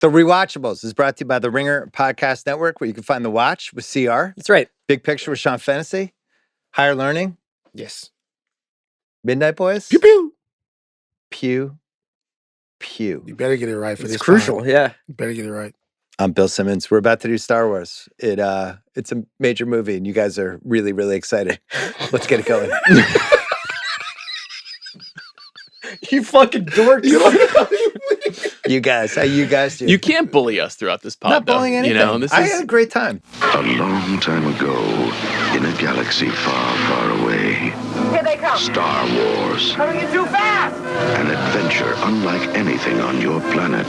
The Rewatchables is brought to you by the Ringer Podcast Network, where you can find The Watch with CR. That's right. Big Picture with Sean Fennessey. Higher Learning. Yes. Midnight Boys. Pew pew. Pew. Pew. You better get it right for It's this. crucial. pod. Yeah. You better get it right. I'm Bill Simmons. We're about to do Star Wars. It's a major movie, and you guys are really, really excited. Let's get it going. You fucking dork. You guys, how you guys do? You can't bully us throughout this pod, Not bullying though. anything. You know, this I is had a great time. A long time ago, in a galaxy far, far away, Here they come. Star Wars, Coming in too fast. an adventure unlike anything on your planet.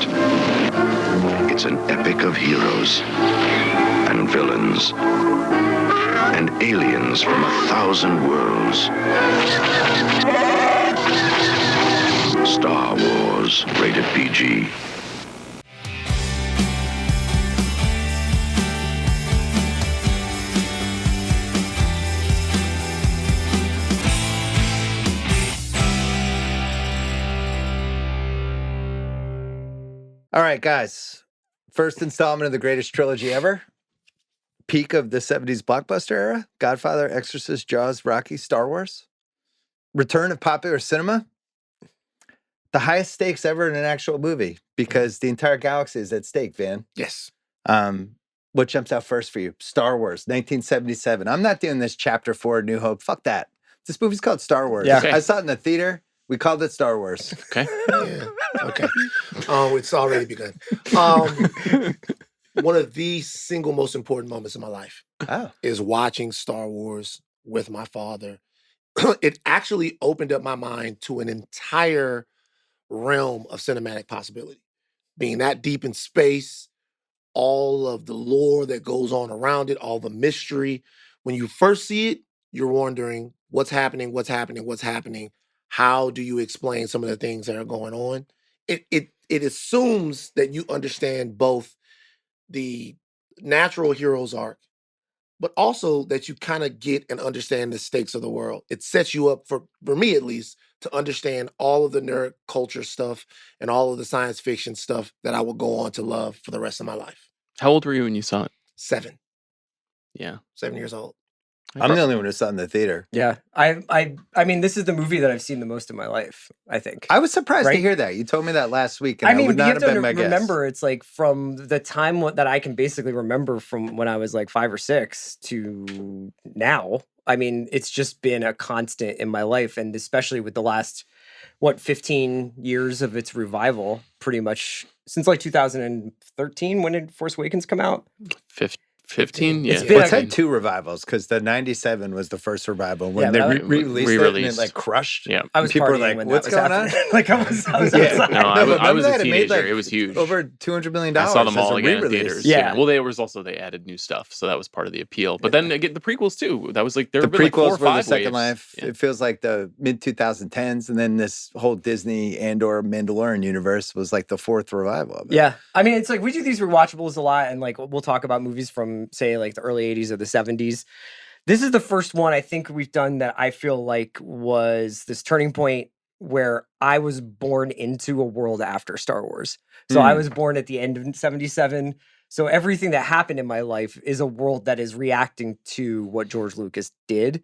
It's an epic of heroes and villains and aliens from 1,000 worlds. Star Wars, rated PG. All right, guys. First installment of the greatest trilogy ever. Peak of the 70s blockbuster era. Godfather, Exorcist, Jaws, Rocky, Star Wars. Return of popular cinema. The highest stakes ever in an actual movie because the entire galaxy is at stake, Van. Yes. What jumps out first for you? Star Wars, 1977. I'm not doing this Chapter 4, New Hope. Fuck that. This movie's called Star Wars. Yeah. Okay. I saw it in the theater. We called it Star Wars. okay. Yeah. Okay. It's already begun. One of the single most important moments in my life Oh. is watching Star Wars with my father. It actually opened up my mind to an entire realm of cinematic possibility. Being that deep in space, all of the lore that goes on around it, all the mystery. When you first see it, you're wondering what's happening, what's happening, what's happening. How do you explain some of the things that are going on? It assumes that you understand both the natural hero's arc, but also that you kind of get and understand the stakes of the world. It sets you up for me at least, to understand all of the nerd culture stuff and all of the science fiction stuff that I will go on to love for the rest of my life. How old were you when you saw it? 7 Yeah. years old. I'm the only one who saw it in the theater. Yeah. I mean, this is the movie that I've seen the most in my life, I think. I was surprised to Right? hear that. You told me that last week, and I I mean, would but you not have have to been my guess. remember, it's like from the time that I can basically remember from when I was like 5 or 6 to now. I mean, it's just been a constant in my life, and especially with the last 15 years of its revival, pretty much since like 2013 when did Force Awakens come out? 15? Yeah. It's been Well, a- it's had 2 revivals because the 97 was the first revival when Yeah, they but I- re-released it and it re-released. like crushed. Yeah. I was People were partying like, when "What's that was going on?" happening. Like I was Yeah. outside. No, I but was remember a that? It made, teenager. like, It was huge. Over $200 million. I saw them as all a again in re-release. theaters. Yeah. Well, there was also, they added new stuff, so that was part of the appeal. But then again, the prequels too. That was like, there The were like 4 prequels or were the 5 Second waves. Life. Yeah. It feels like the mid-2010s, and then this whole Disney and/or Mandalorian universe was like the 4th revival of it. Yeah. I mean, it's like we do these rewatchables a lot, and like we'll talk about movies from, say, like the early 80s or the 70s. This is the first one I think we've done that I feel like was this turning point where I was born into a world after Star Wars. So I was born at the end of 77. So everything that happened in my life is a world that is reacting to what George Lucas did.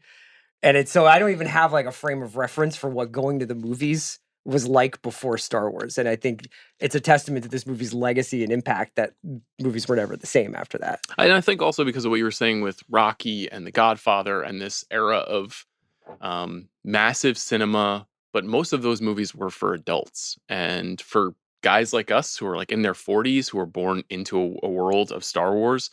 And it's so I don't even have like a frame of reference for what going to the movies was like before Star Wars. And I think it's a testament to this movie's legacy and impact that movies were never the same after that. And I think also because of what you were saying with Rocky and The Godfather and this era of massive cinema, but most of those movies were for adults. And for guys like us who are like in their 40s, who were born into a world of Star Wars,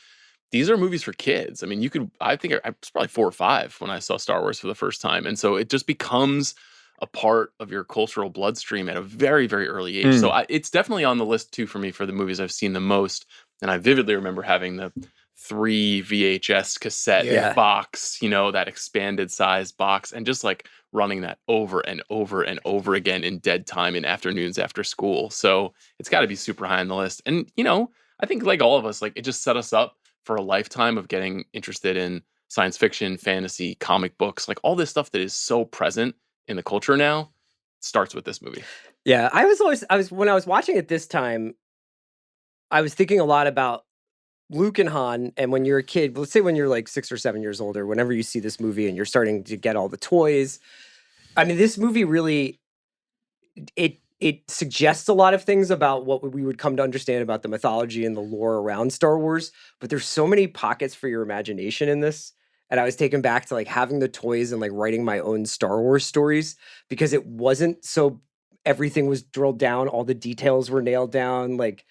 these are movies for kids. I mean, I think I was probably 4 or 5 when I saw Star Wars for the first time. And so it just becomes a part of your cultural bloodstream at a very, very early age. So it's definitely on the list too for me for the movies I've seen the most. And I vividly remember having the 3 VHS cassette box, you know, that expanded size box, and just like running that over and over and over again in dead time in afternoons after school. So it's got to be super high on the list. And, you know, I think like all of us, like it just set us up for a lifetime of getting interested in science fiction, fantasy, comic books, like all this stuff that is so present in the culture now starts with this movie. Yeah, I was when I was watching it this time, I was thinking a lot about Luke and Han, and when you're a kid, let's say when you're like 6 or 7 years old, or whenever you see this movie and you're starting to get all the toys. I mean, this movie really, it suggests a lot of things about what we would come to understand about the mythology and the lore around Star Wars, but there's so many pockets for your imagination in this. And I was taken back to like having the toys and like writing my own Star Wars stories, because it wasn't so everything was drilled down, all the details were nailed down, like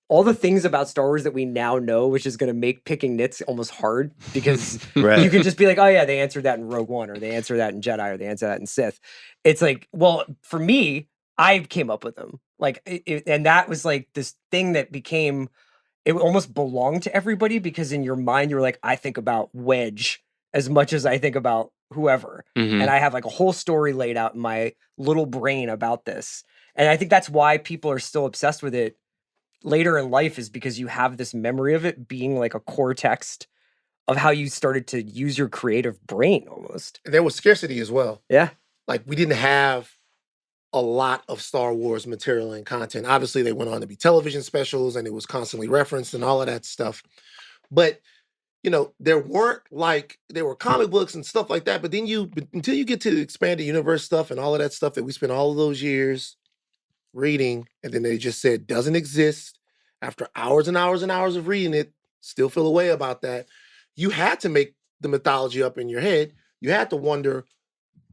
all the things about Star Wars that we now know, which is going to make picking nits almost hard, because Right. you can just be like, oh yeah, they answered that in Rogue One, or they answered that in Jedi, or they answered that in Sith. It's like, well, for me, I came up with them. Like, and that was like this thing that became, it almost belonged to everybody, because in your mind, you're like, I think about Wedge as much as I think about whoever. Mhm. And I have like a whole story laid out in my little brain about this. And I think that's why people are still obsessed with it later in life, is because you have this memory of it being like a core text of how you started to use your creative brain almost. And there was scarcity as well. Yeah. Like, we didn't have a lot of Star Wars material and content. Obviously, they went on to be television specials and it was constantly referenced and all of that stuff. But, you know, there were comic books and stuff like that. But then until you get to the expanded universe stuff and all of that stuff that we spent all of those years reading, and then they just said doesn't exist, after hours and hours and hours of reading it, still feel a way about that. You had to make the mythology up in your head. You had to wonder,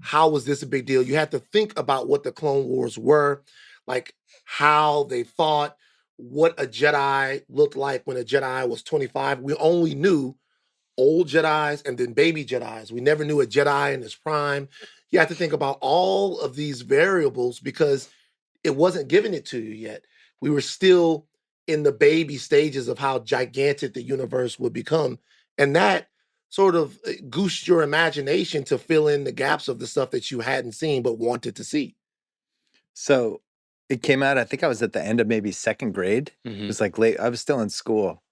how was this a big deal? You had to think about what the Clone Wars were, like how they fought, what a Jedi looked like when a Jedi was 25. We only knew old Jedis and then baby Jedis. We never knew a Jedi in his prime. You have to think about all of these variables because it wasn't giving it to you yet. We were still in the baby stages of how gigantic the universe would become. And that sort of goosed your imagination to fill in the gaps of the stuff that you hadn't seen but wanted to see. So it came out, I think I was at the end of maybe second grade. It was like late, I was still in school.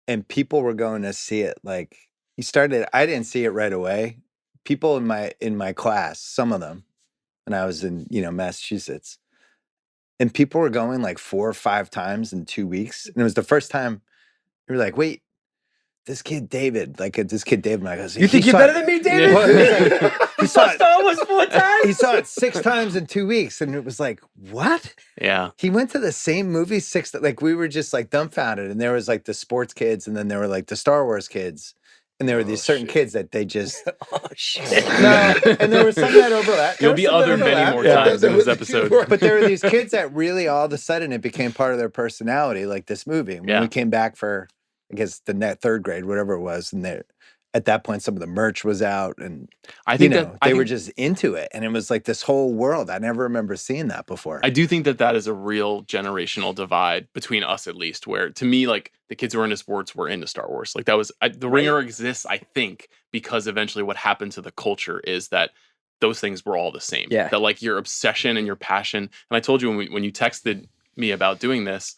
And people were going to see it. Like, I didn't see it right away. People in my class, some of them, and I was in, Massachusetts. And people were going like 4 or 5 times in 2 weeks. And it was the first time you were like, wait, this kid David, I'm like, You think you're better than me, David? Well, You saw Star Wars 4 times? he saw it 6 times in 2 weeks. And it was like, what? Yeah. He went to the same movie 6, like we were just like dumbfounded. And there was like the sports kids, and then there were like the Star Wars kids. And there were these certain kids that they just Oh shit. no, and there was some that overlap. You'll be othered many more times in this episode. But there were these kids that really all of a sudden it became part of their personality, like this movie. And when we came back for, I guess, the third grade, whatever it was, and at that point some of the merch was out, and I think they were just into it, and it was like this whole world. I never remember seeing that before. I do think that is a real generational divide between us, at least, where to me, like, the kids who are into sports were into Star Wars. Like, that was the Ringer exists, I think, because eventually what happened to the culture is that those things were all the same. Yeah. That, like, your obsession and your passion. And I told you when you texted me about doing this,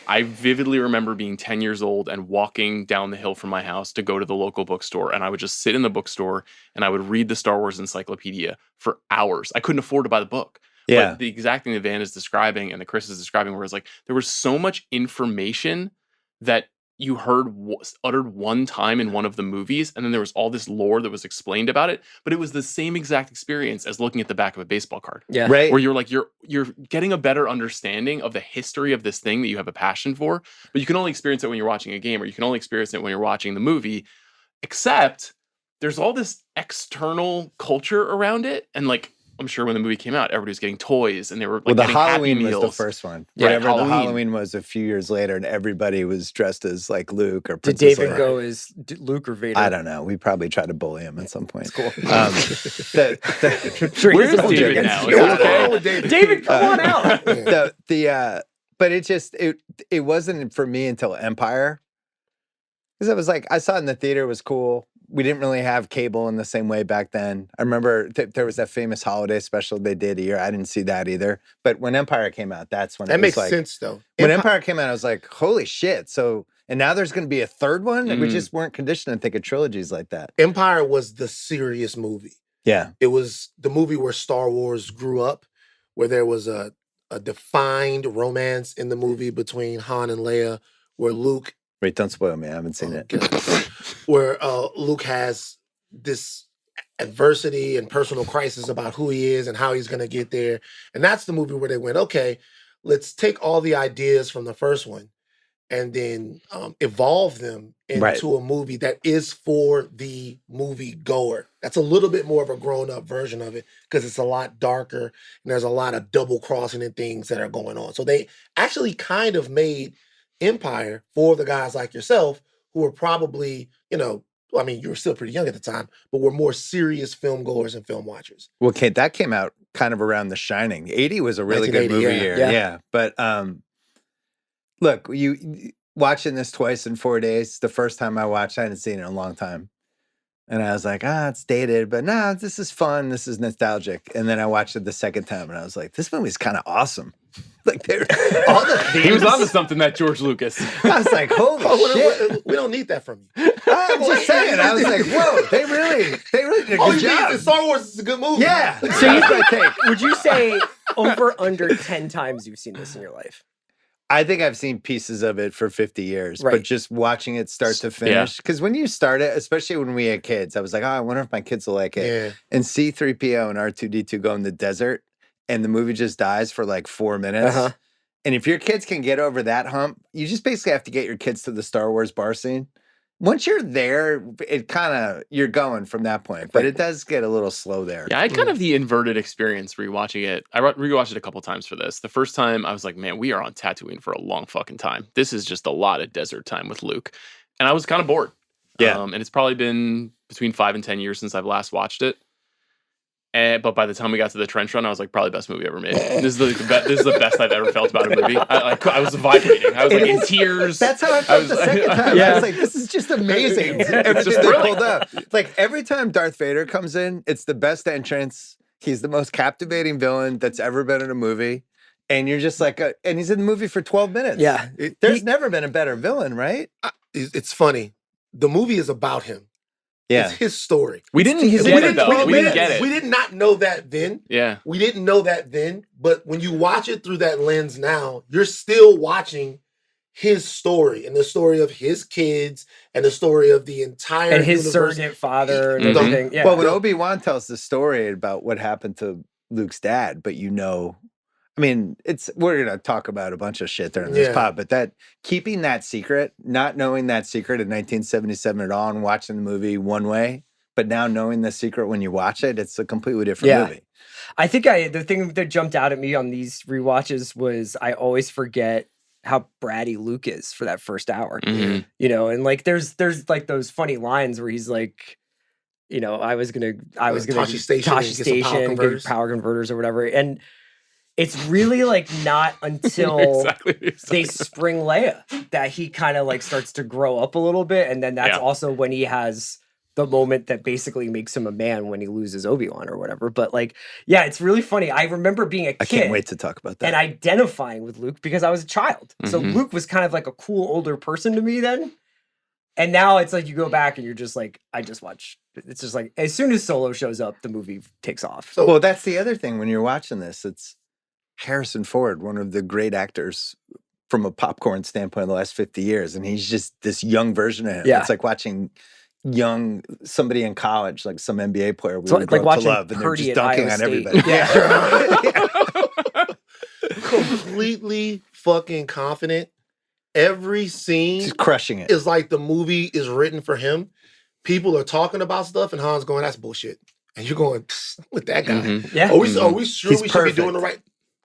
I vividly remember being 10 years old and walking down the hill from my house to go to the local bookstore. And I would just sit in the bookstore and I would read the Star Wars encyclopedia for hours. I couldn't afford to buy the book. Yeah. But the exact thing that Van is describing and that Chris is describing, where it's like there was so much information that you heard uttered one time in one of the movies, and then there was all this lore that was explained about it, but it was the same exact experience as looking at the back of a baseball card. Yeah. Right. Where you're like, you're getting a better understanding of the history of this thing that you have a passion for, but you can only experience it when you're watching a game, or you can only experience it when you're watching the movie, except there's all this external culture around it. And like, I'm sure when the movie came out, everybody was getting toys and they were like, Well, the getting Happy Halloween was Meals. the first one. Yeah, Whatever Halloween. the Halloween was a few years later, and everybody was dressed as like Luke or Did Princess David Leia. go as Luke or Vader? I don't know. We probably tried to bully him at some point. Cool. Where's David now? What's going on with David? David, come on out. But it wasn't for me until Empire, because I was like, I saw it in the theater, it was cool. We didn't really have cable in the same way back then. I remember there was that famous holiday special they did a year. I didn't see that either. But when Empire came out, that's when That it was makes like, sense, though. when Empire came out, I was like, holy shit. So, and now there's going to be a third one? And we just weren't conditioned to think of trilogies like that. Empire was the serious movie. Yeah. It was the movie where Star Wars grew up, where there was a a defined romance in the movie between Han and Leia, where Luke. Wait, don't spoil me. I haven't seen it. Where Luke has this adversity and personal crisis about who he is and how he's going to get there. And that's the movie where they went, okay, let's take all the ideas from the first one and then evolve them into a movie that is for the movie goer. That's a little bit more of a grown-up version of it because it's a lot darker and there's a lot of double crossing and things that are going on. So they actually kind of made Empire for the guys like yourself who were probably, you know, I mean, you were still pretty young at the time, but were more serious film goers and film watchers. Well, Kate, that came out kind of around The Shining. 80 was a really good 1980, movie yeah. year. Yeah. But look, you watching this twice in 4 days. The first time I watched, I hadn't seen it in a long time. And I was like, it's dated, but no, this is fun. This is nostalgic. And then I watched it the second time and I was like, this movie's kind of awesome. Like all the themes. He was onto something, that George Lucas. I was like, holy shit. We don't need that from you. I'm just saying. I was like, whoa, they really did a good job. Star Wars is a good movie. Yeah. So that's my take. Would you say over under 10 times you've seen this in your life? I think I've seen pieces of it for 50 years, Right. but just watching it start to finish. Because when you start it, especially when we had kids, I was like, I wonder if my kids will like it. Yeah. And C-3PO and R2-D2 go in the desert and the movie just dies for like 4 minutes. Uh-huh. And if your kids can get over that hump, you just basically have to get your kids to the Star Wars bar scene. Once you're there, it kind of, you're going from that point. But it does get a little slow there. Yeah, I had kind of the inverted experience rewatching it. I rewatched it a couple times for this. The first time, I was like, man, we are on Tatooine for a long fucking time. This is just a lot of desert time with Luke. And I was kind of bored. Yeah. And it's probably been between 5 and 10 years since I've last watched it. But by the time we got to the trench run, I was like, probably best movie ever made. This is the best I've ever felt about a movie. I was vibrating. I was like in tears. That's how I felt the second time. I was like, this is just amazing. Everything they pulled up. Like every time Darth Vader comes in, it's the best entrance. He's the most captivating villain that's ever been in a movie. And you're just like, and he's in the movie for 12 minutes. Yeah. There's never been a better villain, right? It's funny. The movie is about him. Yeah. It's his story. We didn't get it, though. We didn't get it. We did not know that then. Yeah. We didn't know that then. But when you watch it through that lens now, you're still watching his story and the story of his kids and the story of the entire and his universe. surrogate father and everything. Yeah. Well, when Obi-Wan tells the story about what happened to Luke's dad, but I mean, we're going to talk about a bunch of shit during this pod, but that keeping that secret, not knowing that secret in 1977 at all and watching the movie one way, but now knowing the secret when you watch it, it's a completely different movie. I think the thing that jumped out at me on these rewatches was I always forget how bratty Luke is for that first hour. Mm-hmm. You know, and like there's like those funny lines where he's like, you know, I was gonna Tashi Station, get power converters or whatever. And it's really like not until they spring Leia that he kind of like starts to grow up a little bit. And then that's also when he has the moment that basically makes him a man when he loses Obi-Wan or whatever. But like, yeah, it's really funny. I remember being a kid. I can't wait to talk about that. And identifying with Luke because I was a child. Mm-hmm. So Luke was kind of like a cool older person to me then. And now it's like you go back and you're just like, I just watch. It's just like as soon as Solo shows up, the movie takes off. Well, that's the other thing when you're watching this. It's Harrison Ford, one of the great actors from a popcorn standpoint in the last 50 years. And he's just this young version of him. Yeah. It's like watching somebody in college, like some NBA player we would like grow to watching love, and they're Purdy just at dunking Iowa on State. everybody. Yeah. Completely fucking confident. Every scene Just crushing it. is like the movie is written for him. People are talking about stuff, and Han's going, "That's bullshit," and you're going, "With that guy, Mm-hmm. Yeah. are we sure He's we should perfect. be doing the right?"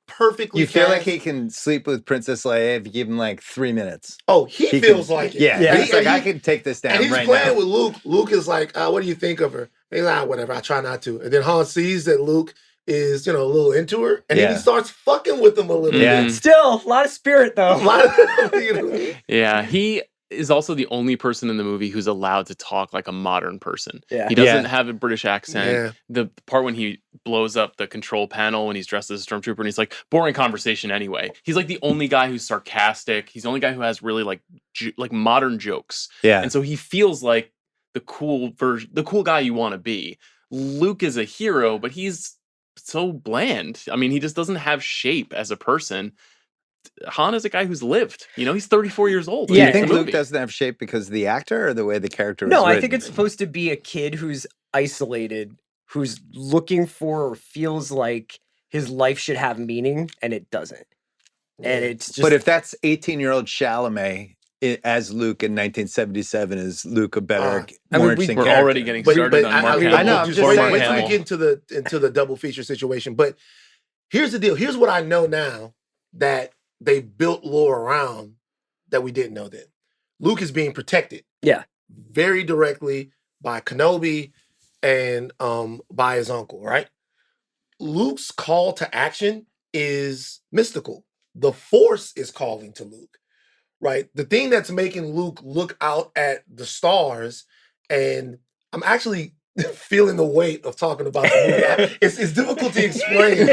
Perfectly. You feel like cast. he can sleep with Princess Leia if you give him like 3 minutes. Oh, he feels like it. Yeah. Yeah. He's like, I can take this down And he's right playing now. with Luke. Luke is like, "What do you think of her?" He's like, "Whatever. I try not to." And then Han sees that Luke is, a little into her, and then he starts fucking with him a little bit. Still, a lot of spirit though. A lot of, Yeah, he is also the only person in the movie who's allowed to talk like a modern person. Yeah. He doesn't have a British accent. Yeah. The part when he blows up the control panel when he's dressed as a stormtrooper and he's like, boring conversation anyway. He's like the only guy who's sarcastic. He's the only guy who has really like modern jokes. Yeah. And so he feels like the cool guy you want to be. Luke is a hero, but he's so bland. I mean, he just doesn't have shape as a person. Han is a guy who's lived. You know, he's 34 years old. Do you Yeah, think in the Luke movie. doesn't have shape because of the actor or the way the character was No, I written? think it's supposed to be a kid who's isolated, who's looking for or feels like his life should have meaning, and it doesn't. And it's just. But if that's 18-year-old Chalamet as Luke in 1977, is Luke a better, I more mean, interesting We're character? already getting started on Mark Hamill. I know, I'm just Poor saying, Mark Wait till Hamill. we get into the double feature situation. But here's the deal. Here's what I know now that they built lore around that we didn't know then. Luke is being protected. Yeah. Very directly by Kenobi and by his uncle, right? Luke's call to action is mystical. The Force is calling to Luke, right? The thing that's making Luke look out at the stars, and I'm actually feeling the weight of talking about the movie. It's difficult to explain.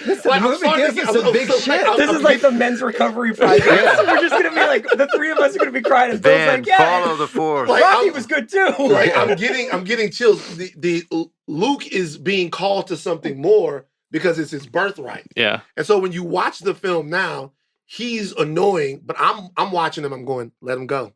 Listen, the movie gives us some big shit. This is like the men's recovery project. We're just gonna be like, the three of us are gonna be crying, and Bill's Then like, yeah, follow the Force. Like, Rocky I'm- was good too. Like, I'm getting chills. The Luke is being called to something more because it's his birthright. Yeah. And so when you watch the film now, he's annoying, but I'm watching him. I'm going, let him go.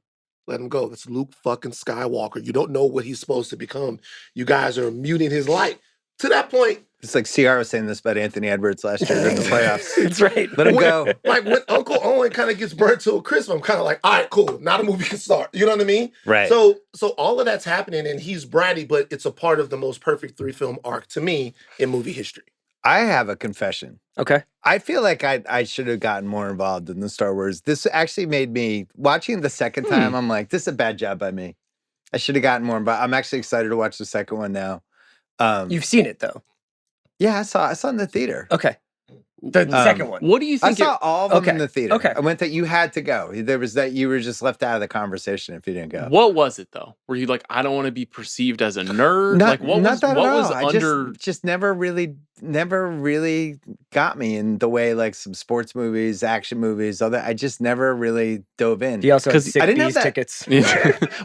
Let him go. That's Luke fucking Skywalker. You don't know what he's supposed to become. You guys are muting his light. To that point, It's like CR was saying this about Anthony Edwards last year in the playoffs. That's right. Let him go. like when Uncle Owen kind of gets burnt to a crisp, I'm kind of like, all right, cool. Now the movie can start. You know what I mean? Right. So all of that's happening, and he's bratty, but it's a part of the most perfect 3-film arc to me in movie history. I have a confession. Okay. I feel like I should have gotten more involved in the Star Wars. This actually made me, watching the second time, I'm like, this is a bad job by me. I should have gotten more involved. I'm actually excited to watch the second one now. You've seen it though. Yeah, I saw it in the theater. Okay. The second one. What do you I think? saw all of them in Okay, the theater. okay. I went that you had to go. There was that you were just left out of the conversation if you didn't go. What was it though? Were you like, I don't want to be perceived as a nerd? Not, like what not was that at what all. was I under? just never really got me in the way like some sports movies, action movies, all that. I just never really dove in. He also had 'Cause sick I didn't have bees that- tickets.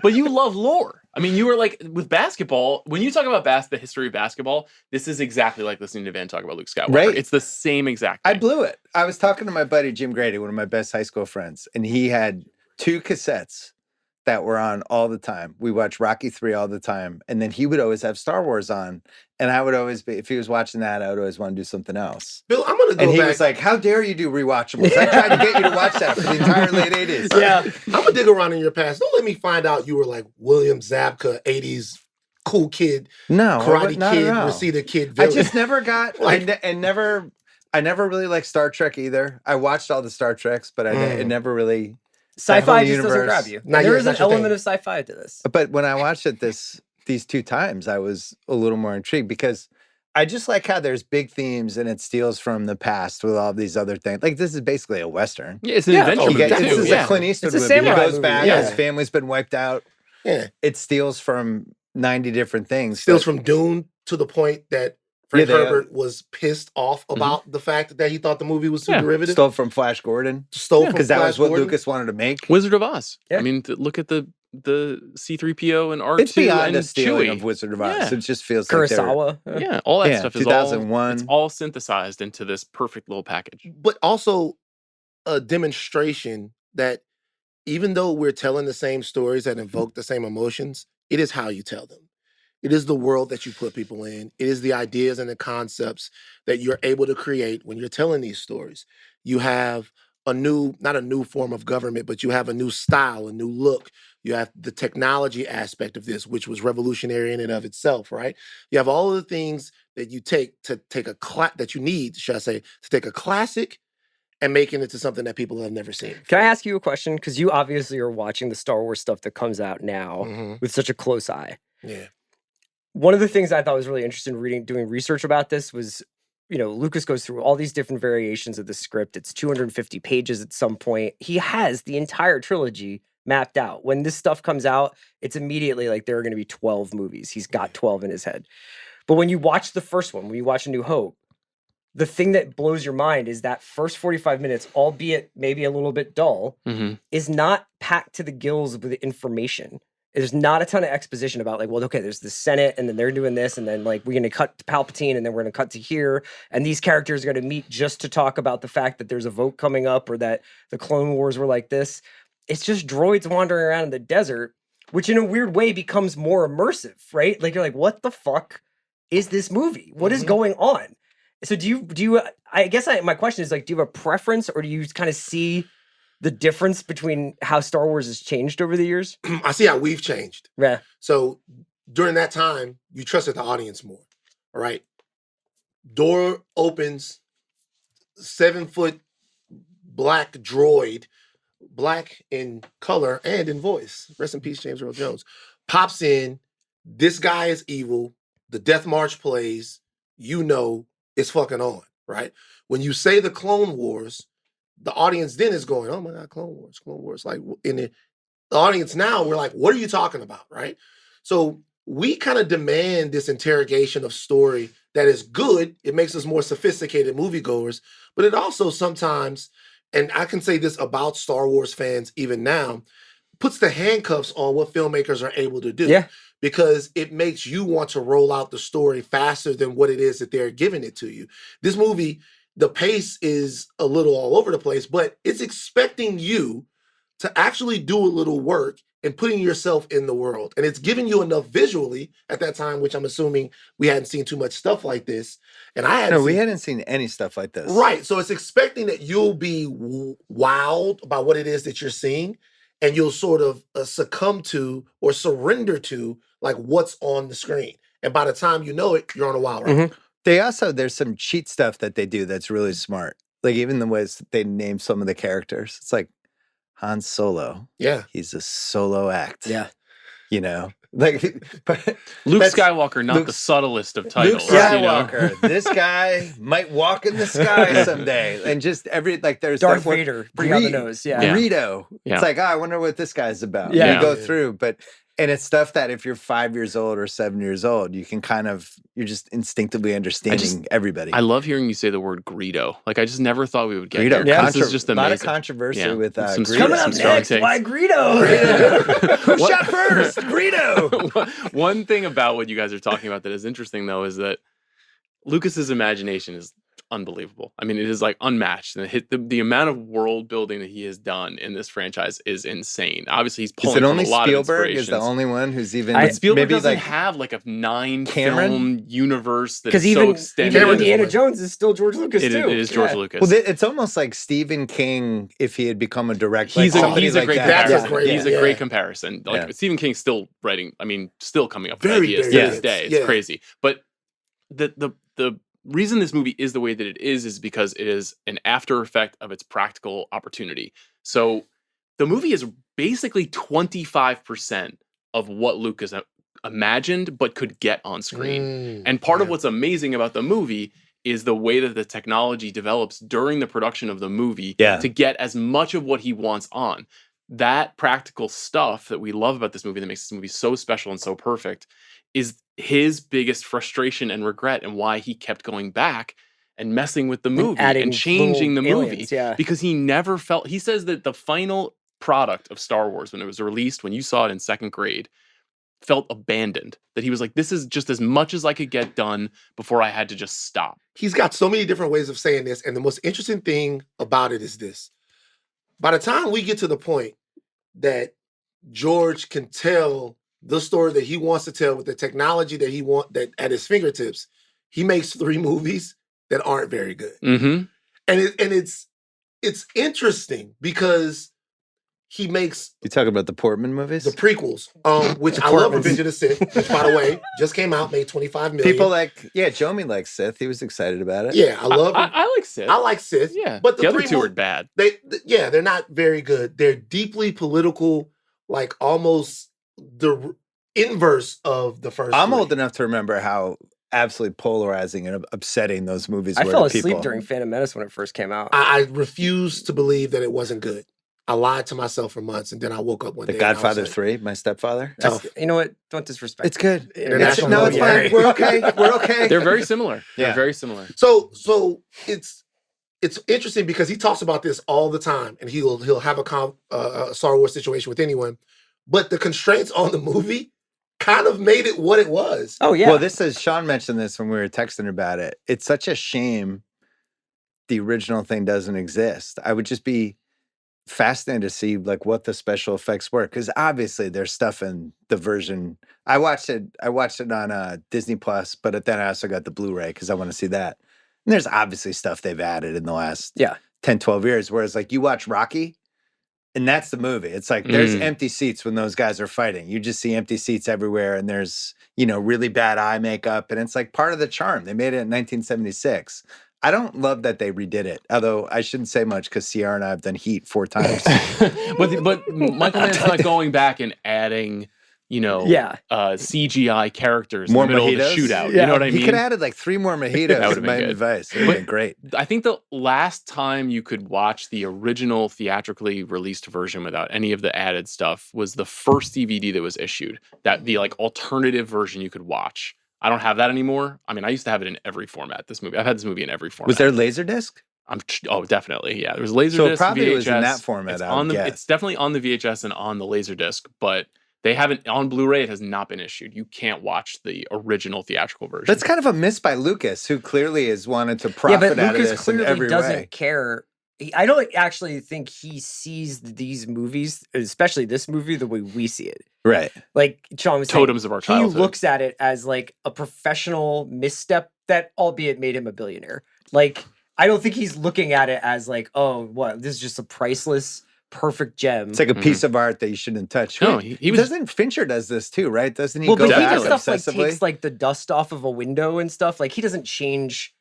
But you love lore. I mean, you were like with basketball. When you talk about the history of basketball, this is exactly like listening to Van talk about Luke Skywalker. Right. It's the same exact I thing. blew it. I was talking to my buddy Jim Grady, one of my best high school friends, and he had 2 cassettes that were on all the time. We watched Rocky 3 all the time, and then he would always have Star Wars on, and I would always be, if he was watching that, I would always want to do something else. Bill, I'm gonna go And he back. was like, "How dare you do rewatchables? I tried to get you to watch that for the entire late '80s." Yeah. I'm gonna dig around in your past. Don't let me find out you were like William Zabka, 80s cool kid, No, Karate not Kid, at all. Reseda Kid. I Villain. just never got, Like- I never really liked Star Trek either. I watched all the Star Treks, but it never really. Sci-fi whole just doesn't universe. grab you. Not There yet, is an not your thing. element of sci-fi to this. But when I watched it these 2 times, I was a little more intrigued because I just like how there's big themes and it steals from the past with all these other things. Like this is basically a Western. Yeah, it's an Yeah, adventure You movie get, too. this is Yeah. a Clint Eastwood It's a movie. He samurai goes movie, back, yeah. his family's been wiped out. Yeah. It steals from 90 different things. Steals but- from Dune to the point that Frank Yeah, they- Herbert was pissed off about the fact that he thought the movie was too Yeah. derivative. stole from Flash Gordon Stole from because that Flash was what Gordon. Lucas wanted to make. Wizard of Oz. Yeah. I mean, look at the C-3PO and R2 It's beyond and a stealing Chewie. of Wizard of Oz. Yeah. It just feels like they're- Kurosawa. Yeah, all that Yeah, stuff is 2001. it's all synthesized into this perfect little package. But also a demonstration that even though we're telling the same stories that invoke the same emotions, it is how you tell them. It is the world that you put people in. It is the ideas and the concepts that you're able to create when you're telling these stories. You have not a new form of government, but you have a new style, a new look. You have the technology aspect of this, which was revolutionary in and of itself, right? You have all of the things that you take that you need, should I say, to take a classic and making it to something that people have never seen. Can I ask you a question? Because you obviously are watching the Star Wars stuff that comes out now Mhm. with such a close eye. Yeah. One of the things I thought was really interesting doing research about this was, Lucas goes through all these different variations of the script. It's 250 pages at some point. He has the entire trilogy mapped out. When this stuff comes out, it's immediately like there are going to be 12 movies. He's got 12 in his head. But when you watch the first one, when you watch A New Hope, the thing that blows your mind is that first 45 minutes, albeit maybe a little bit dull, Mm-hmm. is not packed to the gills with information. There's not a ton of exposition about like, well, okay, there's the Senate, and then they're doing this, and then like we're gonna cut to Palpatine, and then we're gonna cut to here, and these characters are gonna meet just to talk about the fact that there's a vote coming up, or that the Clone Wars were like this. It's just droids wandering around in the desert, which in a weird way becomes more immersive, right? Like you're like, what the fuck is this movie? What is going on? So do you? I guess my question is like, do you have a preference, or do you kind of see the difference between how Star Wars has changed over the years? I see how we've changed. Yeah. So during that time, you trusted the audience more. All right. Door opens, 7-foot black droid, black in color and in voice. Rest in peace, James Earl Jones. Pops in. This guy is evil. The Death March plays. You know it's fucking on, right? When you say the Clone Wars, the audience then is going, oh my God, Clone Wars, Clone Wars. Like in the audience now, we're like, what are you talking about, right? So we kind of demand this interrogation of story that is good. It makes us more sophisticated moviegoers, but it also sometimes, and I can say this about Star Wars fans even now, puts the handcuffs on what filmmakers are able to do. Yeah. Because it makes you want to roll out the story faster than what it is that they're giving it to you. This movie, the pace is a little all over the place, but it's expecting you to actually do a little work and putting yourself in the world. And it's giving you enough visually at that time, which I'm assuming we hadn't seen too much stuff like this. And I hadn't we hadn't seen any stuff like this. Right. So it's expecting that you'll be wowed by what it is that you're seeing, and you'll sort of succumb to or surrender to like what's on the screen. And by the time you know it, you're on a wild ride. Mm-hmm. There's some cheat stuff that they do that's really smart. Like even the ways that they name some of the characters. It's like Han Solo. Yeah. He's a solo act. Yeah. You know? Like Luke Skywalker, not the subtlest of titles. Luke Skywalker. This guy might walk in the sky someday. And just there's Darth Vader, pretty on the nose. Yeah. Greedo. Yeah. It's like, I wonder what this guy's about. Yeah. You go through, and it's stuff that if you're 5 years old or 7 years old, you can you're just instinctively understanding everybody. I love hearing you say the word Greedo. Like, I just never thought we would get Greedo. there. This is just amazing. A lot of controversy with some Greedo. Coming up next, why Greedo? Who shot first? Greedo. One thing about what you guys are talking about that is interesting, though, is that Lucas's imagination is unbelievable. I mean, it is like unmatched. And the amount of world building that he has done in this franchise is insane. Obviously, he's pulling from a lot of inspirations. Is the only one who's even Spielberg maybe doesn't have like a 9 Cameron? film universe that Because is so even extended. Indiana Jones is still George Lucas too. It is George Lucas. Well, it's almost like Stephen King if he had become a director. He's a like great that. comparison. He's a great comparison. Like Stephen King's still writing. I mean, still coming up with ideas to this day. It's crazy. But the reason this movie is the way that it is because it is an after effect of its practical opportunity. So the movie is basically 25% of what Lucas imagined but could get on screen. And part of what's amazing about the movie is the way that the technology develops during the production of the movie to get as much of what he wants on. That practical stuff that we love about this movie that makes this movie so special and so perfect is his biggest frustration and regret, and why he kept going back and messing with the movie and changing the movie. Because he never felt, he says that the final product of Star Wars, when it was released, when you saw it in 2nd grade, felt abandoned. That he was like, this is just as much as I could get done before I had to just stop. He's got so many different ways of saying this, and the most interesting thing about it is this. By the time we get to the point that George can tell the story that he wants to tell with the technology that at his fingertips, he makes 3 movies that aren't very good. Mm-hmm. And it's interesting because he makes... You talking about the Portman movies? The prequels, which I love Revenge of the Sith, which, by the way, just came out, made $25 million. People Jomi likes Sith. He was excited about it. Yeah, I love it. I like Sith. I like Sith. Yeah, but the other 2 are bad. They're not very good. They're deeply political, like almost the inverse of the first. I'm old enough to remember how absolutely polarizing and upsetting those movies were. I fell to asleep people. during Phantom Menace when it first came out. I refuse to believe that it wasn't good. I lied to myself for months, and then I woke up one day. The Godfather 3, my stepfather. You know what? Don't disrespect. It's good. It's fine. We're okay. We're okay. They're very similar. Yeah. They're very similar. So it's interesting because he talks about this all the time, and he'll have a Star Wars situation with anyone. but the constraints on the movie kind of made it what it was. Oh yeah. Well, this is Sean mentioned this when we were texting about it. It's such a shame the original thing doesn't exist. I would just be fascinated to see like what the special effects were, because obviously there's stuff in the version. I watched it on Disney Plus, but then I also got the Blu-ray because I want to see that. And there's obviously stuff they've added in the last 10, 12 years. Whereas like you watch Rocky, and that's the movie. It's like there's empty seats when those guys are fighting. You just see empty seats everywhere, and there's, you know, really bad eye makeup, and it's like part of the charm. They made it in 1976. I don't love that they redid it, although I shouldn't say much because Sierra and I have done Heat 4 times. but Michael Mann's not going back and adding, you know, CGI characters More in the middle mojitos? of the shootout. You know what I mean? He could have added like 3 more mojitos. That would have been advice. It would have been great. I think the last time you could watch the original theatrically released version without any of the added stuff was the first DVD that was issued. That the like alternative version you could watch. I don't have that anymore. I mean, I used to have it in every format. I've had this movie in every format. Was there Laserdisc? Definitely. Yeah, there was Laserdisc. So it probably VHS. was in that format. It's definitely on the VHS and on the Laserdisc, but they haven't on Blu-ray. It has not been issued. You can't watch the original theatrical version. That's kind of a miss by Lucas, who clearly has wanted to profit out of this in every way. Doesn't care. I don't actually think he sees these movies, especially this movie, the way we see it. Right. Like Sean was saying, Totems of our childhood. He looks at it as like a professional misstep that, albeit, made him a billionaire. Like, I don't think he's looking at it as like, oh, what? This is just a priceless, perfect gem. It's like a piece of art that you shouldn't touch. No, he doesn't. Fincher does this too, right? Doesn't he? Well, go but he back does stuff like obsessively? takes like the dust off of a window and stuff. Like, he doesn't change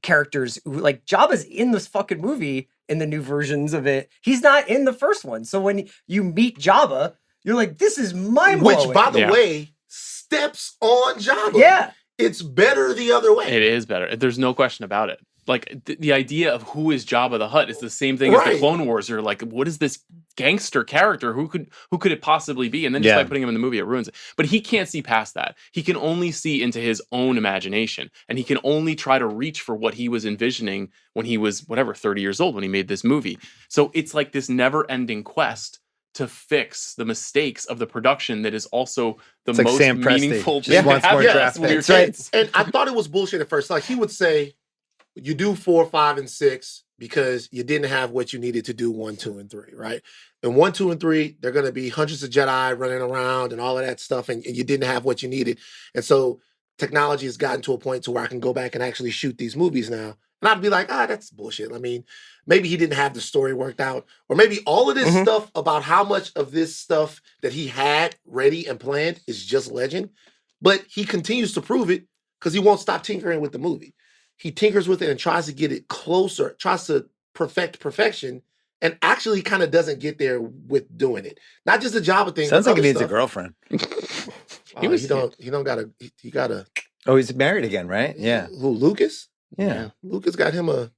characters. Like, Jabba's in this fucking movie in the new versions of it. He's not in the first one. So when you meet Jabba, you're like, this is mind-blowing. Which, by the way, steps on Jabba. Yeah. It's better the other way. It is better. There's no question about it. Like, the idea of who is Jabba the Hutt is the same thing as the Clone Wars. Are like, what is this gangster character? Who could it possibly be? And then just by putting him in the movie, it ruins it. But he can't see past that. He can only see into his own imagination. And he can only try to reach for what he was envisioning when he was, 30 years old when he made this movie. So it's like this never-ending quest to fix the mistakes of the production that is also the most Sam Presti. meaningful. Just wants more draft picks. That's right. And I thought it was bullshit at first. Like, he would say, you do 4, 5, and 6 because you didn't have what you needed to do 1, 2, and 3, right? And 1, 2, and 3, they're going to be hundreds of Jedi running around and all of that stuff, and you didn't have what you needed. And so technology has gotten to a point to where I can go back and actually shoot these movies now. And I'd be like, that's bullshit. I mean, maybe he didn't have the story worked out, or maybe all of this stuff about how much of this stuff that he had ready and planned is just legend. But he continues to prove it because he won't stop tinkering with the movie. He tinkers with it and tries to get it closer, tries to perfect perfection, and actually kind of doesn't get there with doing it. Not just the Jabba thing. Sounds like he needs a girlfriend. He got a. Oh, he's married again, right? Yeah. Who, Lucas? Yeah. Lucas got him a.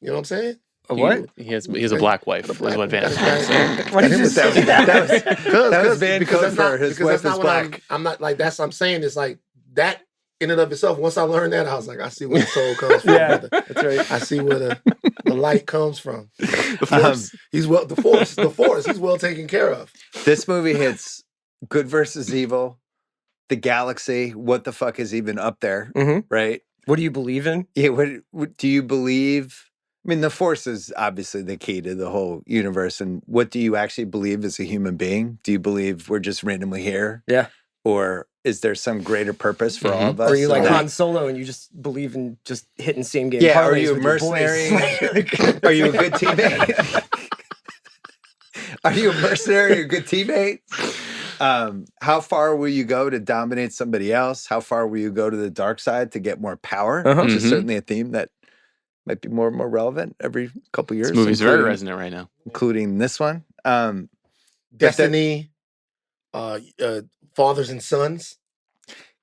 You know what I'm saying? A what? He has a black wife. Is what Van said. Why did you say that? That was Van code for his wife is black. I'm not like that's what I'm saying. It's like that in and of itself. Once I learned that, I was like, I see where the soul comes from. Yeah, brother. that's right. I see where the light comes from. The force. The force. He's well taken care of. This movie hits good versus evil, the galaxy. What the fuck is even up there, right? What do you believe in? Yeah. What do you believe? I mean, the Force is obviously the key to the whole universe. And what do you actually believe as a human being? Do you believe we're just randomly here? Yeah. Or is there some greater purpose for all of us? Or are you like Han Solo and you just believe in just hitting same game? Yeah. Are you a mercenary? Are you a good teammate? Are you a mercenary or a good teammate? How far will you go to dominate somebody else? How far will you go to the dark side to get more power? Which is certainly a theme that might be more and more relevant every couple years. This movie's very resonant right now. Including this one. Destiny, fathers and sons.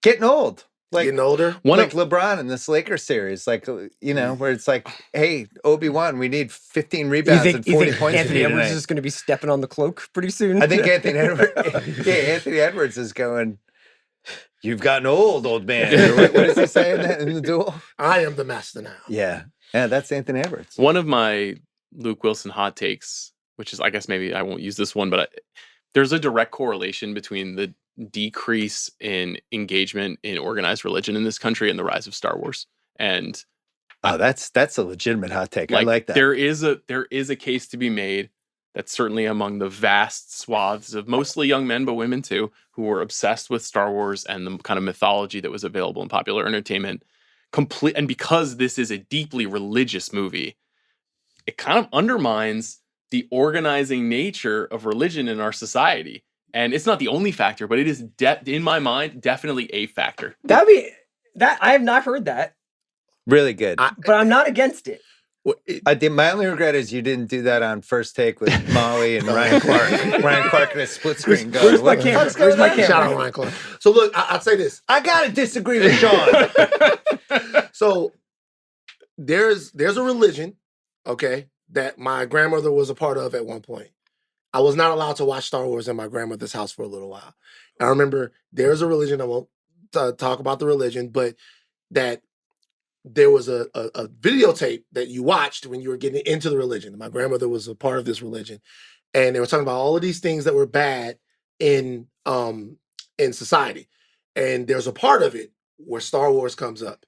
Getting old. Getting older. Like LeBron in this Lakers series. Like, you know, where it's like, hey, Obi-Wan, we need 15 rebounds and 40 points. Anthony Edwards is going to be stepping on the cloak pretty soon? I think Anthony Edwards is going, you've gotten old man. What does he say in the duel? I am the master now. Yeah. Yeah, that's Anthony Edwards. One of my Luke Wilson hot takes, which is, I guess maybe I won't use this one, but there's a direct correlation between the decrease in engagement in organized religion in this country and the rise of Star Wars. And that's a legitimate hot take. I like like that. there is a case to be made that's certainly among the vast swaths of mostly young men, but women too, who were obsessed with Star Wars and the kind of mythology that was available in popular entertainment. And because this is a deeply religious movie, it kind of undermines the organizing nature of religion in our society. And it's not the only factor, but it is in my mind definitely a factor. That'd be that. I have not heard that, Really good. but I'm not against it. I think my only regret is you didn't do that on First Take with Molly and Ryan Clark. Ryan Clark in a split screen. Where's my camera? Where's my Shout out camera? Ryan Clark. So look, I'd say this. I gotta disagree with Sean. So there's a religion, okay, that my grandmother was a part of at one point. I was not allowed to watch Star Wars in my grandmother's house for a little while. I remember there's a religion, I won't talk about the religion, but that there was a videotape that you watched when you were getting into the religion. My grandmother was a part of this religion. And they were talking about all of these things that were bad in society. And there's a part of it where Star Wars comes up.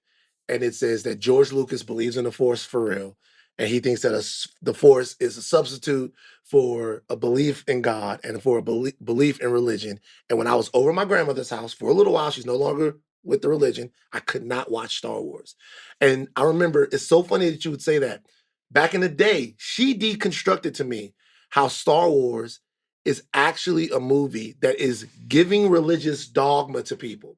And it says that George Lucas believes in the Force for real. And he thinks that the Force is a substitute for a belief in God and for a belief in religion. And when I was over at my grandmother's house for a little while, she's no longer with the religion, I could not watch Star Wars. And I remember, it's so funny that you would say that. Back in the day, she deconstructed to me how Star Wars is actually a movie that is giving religious dogma to people,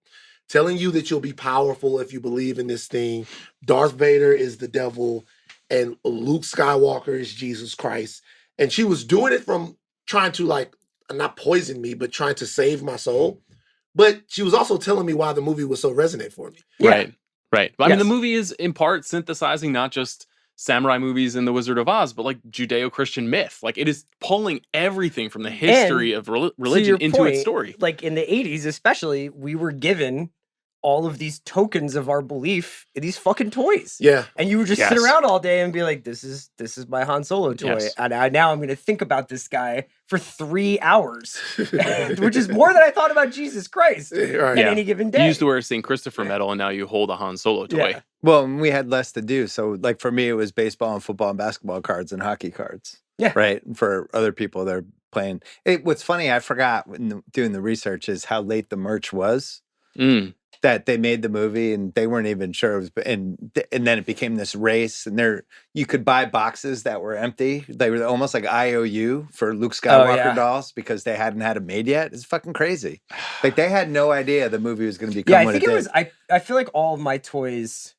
telling you that you'll be powerful if you believe in this thing. Darth Vader is the devil, and Luke Skywalker is Jesus Christ. And she was doing it from trying to, like, not poison me, but trying to save my soul. But she was also telling me why the movie was so resonant for me. Yeah. Right. But I mean, the Yes. movie is in part synthesizing not just samurai movies and The Wizard of Oz, but like Judeo-Christian myth. Like it is pulling everything from the history of religion your into point, its story. Like in the 80s, especially, we were given all of these tokens of our belief in these fucking toys. Yeah. And you would just sit Yes. around all day and be like, this is my Han Solo toy. Yes. And now I'm going to think about this guy for 3 hours, which is more than I thought about Jesus Christ Right. at any given day. You used to wear a St. Christopher medal, and now you hold a Han Solo toy. Yeah. Well, and we had less to do. So, like, for me, it was baseball and football and basketball cards and hockey cards. Yeah. Right. And for other people, they're playing. What's funny, I forgot when doing the research is how late the merch was. That they made the movie and they weren't even sure it was, and then it became this race, and you could buy boxes that were empty. They were almost like IOU for Luke Skywalker dolls because they hadn't had them made yet. It's fucking crazy. Like they had no idea the movie was going to become. Yeah, I what think it was. I feel like all of my toys,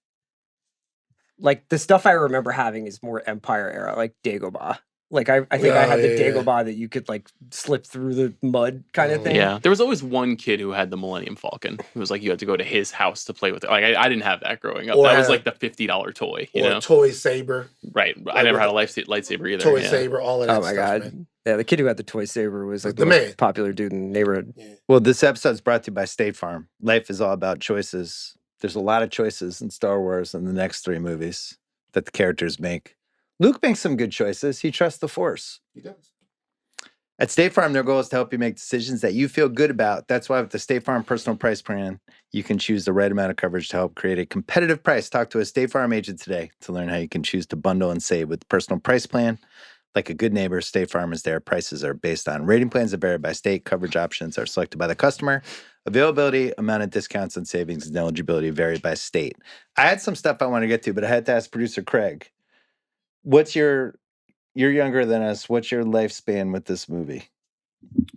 like the stuff I remember having, is more Empire era, like Dagobah. Like I think I had the Dagobah that you could like slip through the mud kind of thing. Yeah, there was always one kid who had the Millennium Falcon. It was like you had to go to his house to play with it. Like I didn't have that growing up. Or That was like the $50 toy, you Or know? a toy saber. Right. I never had a lightsaber either. Toy yeah. saber, all of that Oh my stuff, god. man. Yeah, the kid who had the toy saber was like The the most man. popular dude in the neighborhood. Yeah. Well, this episode's brought to you by State Farm. Life is all about choices. There's a lot of choices in Star Wars and the next 3 movies that the characters make. Luke makes some good choices. He trusts the Force. He does. At State Farm, their goal is to help you make decisions that you feel good about. That's why with the State Farm Personal Price Plan, you can choose the right amount of coverage to help create a competitive price. Talk to a State Farm agent today to learn how you can choose to bundle and save with the Personal Price Plan. Like a good neighbor, State Farm is there. Prices are based on rating plans that vary by state. Coverage options are selected by the customer. Availability, amount of discounts and savings, and eligibility vary by state. I had some stuff I want to get to, but I had to ask producer Craig, you're younger than us. What's your lifespan with this movie?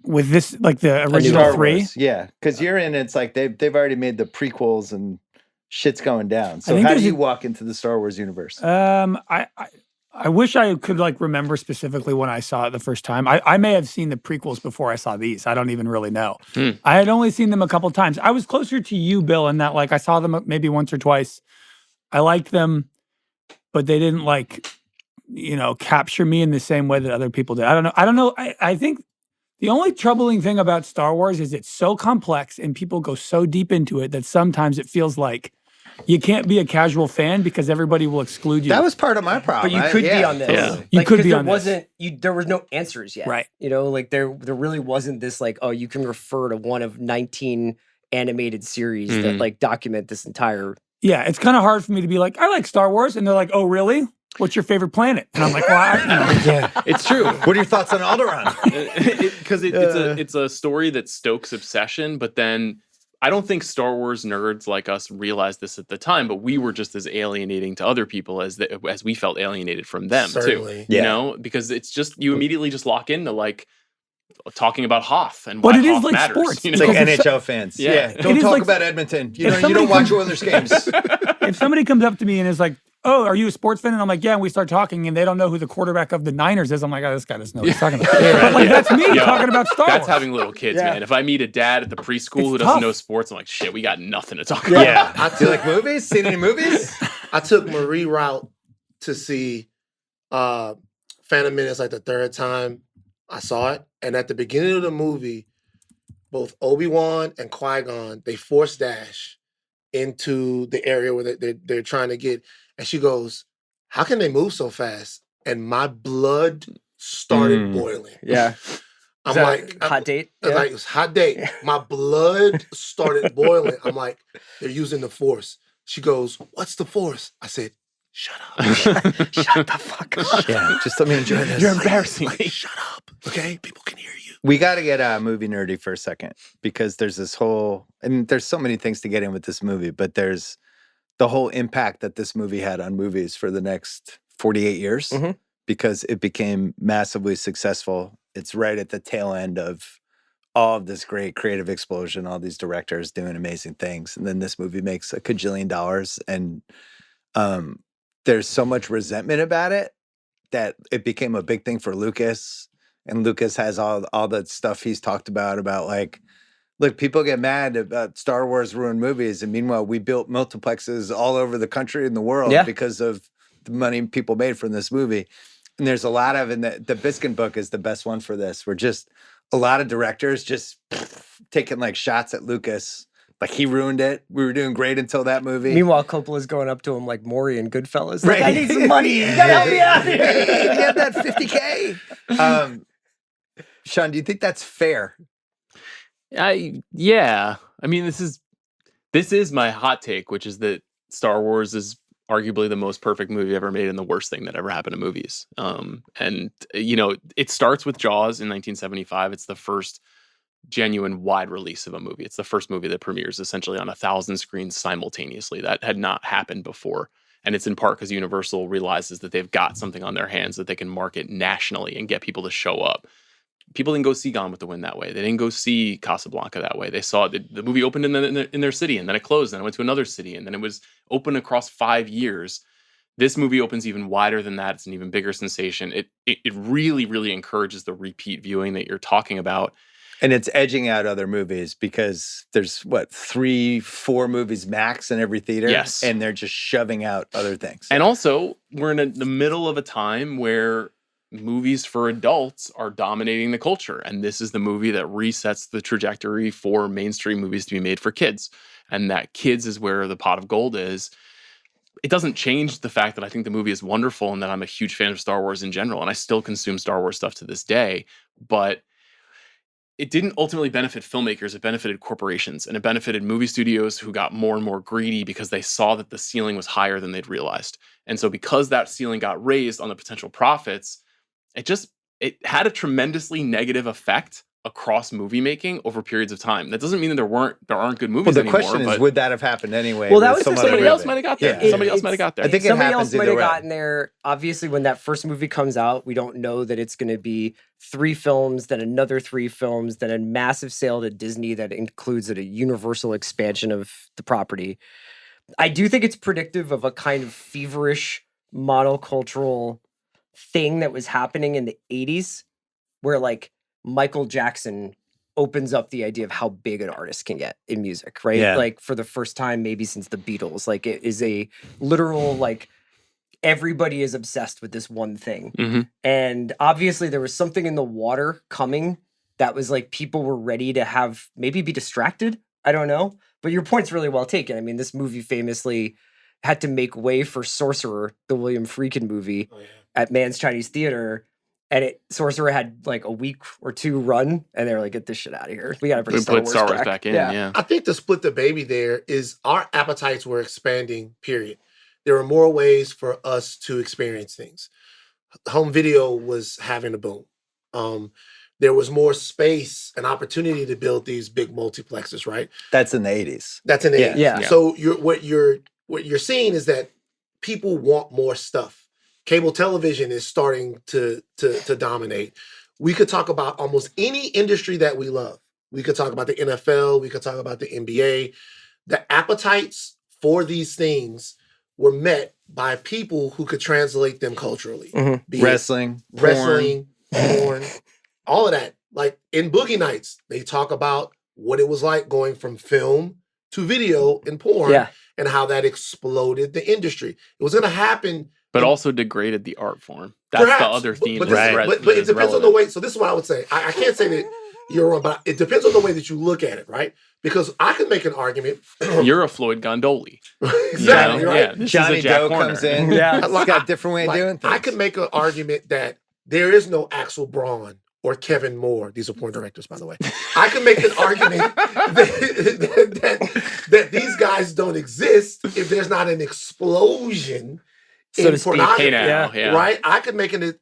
With this, like the Star original 3? Wars, yeah, because you're in. It's like they've already made the prequels and shit's going down. So think how do there's you walk into the Star Wars universe? I wish I could like remember specifically when I saw it the first time. I may have seen the prequels before I saw these. I don't even really know. I had only seen them a couple times. I was closer to you, Bill, in that like I saw them maybe once or twice. I liked them, but they didn't like, capture me in the same way that other people did. I don't know. I think the only troubling thing about Star Wars is it's so complex and people go so deep into it that sometimes it feels like you can't be a casual fan because everybody will exclude you. That was part of my problem. But you could be on this. Yeah. You Like, could 'cause be there on this. there was no answers yet. Right. You know, like there really wasn't this like, oh, you can refer to one of 19 animated series that like document this entire. Yeah, it's kind of hard for me to be like, I like Star Wars, and they're like, oh, really? What's your favorite planet? And I'm like, well, Yeah. It's true. What are your thoughts on Alderaan? Because it's a story that stokes obsession, but then I don't think Star Wars nerds like us realized this at the time, but we were just as alienating to other people as we felt alienated from them Certainly. too. You know, because it's just you immediately just lock into like talking about Hoth and But why it is Hoth like matters. sports. You It's know? like Because NHL fans. Yeah. Yeah. It Don't is talk like- about Edmonton. You if know, you don't somebody watch Oilers games. if somebody comes up to me and is like, oh, are you a sports fan? And I'm like, yeah, and we start talking, and they don't know who the quarterback of the Niners is. I'm like, oh, this guy doesn't know what he's talking about. But like, that's me Yo, talking about Star That's Wars. having little kids, Yeah. man. If I meet a dad at the preschool who It's doesn't tough. know sports, I'm like, shit, we got nothing to talk about. Yeah. Do you like movies? Seen any movies? I took Marie route to see Phantom Menace like the third time I saw it. And at the beginning of the movie, both Obi-Wan and Qui-Gon, they force dash into the area where they're trying to get. And she goes, how can they move so fast? And my blood started boiling. Yeah. I'm Is that like, a hot date. I was like, it was hot day. My blood started boiling. I'm like, they're using the Force. She goes, what's the Force? I said, shut up. Shut the fuck up. Yeah. Just let me enjoy this. You're embarrassing me. Shut up. Okay? People can hear you. We got to get movie nerdy for a second because there's this whole, and there's so many things to get in with this movie, but there's the whole impact that this movie had on movies for the next 48 years because it became massively successful. It's right at the tail end of all of this great creative explosion, all these directors doing amazing things. And then this movie makes a cajillion dollars. And there's so much resentment about it that it became a big thing for Lucas. And Lucas has all that stuff he's talked about like, look, people get mad about Star Wars ruined movies. And meanwhile, we built multiplexes all over the country and the world because of the money people made from this movie. And there's a lot of, and the Biskin book is the best one for this, where just a lot of directors just taking like shots at Lucas. Like he ruined it. We were doing great until that movie. Meanwhile, Coppola's going up to him like Maury and Goodfellas. Like, Right. I need some money. You gotta help me out here. Hey, you have that $50K. Sean, do you think that's fair? Yeah. I mean, this is my hot take, which is that Star Wars is arguably the most perfect movie ever made and the worst thing that ever happened to movies. And you know, it starts with Jaws in 1975. It's the first genuine wide release of a movie. It's the first movie that premieres essentially on 1,000 screens simultaneously. That had not happened before. And it's in part because Universal realizes that they've got something on their hands that they can market nationally and get people to show up. People didn't go see Gone with the Wind that way. They didn't go see Casablanca that way. They saw the movie opened in their city, and then it closed, and it went to another city, and then it was open across 5 years. This movie opens even wider than that. It's an even bigger sensation. It really, really encourages the repeat viewing that you're talking about. And it's edging out other movies because there's 3-4 movies max in every theater. Yes. And they're just shoving out other things. And also, we're in the middle of a time where movies for adults are dominating the culture. And this is the movie that resets the trajectory for mainstream movies to be made for kids. And that kids is where the pot of gold is. It doesn't change the fact that I think the movie is wonderful and that I'm a huge fan of Star Wars in general. And I still consume Star Wars stuff to this day. But it didn't ultimately benefit filmmakers. It benefited corporations, and it benefited movie studios who got more and more greedy because they saw that the ceiling was higher than they'd realized. And so because that ceiling got raised on the potential profits, it had a tremendously negative effect across movie making over periods of time. That doesn't mean that there aren't good movies the anymore. question is, but would that have happened anyway? Well, that with was some the other somebody movie. else might have got there. Yeah. Somebody else might have got there. I think it Somebody happens else might have either way. gotten there. Obviously, when that first movie comes out, we don't know that it's going to be 3 films, then another 3 films, then a massive sale to Disney that includes a universal expansion of the property. I do think it's predictive of a kind of feverish monocultural thing that was happening in the 80s, where like Michael Jackson opens up the idea of how big an artist can get in music, right? Yeah. Like for the first time, maybe since the Beatles, like it is a literal, like everybody is obsessed with this one thing. Mm-hmm. And obviously there was something in the water coming that was like, people were ready to maybe be distracted I don't know. But your point's really well taken. I mean, this movie famously had to make way for Sorcerer, the William Friedkin movie, at Mann's Chinese Theater. And Sorcerer had like a week or two run, and they were like, "Get this shit out of here. We got to bring Star Wars back in." Yeah. I think to split the baby there is our appetites were expanding, period. There were more ways for us to experience things. Home video was having a boom. There was more space and opportunity to build these big multiplexes, right? That's in the 80s. That's in the 80s. Yeah. So what you're seeing is that people want more stuff. Cable television is starting to dominate. We could talk about almost any industry that we love. We could talk about the NFL. We could talk about the NBA. The appetites for these things were met by people who could translate them culturally. Be it Wrestling, porn, all of that. Like in Boogie Nights, they talk about what it was like going from film to video and porn and how that exploded the industry. It was going to happen. But also degraded the art form. That's the other theme. But it depends on the way. So this is what I would say. I can't say that you're wrong, but it depends on the way that you look at it, right? Because I could make an argument. You're a Floyd Gondoli. Exactly, you know? right? Yeah, Johnny Doe comes in. Yeah. He's got a different way of doing things. I could make an argument that there is no Axel Braun or Kevin Moore. These are porn directors, by the way. I could make an argument that these guys don't exist if there's not an explosion in pornography, right? I could make an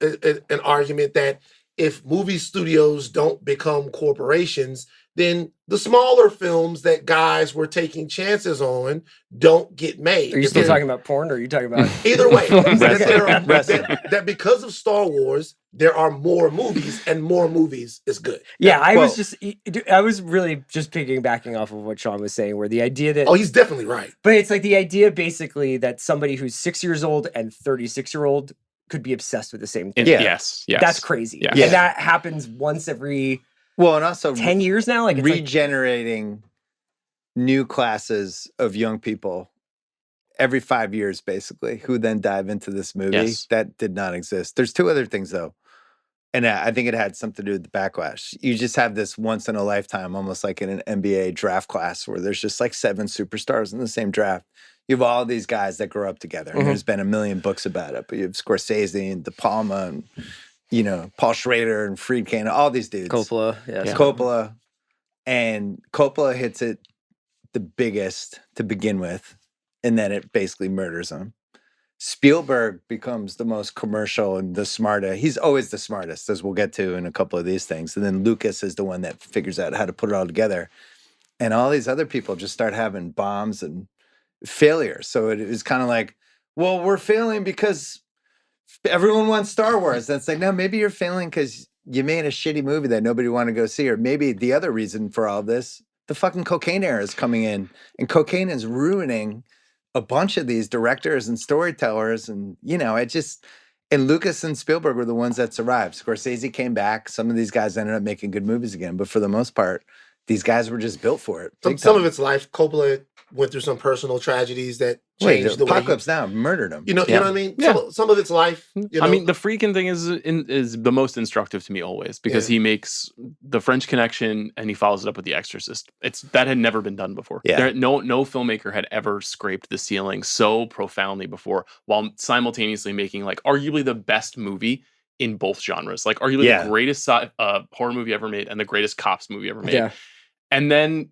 argument that if movie studios don't become corporations, then the smaller films that guys were taking chances on don't get made. Are you still talking about porn, or are you talking about either way? that because of Star Wars, there are more movies, and more movies is good. Yeah, I was really just backing off of what Sean was saying, where the idea that he's definitely right. But it's like the idea basically that somebody who's 6 years old and 36-year-old could be obsessed with the same thing. Yes. That's crazy. Yeah. And that happens once every and also 10 years now. Like it's regenerating new classes of young people every 5 years, basically, who then dive into this movie. Yes. That did not exist. There's two other things, though. And I think it had something to do with the backlash. You just have this once in a lifetime, almost like in an NBA draft class, where there's just like 7 superstars in the same draft. You have all these guys that grow up together. And there's been a million books about it. But you have Scorsese and De Palma and, Paul Schrader and Friedkin, all these dudes. Coppola, yes. Yeah. Coppola. And Coppola hits it the biggest to begin with. And then it basically murders him. Spielberg becomes the most commercial and the smartest. He's always the smartest, as we'll get to in a couple of these things. And then Lucas is the one that figures out how to put it all together. And all these other people just start having bombs and failures. So it was kind of like, well, we're failing because everyone wants Star Wars. That's like, no, maybe you're failing because you made a shitty movie that nobody wanted to go see. Or maybe the other reason for all this, the fucking cocaine era is coming in. And cocaine is ruining a bunch of these directors and storytellers. And, and Lucas and Spielberg were the ones that survived. Scorsese came back. Some of these guys ended up making good movies again. But for the most part, these guys were just built for it. Some of it's life. Coppola went through some personal tragedies that changed the way. Apocalypse Now murdered him. You know what I mean? Yeah. Some of it's life. I mean, the Friedkin thing is the most instructive to me always, because he makes the French Connection and he follows it up with The Exorcist. That had never been done before. Yeah. No filmmaker had ever scraped the ceiling so profoundly before, while simultaneously making like arguably the best movie in both genres, like arguably the greatest horror movie ever made and the greatest cops movie ever made. Yeah. And then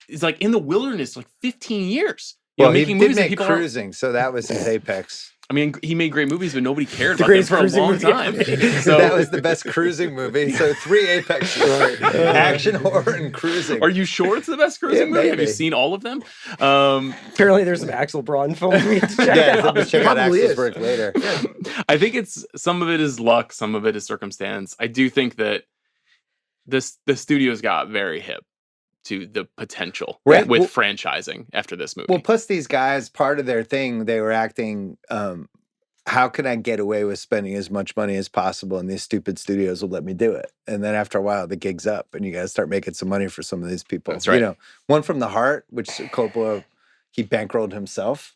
it's like in the wilderness, like 15 years. Making movies make Cruising, so that was his apex. I mean, he made great movies, but nobody cared about them for a long time. So that was the best cruising movie. So 3 apexes: action, horror, and cruising. Are you sure it's the best cruising movie? Have you seen all of them? Apparently, there's some Axel Braun film we need to check out. Let's check out Axel's work later. I think some of it is luck, some of it is circumstance. I do think that the studios got very hip to the potential with franchising after this movie. Well, plus these guys, part of their thing, they were acting, how can I get away with spending as much money as possible and these stupid studios will let me do it? And then after a while, the gig's up and you guys start making some money for some of these people. That's right. One from the Heart, which Coppola, he bankrolled himself.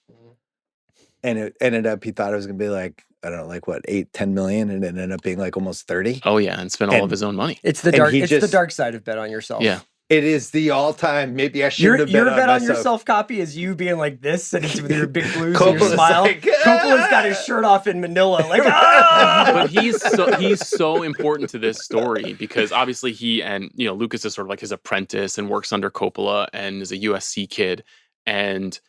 And it ended up, he thought it was going to be like, I don't know, like what, 8-10 million, and it ended up being like almost 30. Oh yeah, and spent all of his own money. It's the dark side of bet on yourself. Yeah. It is the all-time. Maybe I shouldn't have Your bet bet on myself. yourself copy is you being like this, and it's with your big blues and Coppola's your smile. like, Coppola's got his shirt off in Manila, like ah! But he's so important to this story because obviously he and Lucas is sort of like his apprentice and works under Coppola and is a USC kid, and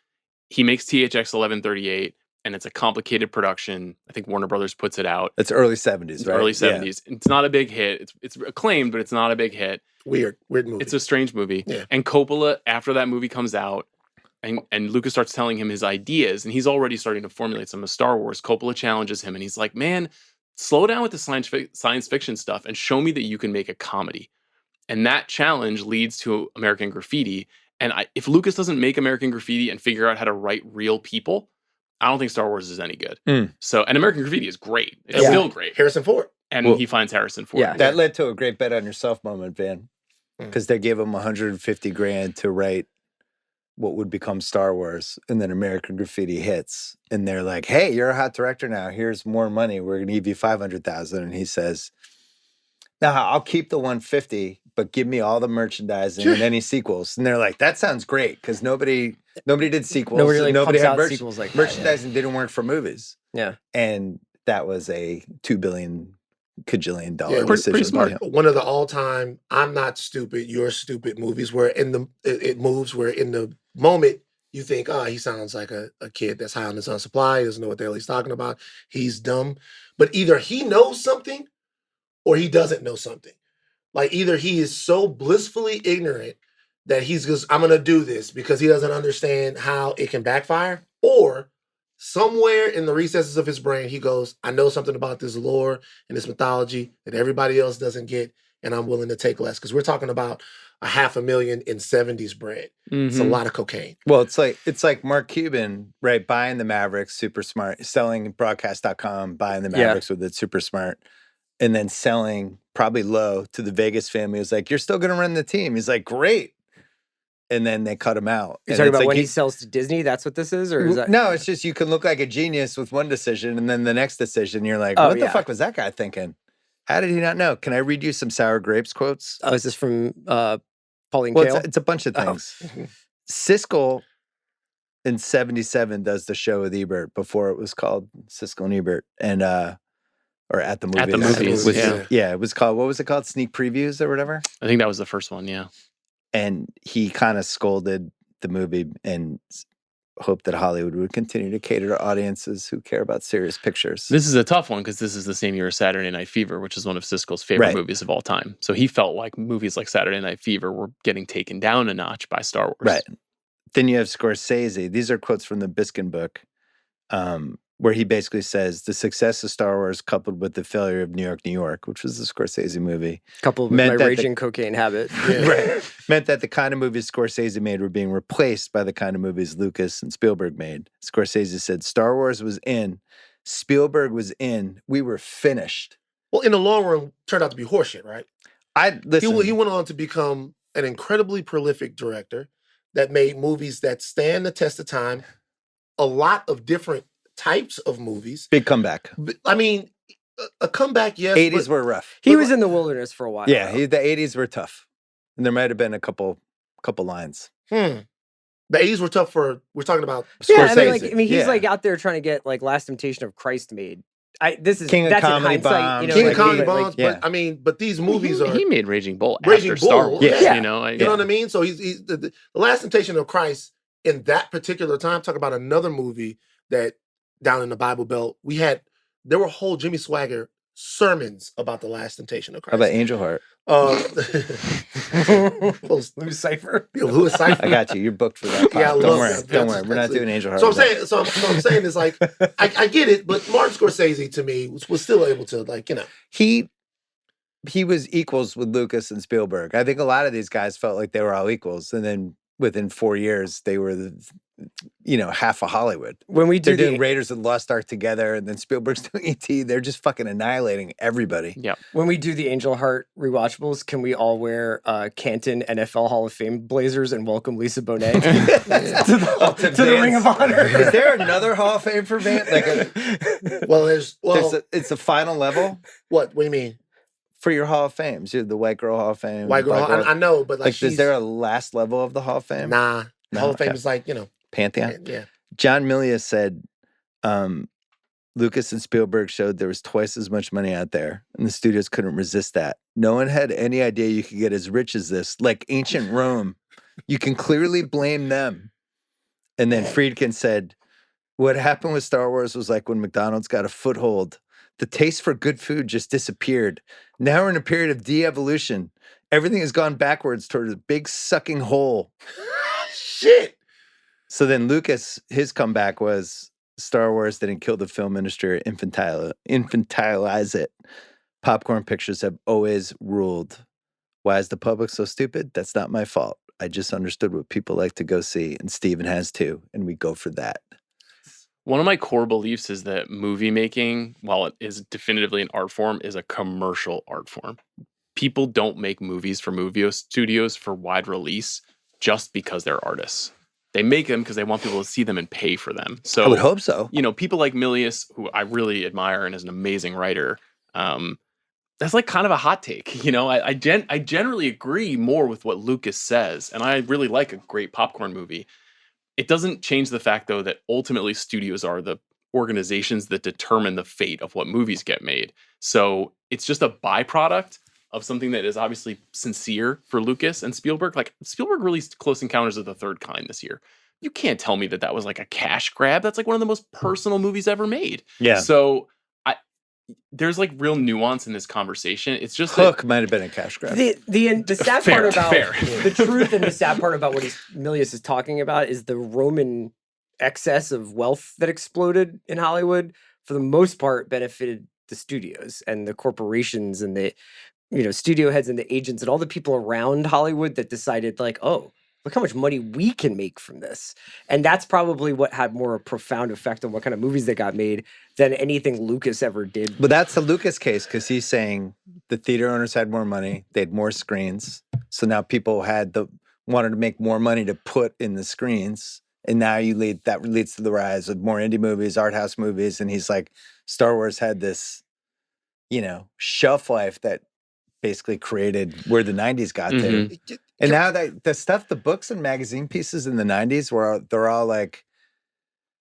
he makes THX 1138, and it's a complicated production. I think Warner Brothers puts it out. It's early 70s, right? Early 70s. It's not a big hit. It's acclaimed, but it's not a big hit. Weird movie. It's a strange movie. Yeah. And Coppola, after that movie comes out, and Lucas starts telling him his ideas, and he's already starting to formulate some of Star Wars. Coppola challenges him, and he's like, man, slow down with the science fiction stuff and show me that you can make a comedy. And that challenge leads to American Graffiti. And if Lucas doesn't make American Graffiti and figure out how to write real people, I don't think Star Wars is any good. So, and American Graffiti is great. It's still great. Harrison Ford. And he finds Harrison Ford. Yeah. That led to a great bet on yourself moment, Van. Because they gave him $150,000 to write what would become Star Wars, and then American Graffiti hits, and they're like, "Hey, you're a hot director now. Here's more money. We're gonna give you $500,000." And he says, "No, I'll keep the 150, but give me all the merchandising and any sequels." And they're like, "That sounds great," because nobody did sequels. Nobody had pumps out sequels like that, merchandising didn't work for movies. Yeah, and that was a $2 billion cajillion dollar Yeah, decision. pretty smart. One of the all-time "I'm not stupid, you're stupid" movies, where it moves where in the moment you think, oh, he sounds like a kid that's high on his own supply, doesn't know what the hell he's talking about, he's dumb. But either he knows something or he doesn't know something. Like either he is so blissfully ignorant that he's just, I'm going to do this because he doesn't understand how it can backfire, or somewhere in the recesses of his brain, he goes, I know something about this lore and this mythology that everybody else doesn't get, and I'm willing to take less. Because we're talking about $500,000 in 70s bread. It's a lot of cocaine. Well, it's like Mark Cuban, right? Buying the Mavericks, super smart, selling broadcast.com, buying the Mavericks with it, super smart, and then selling probably low to the Vegas family. It was like, you're still going to run the team. He's like, great. And then they cut him out. You're And talking it's about like when he sells to Disney? That's what this is? Or is that... No, it's just you can look like a genius with one decision, and then the next decision, you're like, Oh, what the yeah. fuck was that guy thinking? How did he not know? Can I read you some Sour Grapes quotes? Oh, is this from Pauline Well, Kael? it's a bunch of things. Siskel in 77 does the show with Ebert before it was called Siskel and Ebert, and or at the movies. At the movies, yeah. It was called, what was it called? Sneak previews or whatever. I think that was the first one, yeah. And he kind of scolded the movie and hoped that Hollywood would continue to cater to audiences who care about serious pictures. This is a tough one because this is the same year as Saturday Night Fever, which is one of Siskel's favorite movies of all time. So he felt like movies like Saturday Night Fever were getting taken down a notch by Star Wars. Right. Then you have Scorsese. These are quotes from the Biskin book, where he basically says the success of Star Wars coupled with the failure of New York, New York, which was the Scorsese movie, coupled with my raging cocaine habit. meant that the kind of movies Scorsese made were being replaced by the kind of movies Lucas and Spielberg made. Scorsese said, Star Wars was in, Spielberg was in, we were finished. Well, in the long run, turned out to be horseshit, right? Listen, He went on to become an incredibly prolific director that made movies that stand the test of time, a lot of different types of movies. big comeback. I mean, a comeback, yes. 80s were rough. He was in the wilderness for a while. Yeah, the 80s were tough. And there might have been a couple lines. The 80s were tough for, we're talking about Yeah, Scorsese. I mean, he's like out there trying to get like Last Temptation of Christ made. That's King of in Comedy hindsight, Bombs. King like, of Comedy like, Bombs, yeah. but these movies are, He made Raging Bull Raging after Star Bull, Wars. yeah. You know, you know what I mean? So he's the Last Temptation of Christ in that particular time, talk about another movie that down in the Bible Belt, there were whole Jimmy Swagger sermons about the Last Temptation of Christ. How about Angel Heart? Lewis Cipher. Lewis Cipher. I got you. You're booked for that. Yeah, I Don't love worry. that. Don't worry. We're not doing Angel Heart. So I'm saying is like, I get it, but Martin Scorsese to me was still able to, like, you know. He was equals with Lucas and Spielberg. I think a lot of these guys felt like they were all equals, and then within 4 years they were half of Hollywood. When we They're doing Raiders of the Lost Ark together, and then Spielberg's doing E.T. They're just fucking annihilating everybody. Yeah. When we do the Angel Heart rewatchables, can we all wear Canton NFL Hall of Fame blazers and welcome Lisa Bonet to the Ring of Honor? Is there another Hall of Fame for Van? It's a final level. What do you mean? for your Hall of Fames. You have the White Girl Hall of Fame. White the girl, Black I know, but like, is there a last level of the Hall of Fame? Nah, No? Hall of Fame Okay. is like, Pantheon? yeah. John Milius said Lucas and Spielberg showed there was twice as much money out there, and the studios couldn't resist that. No one had any idea you could get as rich as this, like ancient Rome. You can clearly blame them. And then Friedkin said, what happened with Star Wars was like when McDonald's got a foothold. The taste for good food just disappeared. Now we're in a period of de-evolution. Everything has gone backwards toward a big sucking hole. Shit. So then Lucas, his comeback was Star Wars didn't kill the film industry or infantilize it. Popcorn pictures have always ruled. Why is the public so stupid? That's not my fault. I just understood what people like to go see, and Steven has too, and we go for that. One of my core beliefs is that movie making, while it is definitively an art form, is a commercial art form. People don't make movies for movie studios for wide release just because they're artists. They make them because they want people to see them and pay for them. So I would hope so. You know, people like Milius, who I really admire and is an amazing writer, that's like kind of a hot take. You know, I generally agree more with what Lucas says, and I really like a great popcorn movie. It doesn't change the fact, though, that ultimately studios are the organizations that determine the fate of what movies get made. So it's just a byproduct of something that is obviously sincere for Lucas and Spielberg. Like, Spielberg released Close Encounters of the Third Kind this year. You can't tell me that that was like a cash grab. That's like one of the most personal movies ever made. Yeah. So there's like real nuance in this conversation. It's just Hook might have been a cash grab. The sad Fair, part about fair. the truth and the sad part about what Milius is talking about is the Roman excess of wealth that exploded in Hollywood. For the most part, benefited the studios and the corporations and the studio heads and the agents and all the people around Hollywood that decided like, oh, look how much money we can make from this. And that's probably what had more a profound effect on what kind of movies that got made than anything Lucas ever did. But that's the Lucas case because he's saying the theater owners had more money, they had more screens. So now people wanted to make more money to put in the screens. And now that leads to the rise of more indie movies, art house movies. And he's like, Star Wars had this, shelf life that basically created where the 90s got to. And now the books and magazine pieces in the 90s where they're all like,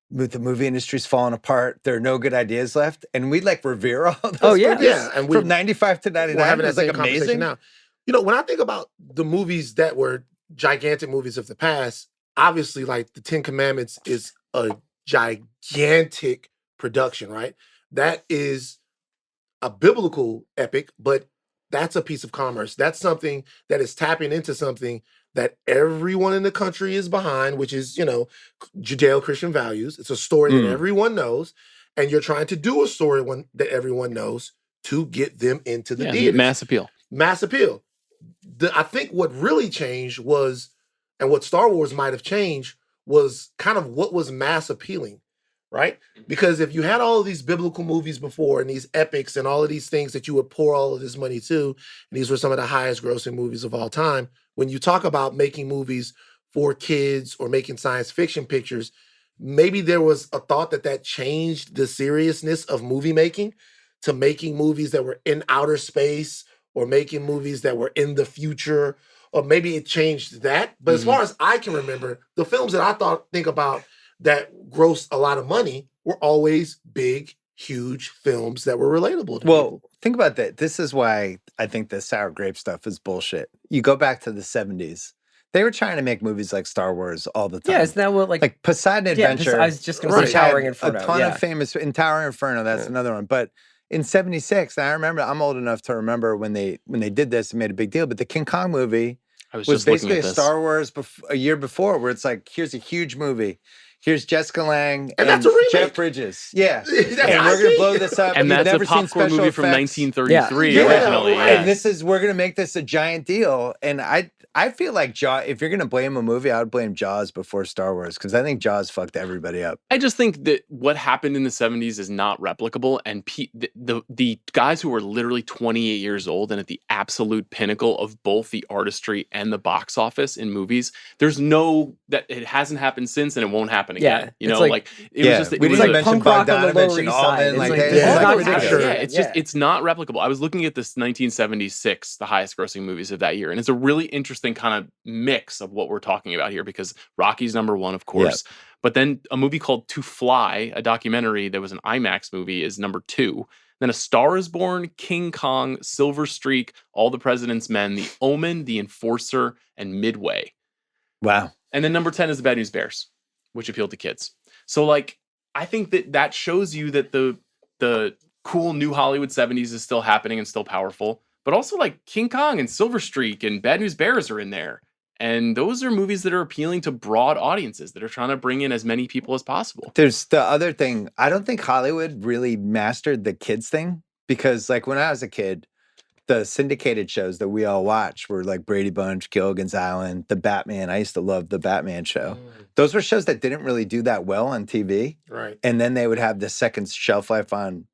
the movie industry's falling apart. There are no good ideas left. And we like revere all those movies. Yeah. And from 95 to 99. We're having that it's like same conversation amazing. now. When I think about the movies that were gigantic movies of the past, obviously like the 10 Commandments is a gigantic production, right? That is a biblical epic, but that's a piece of commerce. That's something that is tapping into something that everyone in the country is behind, which is, Judeo-Christian values. It's a story that everyone knows, and you're trying to do a story that everyone knows to get them into the theater. Mass appeal. Mass appeal. I think what really changed was, and what Star Wars might have changed, was kind of what was mass appealing. Right? Because if you had all of these biblical movies before and these epics and all of these things that you would pour all of this money to, and these were some of the highest grossing movies of all time, when you talk about making movies for kids or making science fiction pictures, maybe there was a thought that changed the seriousness of movie making to making movies that were in outer space or making movies that were in the future, or maybe it changed that. But as far as I can remember, the films that I think about that grossed a lot of money were always big, huge films that were relatable to people. Think about that. This is why I think the sour grape stuff is bullshit. You go back to the 70s. They were trying to make movies like Star Wars all the time. Yeah, isn't that what like Poseidon Adventure? I was just going to say Towering Inferno. A ton of famous in Towering Inferno. That's another one. But in '76, I remember. I'm old enough to remember when they did this and made a big deal. But the King Kong movie was basically a Star Wars a year before, where it's like, here's a huge movie. Here's Jessica Lange and that's a remake. Jeff Bridges. Yeah. And we're going to blow this up. And You've that's never a popcorn seen movie from effects. 1933 originally. And we're going to make this a giant deal. And I feel like Jaws, if you're going to blame a movie, I would blame Jaws before Star Wars, because I think Jaws fucked everybody up. I just think that what happened in the 70s is not replicable. And the guys who were literally 28 years old and at the absolute pinnacle of both the artistry and the box office in movies, that it hasn't happened since and it won't happen happen Yeah, again. You it's know, like- like it was just we it didn't was even a- mention punk rock on the Bogdanovich Lower and East Side. Allman. It's Like, like, they- this is it's not like ridiculous. ridiculous. yeah, it's just Yeah. it's not replicable. I was looking at this 1976, the highest grossing movies of that year, and it's a really interesting kind of mix of what we're talking about here because Rocky's number one, of course, but then a movie called To Fly, a documentary that was an IMAX movie, is number 2. Then A Star Is Born, King Kong, Silver Streak, All the President's Men, The Omen, The Enforcer, and Midway. Wow. And then number 10 is The Bad News Bears, which appealed to kids. So like, I think that shows you that the cool new Hollywood 70s is still happening and still powerful, but also like King Kong and Silver Streak and Bad News Bears are in there. And those are movies that are appealing to broad audiences that are trying to bring in as many people as possible. There's the other thing. I don't think Hollywood really mastered the kids thing because, like, when I was a kid, the syndicated shows that we all watched were like Brady Bunch, Gilligan's Island, The Batman. I used to love The Batman show. Those were shows that didn't really do that well on TV. Right. And then they would have the second shelf life on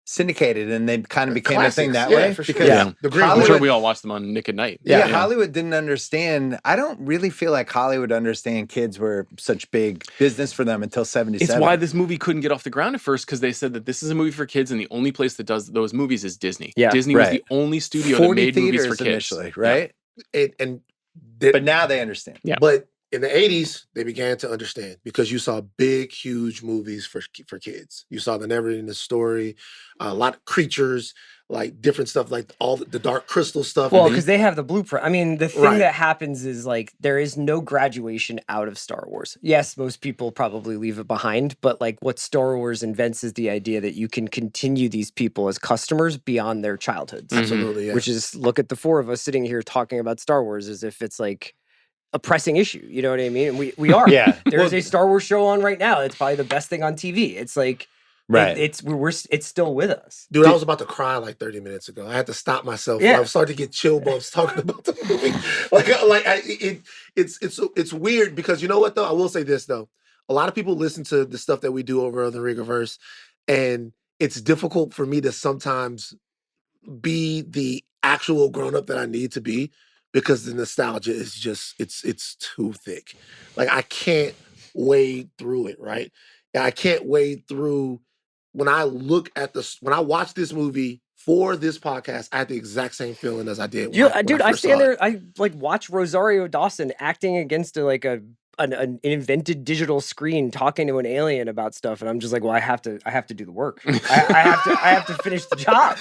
syndicated, and they kind of became a thing Classics, that way. for sure. Because Yeah. The Green I'm Hollywood- sure we all watched them on Nick at Night. Yeah, Hollywood didn't understand. I don't really feel like Hollywood understand kids were such big business for them until 77. It's why this movie couldn't get off the ground at first, because they said that this is a movie for kids, and the only place that does those movies is Disney. Yeah, Disney was right. the only studio 40 that made movies theaters for kids. initially, right? But Now they understand. Yeah. But in the 80s, they began to understand because you saw big, huge movies for kids. You saw the Never Ending Story, a lot of creatures, like different stuff, like all the Dark Crystal stuff. Well, And because they have the blueprint. I mean, the thing Right. that happens is like there is no graduation out of Star Wars. Yes, most people probably leave it behind, but like what Star Wars invents is the idea that you can continue these people as customers beyond their childhoods. absolutely, yes. Which is look at the four of us sitting here talking about Star Wars as if it's like a pressing issue. You know what I mean? And we are. Yeah. There's a Star Wars show on right now. It's probably the best thing on TV. It's like Right. it's still with us. Dude, I was about to cry like 30 minutes ago. I had to stop myself. Yeah. I was starting to get chill bumps talking about the movie. It's weird because you know what though? I will say this though. A lot of people listen to the stuff that we do over on the Rigaverse, and it's difficult for me to sometimes be the actual grown up that I need to be because the nostalgia is just it's too thick. Like I can't wade through it, right? And I can't wade through when I watch this movie for this podcast, I had the exact same feeling as I did. Dude, I first stand saw it. there. I like watch Rosario Dawson acting against an invented digital screen, talking to an alien about stuff, and I'm just like, well, I have to do the work. I have to finish the job.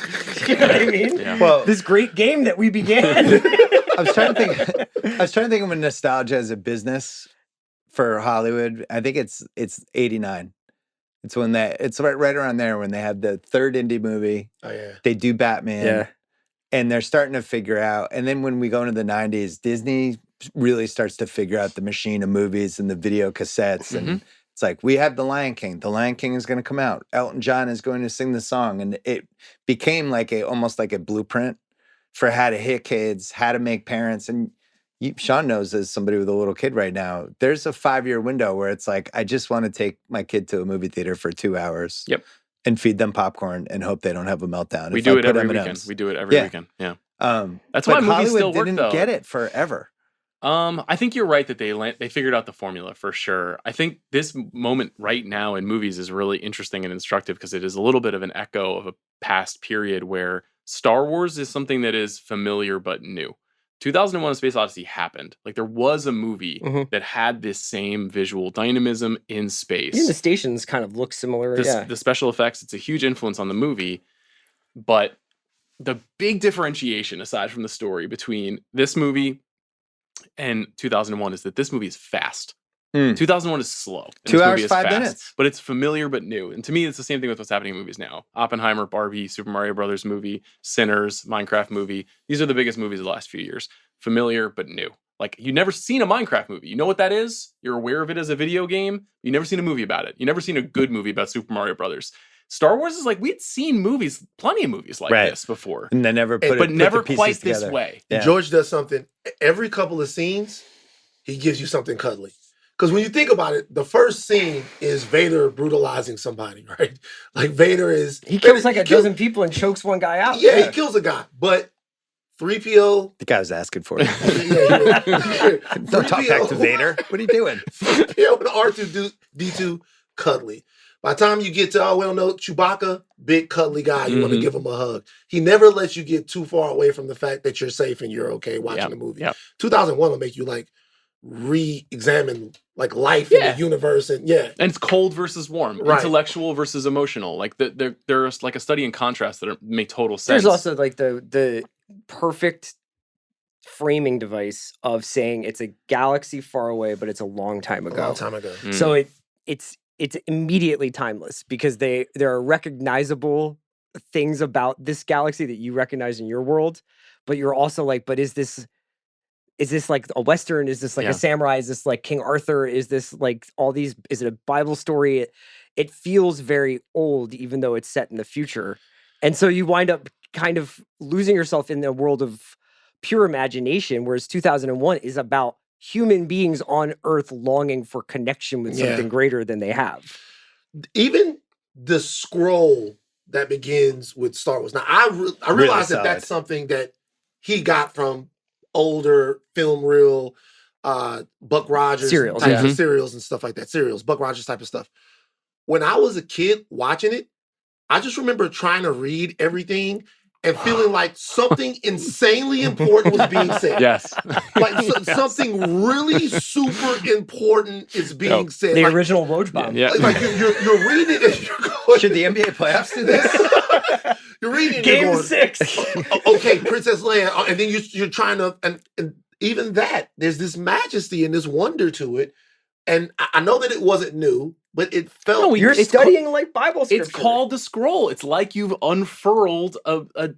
You know what I mean? Yeah. Well, This great game that we began. I was trying to think of nostalgia as a business for Hollywood. I think it's 89. It's when it's right around there when they have the third indie movie. Oh yeah. They do Batman. Yeah. And they're starting to figure out. And then when we go into the 90s, Disney really starts to figure out the machine of movies and the video cassettes. And it's like, we have The Lion King. The Lion King is going to come out. Elton John is going to sing the song. And it became like almost like a blueprint for how to hit kids, how to make parents. And Sean knows as somebody with a little kid right now, there's a 5-year window where it's like, I just want to take my kid to a movie theater for 2 hours. Yep. And feed them popcorn and hope they don't have a meltdown. We If do I it put every M&Ms. weekend. We do it every weekend. Yeah. That's why but movies Hollywood still work, didn't though. get it forever. I think you're right that they figured out the formula for sure. I think this moment right now in movies is really interesting and instructive because it is a little bit of an echo of a past period where Star Wars is something that is familiar but new. 2001: A Space Odyssey happened. Like there was a movie that had this same visual dynamism in space. Even the stations kind of look similar. The special effects, it's a huge influence on the movie, but the big differentiation aside from the story between this movie and 2001 is that this movie is fast. 2001 is slow. And 2 this hours, movie is 5 fast, minutes. but it's familiar but new. And to me, it's the same thing with what's happening in movies now. Oppenheimer, Barbie, Super Mario Brothers movie, Sinners, Minecraft movie. These are the biggest movies of the last few years. Familiar but new. Like you've never seen a Minecraft movie. You know what that is? You're aware of it as a video game. You've never seen a movie about it. You've never seen a good movie about Super Mario Brothers. Star Wars is like we'd seen movies, plenty of movies like this before, And they never put but never the pieces quite together. this way. Yeah. George does something every couple of scenes. He gives you something cuddly. Because when you think about it, the first scene is Vader brutalizing somebody, right? Like Vader is He kills like a dozen people and chokes one guy out. Yeah, he kills a guy. But 3PO. The guy was asking for it. Yeah. Don't talk back to Vader. What are you doing? 3PO and R2D2, cuddly. By the time you get to, we don't know, Chewbacca, big cuddly guy, you want to give him a hug. He never lets you get too far away from the fact that you're safe and you're okay watching the movie. 2001 will make you like re-examine like life in the universe and and it's cold versus warm, intellectual versus emotional. Like there's like a study in contrast that make total sense. There's also like the perfect framing device of saying it's a galaxy far away, but it's a long time ago. So it's immediately timeless because there are recognizable things about this galaxy that you recognize in your world, but you're also like, but is this like a Western? Is this like a samurai? Is this like King Arthur? Is this like all these, is it a Bible story? It feels very old, even though it's set in the future. And so you wind up kind of losing yourself in the world of pure imagination, whereas 2001 is about human beings on Earth longing for connection with something greater than they have. Even the scroll that begins with Star Wars. Now, I realize that that's something that he got from older film reel, Buck Rogers serials, types of serials and stuff like that. Serials, Buck Rogers type of stuff. When I was a kid watching it, I just remember trying to read everything and feeling like something insanely important was being said. Yes. Like something really super important is being said. The like, original Roach Bomb. Like you're reading it and you're going... Should the NBA playoffs do this? You're reading it Game and you're going, 6. Okay, Princess Leia. And then you're trying to... And even that, there's this majesty and this wonder to it. And I know that it wasn't new, but it felt... No, you're studying like Bible scripture. It's called the scroll. It's like you've unfurled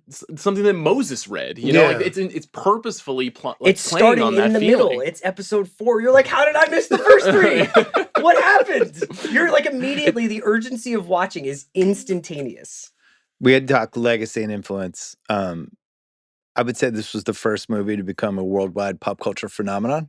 something that Moses read. You know, like it's purposefully it's starting on that in the feeling. middle. It's episode 4. You're like, how did I miss the first 3? What happened? You're like immediately the urgency of watching is instantaneous. We had talked legacy and influence. I would say this was the first movie to become a worldwide pop culture phenomenon.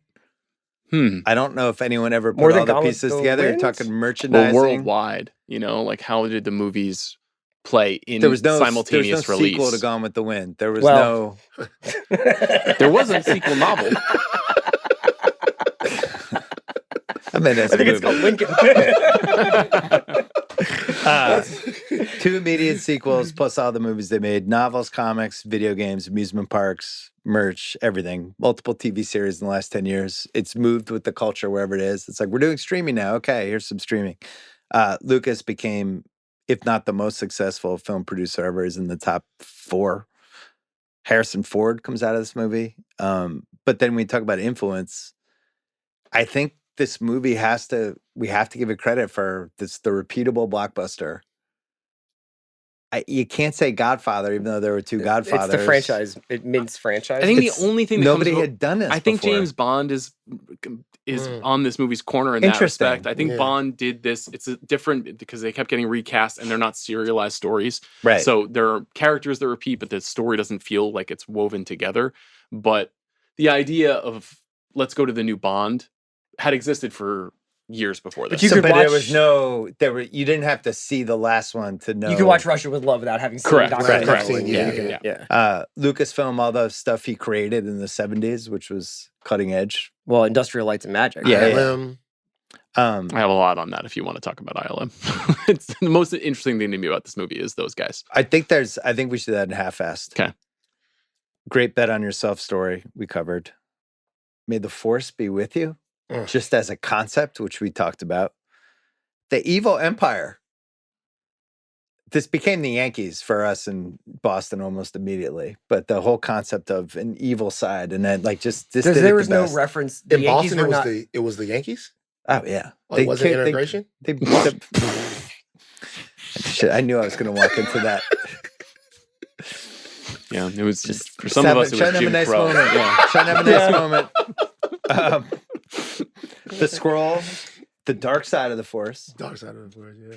I don't know if anyone ever put all the pieces together. You're talking merchandising. Well, worldwide, you know, like how did the movies play in simultaneous there was no release? sequel to Gone with the Wind. There was no... There was a sequel novel. I mean, that's I think it's called Lincoln. 2 immediate sequels plus all the movies they made. Novels, comics, video games, amusement parks, merch, everything. Multiple TV series in the last 10 years. It's moved with the culture wherever it is. It's like, we're doing streaming now. Okay, here's some streaming. Lucas became, if not the most successful film producer ever, is in the top 4. Harrison Ford comes out of this movie. But then we talk about influence. I think this movie we have to give it credit for the repeatable blockbuster. You can't say Godfather, even though there were 2 Godfathers. It's the franchise. It means franchise. I think the only thing that nobody had done this. I think before. James Bond is on this movie's corner in that respect. I think Bond did this. It's different because they kept getting recast and they're not serialized stories. Right. So there are characters that repeat, but the story doesn't feel like it's woven together. But the idea of let's go to the new Bond had existed for years before this. But there was you didn't have to see the last one to know. You could watch Russia with Love without having seen Dr. Correct. Lucasfilm, all the stuff he created in the 70s, which was cutting edge. Well, Industrial Lights and Magic. ILM. I have a lot on that if you want to talk about ILM. It's the most interesting thing to me about this movie is those guys. I think we should add half-assed. Okay. Great Bet on Yourself story we covered. May the Force be with you. Just as a concept, which we talked about. The Evil Empire. This became the Yankees for us in Boston almost immediately. But the whole concept of an evil side and then like just this. There was no reference. In Boston, it was the Yankees? Oh yeah. It wasn't integration? Shit, I knew I was gonna walk into that. Yeah, it was just for some of us it was Jim Crow. Trying to have a nice moment. The Scroll, the Dark Side of the Force. Dark Side of the Force, yeah.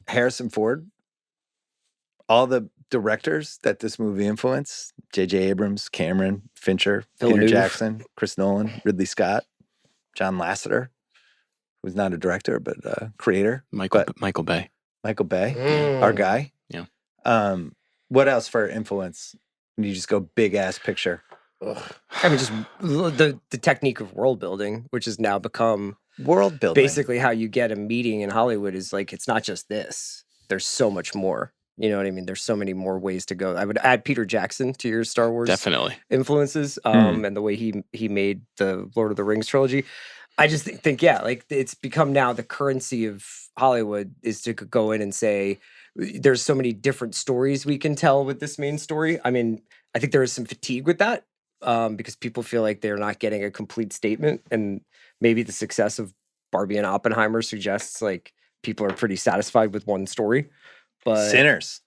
Harrison Ford. All the directors that this movie influenced. J.J. Abrams, Cameron, Fincher, Peter Jackson, Chris Nolan, Ridley Scott, John Lasseter, who's not a director, but a creator. Michael Bay. Michael Bay, our guy. Yeah. What else for influence? And you just go big ass picture. Ugh. I mean, just the technique of world building, which has now become World building. basically how you get a meeting in Hollywood. Is like it's not just this. There's so much more. You know what I mean? There's so many more ways to go. I would add Peter Jackson to your Star Wars Definitely. influences, and the way he made the Lord of the Rings trilogy. I just think yeah, like it's become now the currency of Hollywood is to go in and say there's so many different stories we can tell with this main story. I mean, I think there is some fatigue with that because people feel like they're not getting a complete statement, and maybe the success of Barbie and Oppenheimer suggests like people are pretty satisfied with one story. But Sinners.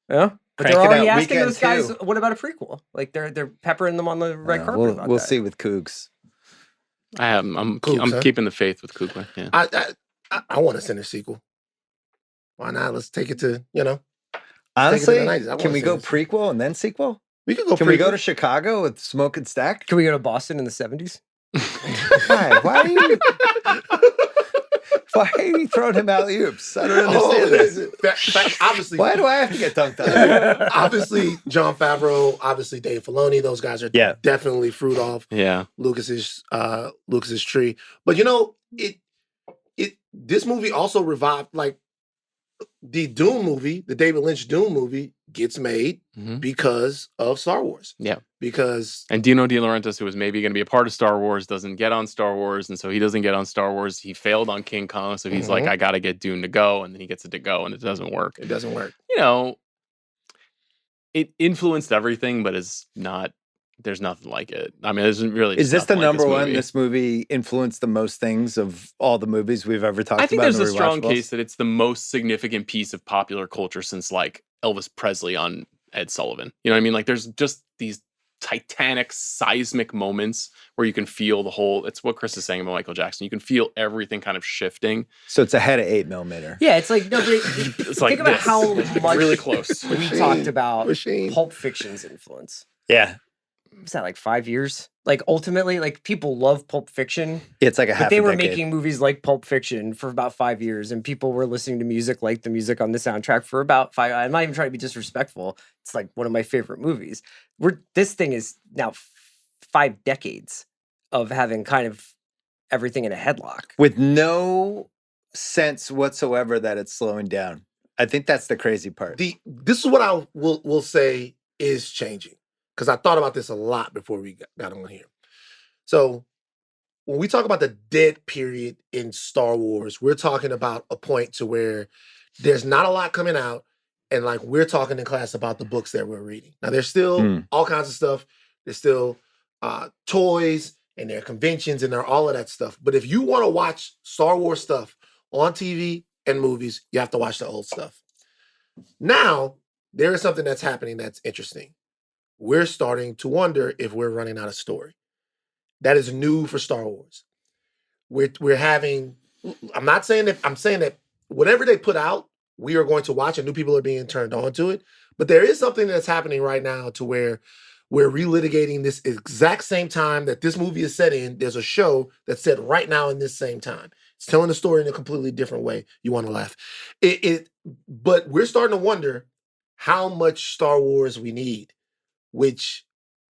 yeah, but Crank they're it already out asking weekend those guys, too. what about a prequel? Like they're peppering them on the red carpet. About We'll that. see with Cougs. I'm Cougs, huh? keeping the faith with Kugler. Yeah. I want a Sinners sequel. Why not? Let's take it to, Honestly, the 90s. I can want we go Sinners. prequel and then sequel? We could go Can we go prequel. to Chicago with Smoke and Stack? Can we go to Boston in the 70s? Why? Why are you throwing him alley oops? I don't understand this. Obviously, Why do I have to get dunked on? obviously, Jon Favreau, obviously Dave Filoni, those guys are Yeah. definitely fruit off Yeah. Lucas's tree. But this movie also revived, like the Dune movie, the David Lynch Dune movie gets made Mhm. because of Star Wars. Yeah. Because And Dino De Laurentiis, who was maybe going to be a part of Star Wars, doesn't get on Star Wars, and so he doesn't get on Star Wars. He failed on King Kong, so he's like, I got to get Dune to go, and then he gets it to go, and it doesn't work. it doesn't work. You know, it influenced everything, but it's not. There's nothing like it. I mean, there's really. Is this the nothing like number one? movie. This movie influenced the most things of all the movies we've ever talked about. I think there's in a strong Rewatchables? case that it's the most significant piece of popular culture since like Elvis Presley on Ed Sullivan. You know what I mean? Like there's just these titanic seismic moments where you can feel the whole, it's what Chris is saying about Michael Jackson. You can feel everything kind of shifting. So it's ahead of 8mm. Yeah, it's like, no, but It's like think about this. how It's much really close. we talked about Machine. Pulp Fiction's influence. Yeah. Was that like 5 years? Like ultimately, like people love Pulp Fiction, It's like a but half they a were decade. making movies like Pulp Fiction for about 5 years, and people were listening to music like the music on the soundtrack for about 5. I'm not even trying to be disrespectful. It's like one of my favorite movies. This thing is now 5 decades of having kind of everything in a headlock. with no sense whatsoever that it's slowing down. I think that's the crazy part. This is what I will say is changing, because I thought about this a lot before we got on here. So when we talk about the dead period in Star Wars, we're talking about a point to where there's not a lot coming out, and like we're talking in class about the books that we're reading. Now there's still all kinds of stuff. There's still toys, and there are conventions, and there are all of that stuff. But if you want to watch Star Wars stuff on TV and movies, you have to watch the old stuff. Now, there is something that's happening that's interesting. We're starting to wonder if we're running out of story. That is new for Star Wars. We're having, I'm saying that whatever they put out, we are going to watch, and new people are being turned on to it. But there is something that's happening right now to where we're relitigating this exact same time that this movie is set in. There's a show that's set right now in this same time. It's telling the story in a completely different way. You want to laugh. But we're starting to wonder how much Star Wars we need, which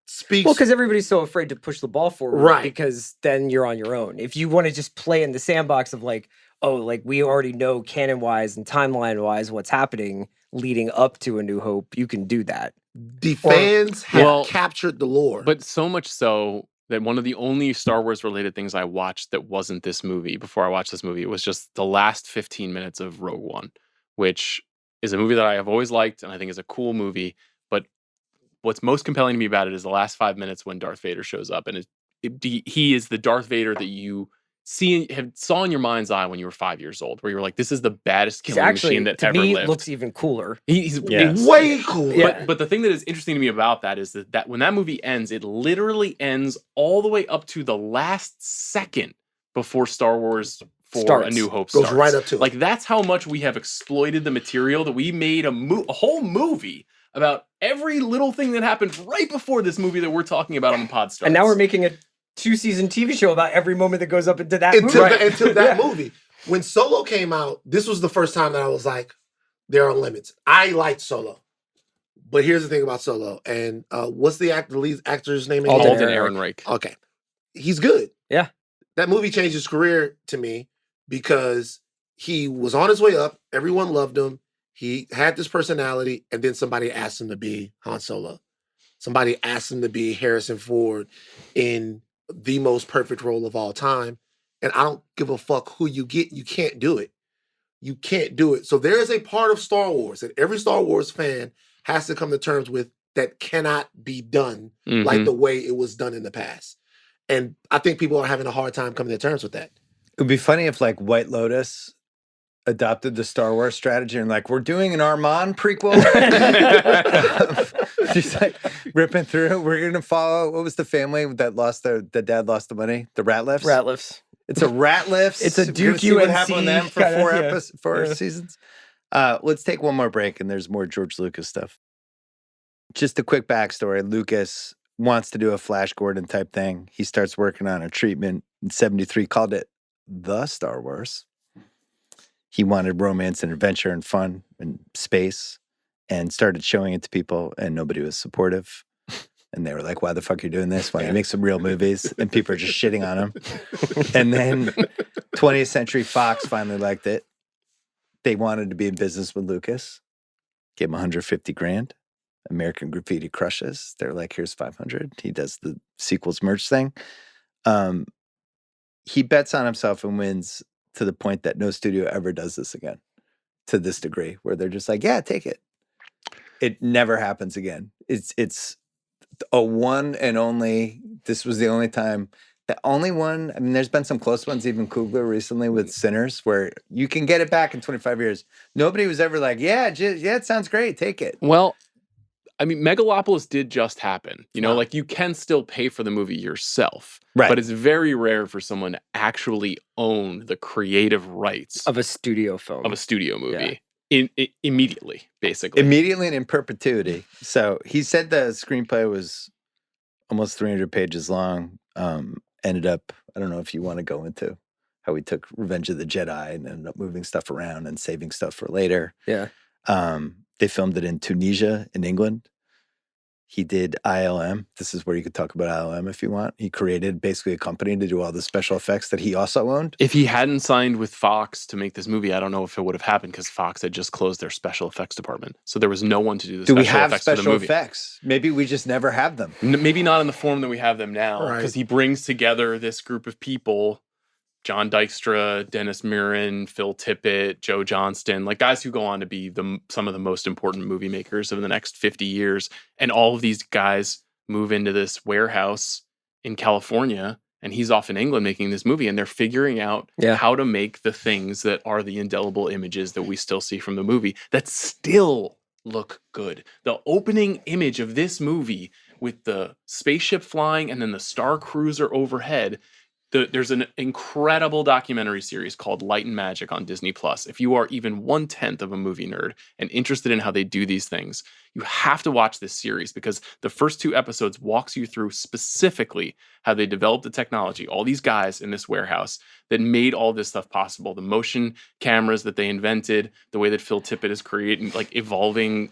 speaks. Well, because everybody's so afraid to push the ball forward, Right. because then you're on your own. If you want to just play in the sandbox of like, oh, like we already know canon-wise and timeline-wise what's happening leading up to A New Hope, you can do that. The fans have Well, captured the lore. But so much so that one of the only Star Wars related things I watched that wasn't this movie before I watched this movie, it was just the last 15 minutes of Rogue One, which is a movie that I have always liked and I think is a cool movie. But what's most compelling to me about it is the last 5 minutes when Darth Vader shows up, and he is the Darth Vader that you saw in your mind's eye when you were 5 years old, where you were like, this is the baddest He's killing actually, machine that to ever me, lived. looks even cooler. He's Yes. way cool. Yeah. But the thing that is interesting to me about that is that when that movie ends, it literally ends all the way up to the last second before Star Wars for Starts. A New Hope Goes starts. right up to it. Like that's how much we have exploited the material that we made a whole movie about every little thing that happened right before this movie that we're talking about on the pod starts. And now we're making a 2-season TV show about every moment that goes up into that movie. Until that movie. When Solo came out, this was the first time that I was like, there are limits. I liked Solo. But here's the thing about Solo. And what's the lead actor's name? Alden again? Alden Ehrenreich. Okay. He's good. Yeah. That movie changed his career to me because he was on his way up. Everyone loved him. He had this personality, and then somebody asked him to be Han Solo. Somebody asked him to be Harrison Ford in the most perfect role of all time. And I don't give a fuck who you get. You can't do it. You can't do it. So there is a part of Star Wars that every Star Wars fan has to come to terms with that cannot be done like the way it was done in the past. And I think people are having a hard time coming to terms with that. It would be funny if like White Lotus adopted the Star Wars strategy and like, we're doing an Armand prequel. Just like ripping through. We're going to follow, what was the family that lost the dad lost the money? The Ratliffs? Ratliffs. It's a Ratliffs. It's a We're gonna Duke see what happened with them for kinda, four seasons. Let's take one more break and there's more George Lucas stuff. Just a quick backstory. Lucas wants to do a Flash Gordon type thing. He starts working on a treatment in 73, called it The Star Wars. He wanted romance and adventure and fun and space and started showing it to people and nobody was supportive. And they were like, why the fuck are you doing this? Why don't you make some real movies? And people are just shitting on him. And then 20th Century Fox finally liked it. They wanted to be in business with Lucas. Gave him 150 grand. American Graffiti crushes. They're like, here's 500. He does the sequels merch thing. He bets on himself and wins to the point that no studio ever does this again to this degree, where they're just like, yeah, take it. It never happens again. It's a one and only, this was the only time, the only one, I mean, there's been some close ones, even Coogler recently with Sinners, where you can get it back in 25 years. Nobody was ever like, yeah, it sounds great, take it. Well, I mean, Megalopolis did just happen. You know, like you can still pay for the movie yourself. Right. But it's very rare for someone to actually own the creative rights of a studio film. Of a studio movie. Immediately, basically. Immediately and in perpetuity. So he said the screenplay was almost 300 pages long. Ended up, I don't know if you want to go into how he took Revenge of the Jedi and ended up moving stuff around and saving stuff for later. Yeah. They filmed it in Tunisia, in England. He did ILM. This is where you could talk about ILM if you want. He created basically a company to do all the special effects that he also owned. If he hadn't signed with Fox to make this movie, I don't know if it would have happened because Fox had just closed their special effects department. So there was no one to do the special effects for the movie. Do we have special effects? Maybe we just never have them. Maybe not in the form that we have them now, because he brings together this group of people, John Dykstra, Dennis Muren, Phil Tippett, Joe Johnston, like guys who go on to be some of the most important movie makers of the next 50 years. And all of these guys move into this warehouse in California, and he's off in England making this movie, and they're figuring out how to make the things that are the indelible images that we still see from the movie that still look good. The opening image of this movie with the spaceship flying and then the Star Cruiser overhead. There's an incredible documentary series called Light and Magic on Disney+. If you are even 1/10 of a movie nerd and interested in how they do these things, you have to watch this series because the first 2 episodes walks you through specifically how they developed the technology, all these guys in this warehouse that made all this stuff possible, the motion cameras that they invented, the way that Phil Tippett is creating, like evolving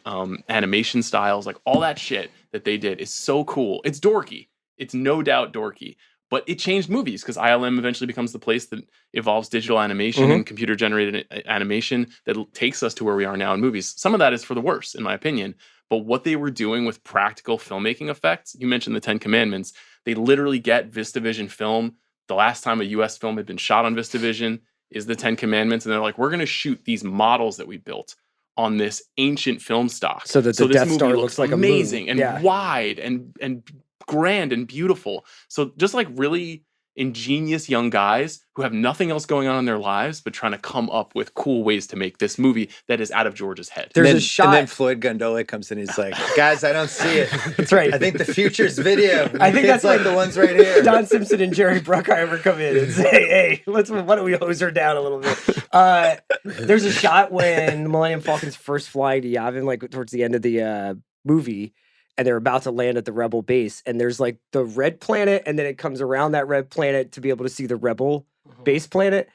animation styles, like all that shit that they did is so cool. It's dorky. It's no doubt dorky. But it changed movies because ILM eventually becomes the place that evolves digital animation and computer-generated animation that takes us to where we are now in movies. Some of that is for the worse, in my opinion. But what they were doing with practical filmmaking effects, you mentioned the 10 Commandments, they literally get VistaVision film. The last time a U.S. film had been shot on VistaVision is the 10 Commandments. And they're like, we're going to shoot these models that we built on this ancient film stock. So that the Death Star looks like amazing a moon. And wide and grand and beautiful. So just like really ingenious young guys who have nothing else going on in their lives but trying to come up with cool ways to make this movie that is out of George's head. There's a shot. And then Floyd Gondola comes in. He's like, guys, I don't see it. That's right. I think the future's video. I think that's like the ones right here. Don Simpson and Jerry Bruckheimer come in and say, hey, why don't we hose her down a little bit? There's a shot when the Millennium Falcon's first flying to Yavin, like towards the end of the movie, and they're about to land at the Rebel base, and there's like the red planet, and then it comes around that red planet to be able to see the Rebel base planet.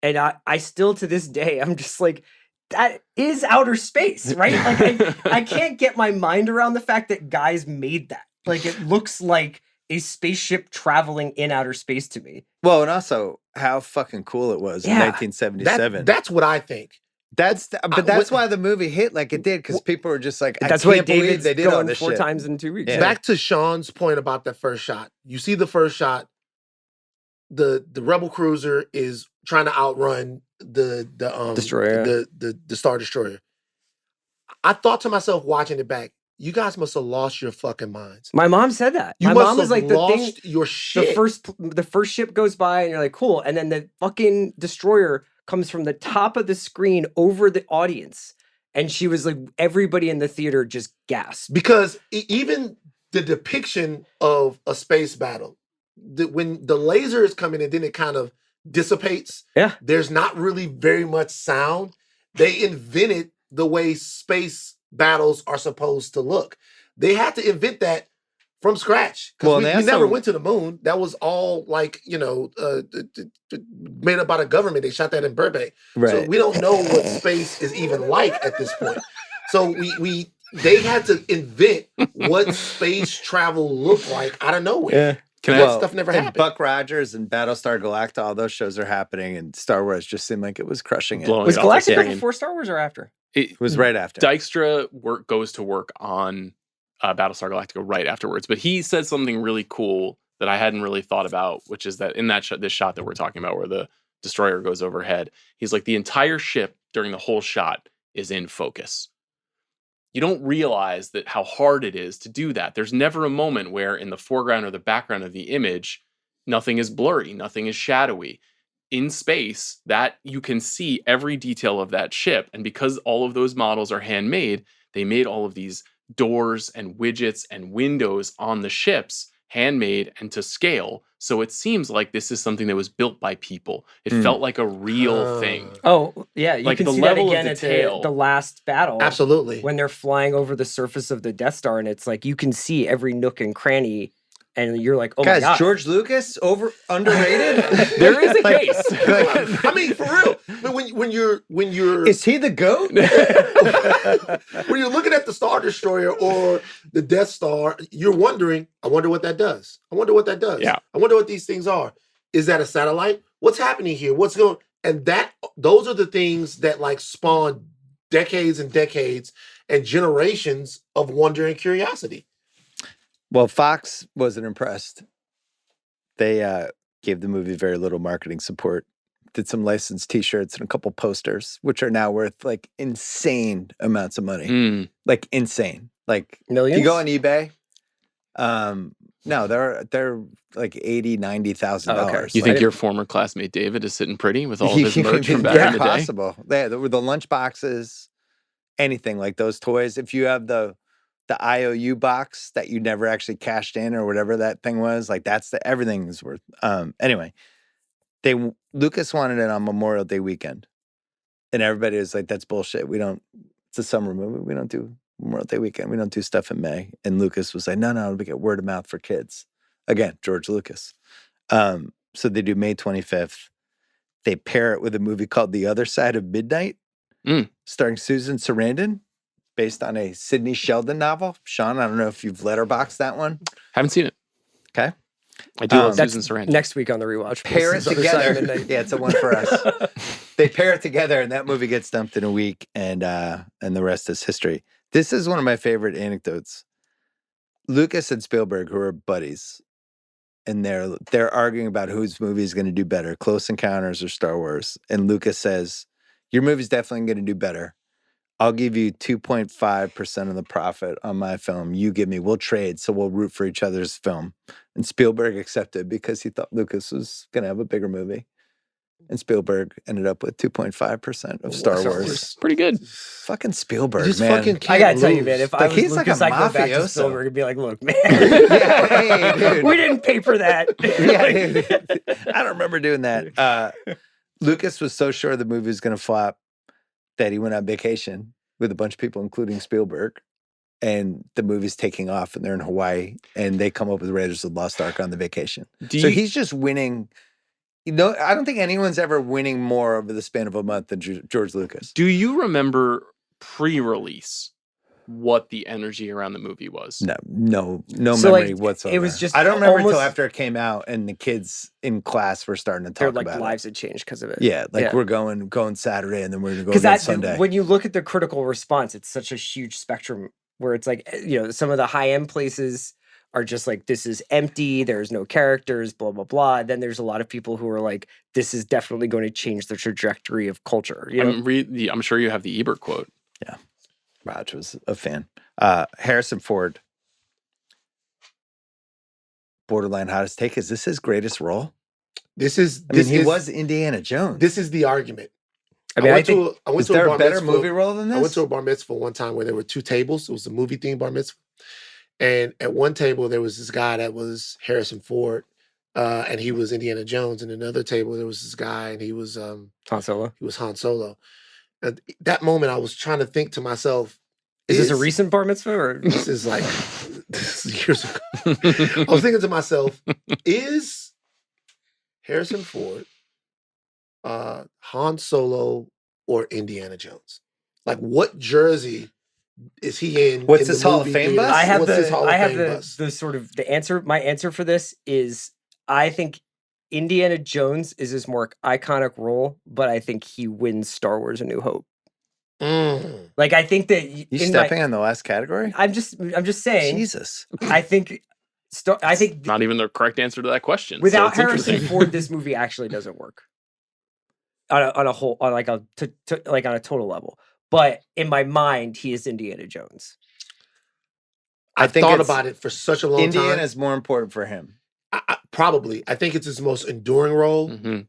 And I still, to this day, I'm just like, that is outer space, right? Like I can't get my mind around the fact that guys made that. Like it looks like a spaceship traveling in outer space to me. Well, and also how fucking cool it was in Yeah. 1977. That's what I think. That's why the movie hit like it did, because people were just like, I That's can't why believe David's they did all going this 4 shit. times in 2 weeks. Yeah. Back to Sean's point about that first shot. You see the first shot, the rebel cruiser is trying to outrun the Destroyer. the Star Destroyer. I thought to myself watching it back, you guys must have lost your fucking minds. My mom said that. You My must mom was have like, the lost thing, your shit. the first ship goes by and you're like, cool. And then the fucking destroyer comes from the top of the screen over the audience. And she was like, everybody in the theater just gasped. Because even the depiction of a space battle, when the laser is coming and then it kind of dissipates, Yeah. there's not really very much sound. They invented the way space battles are supposed to look. They had to invent that from scratch. Well, Because and we they never also- went to the moon. That was all like, made up by the government. They shot that in Burbank. So Right. we don't know what space is even like at this point. So they had to invent what space travel looked like out of nowhere. That stuff never and happened. Buck Rogers and Battlestar Galactica, all those shows are happening, and Star Wars just seemed like it was crushing it. Blowing Was it off the Galactica screen. before Star Wars or after? It was right after. Dykstra goes to work on Battlestar Galactica right afterwards, but he said something really cool that I hadn't really thought about, which is that in that this shot that we're talking about, where the destroyer goes overhead, he's like, the entire ship during the whole shot is in focus. You don't realize that how hard it is to do that. There's never a moment where in the foreground or the background of the image, nothing is blurry, nothing is shadowy. In space, that you can see every detail of that ship. And because all of those models are handmade, they made all of these doors and widgets and windows on the ships handmade and to scale. So it seems like this is something that was built by people. It felt like a real thing. Oh, yeah. You Like can the see that level of again at detail. the last battle. Absolutely. When they're flying over the surface of the Death Star, and it's like you can see every nook and cranny, and you're like, oh Guys, my God. George Lucas underrated? There is a case. I mean, for real. But when you're Is he the GOAT? when you're looking at the Star Destroyer or the Death Star, you're wondering, I wonder what that does. I wonder what that does. Yeah. I wonder what these things are. Is that a satellite? What's happening here? What's going? And those are the things that like spawn decades and decades and generations of wonder and curiosity. Well, Fox wasn't impressed. They gave the movie very little marketing support. Did some licensed T-shirts and a couple posters, which are now worth like insane amounts of money. Like insane. Like Millions? you go on eBay. No, they're like $80,000-$90,000. okay. You think your former classmate David is sitting pretty with all of his merch from back yeah, in the day? possible. Yeah, the lunch boxes, anything like those toys. If you have the IOU box that you never actually cashed in or whatever that thing was, like everything is worth. Anyway, Lucas wanted it on Memorial Day weekend, and everybody was like, "That's bullshit. It's a summer movie. We don't do Memorial Day weekend. We don't do stuff in May." And Lucas was like, "No, we get word of mouth for kids." Again, George Lucas. So they do May 25th. They pair it with a movie called The Other Side of Midnight, starring Susan Sarandon, based on a Sidney Sheldon novel. Sean, I don't know if you've letterboxed that one. Haven't seen it. Okay. I do love That's Susan Sarandon. next week on the rewatch. Pair it together. Yeah, it's a one for us. They pair it together, and that movie gets dumped in a week, and the rest is history. This is one of my favorite anecdotes. Lucas and Spielberg, who are buddies, and they're arguing about whose movie is going to do better, Close Encounters or Star Wars. And Lucas says, "Your movie's definitely going to do better. I'll give you 2.5% of the profit on my film. You give me, we'll trade, so we'll root for each other's film." And Spielberg accepted because he thought Lucas was going to have a bigger movie. And Spielberg ended up with 2.5% of Star Wars. Pretty good. Fucking Spielberg, Just man. fucking can't I gotta tell you, lose. man, if I Like, was he's like Lucas, a I'd go back to mafioso. Spielberg and be like, look, man. Yeah, hey, dude. We didn't pay for that. Yeah, dude. I don't remember doing that. Lucas was so sure the movie was going to flop that he went on vacation with a bunch of people, including Spielberg. And the movie's taking off, and they're in Hawaii, and they come up with Raiders of the Lost Ark on the vacation. So he's just winning. I don't think anyone's ever winning more over the span of a month than George Lucas. Do you remember pre-release what the energy around the movie was? No So, memory like, whatsoever. it was just I don't remember until almost- after it came out and the kids in class were starting to Their talk like about lives had changed because of it. it. Yeah, like we're going Saturday and then we're gonna go Because again that Sunday. when you look at the critical response, it's such a huge spectrum where it's like, some of the high end places are just like, this is empty, there's no characters, blah blah blah. Then there's a lot of people who are like, this is definitely going to change the trajectory of culture. I'm sure you have the Ebert quote. Yeah, Raj was a fan. Harrison Ford, borderline hottest take. Is this his greatest role? He was Indiana Jones. This is the argument. I mean, Is there a better movie role than this? I went to a bar mitzvah one time where there were 2 tables. It was a movie themed bar mitzvah. And at one table, there was this guy that was Harrison Ford, and he was Indiana Jones. And another table, there was this guy, and he was Han Solo. He was Han Solo. At that moment, I was trying to think to myself, Is this a recent bar mitzvah? Or? This is years ago. I was thinking to myself, is Harrison Ford Han Solo or Indiana Jones? Like, what jersey is he in? What's in his the Hall of movie Fame theater? bus? I have What's his Hall of Fame bus? the sort of the answer. My answer for this is I think Indiana Jones is his more iconic role, but I think he wins Star Wars: A New Hope. Like, I think that You stepping in the last category? I'm just saying. Jesus. I think Not even the correct answer to that question. without so it's Harrison interesting. Ford, this movie actually doesn't work on a total level. But in my mind, he is Indiana Jones. I've think thought it's- about it for such a long time. Indiana is more important for him. Probably. I think it's his most enduring role. Mm-hmm.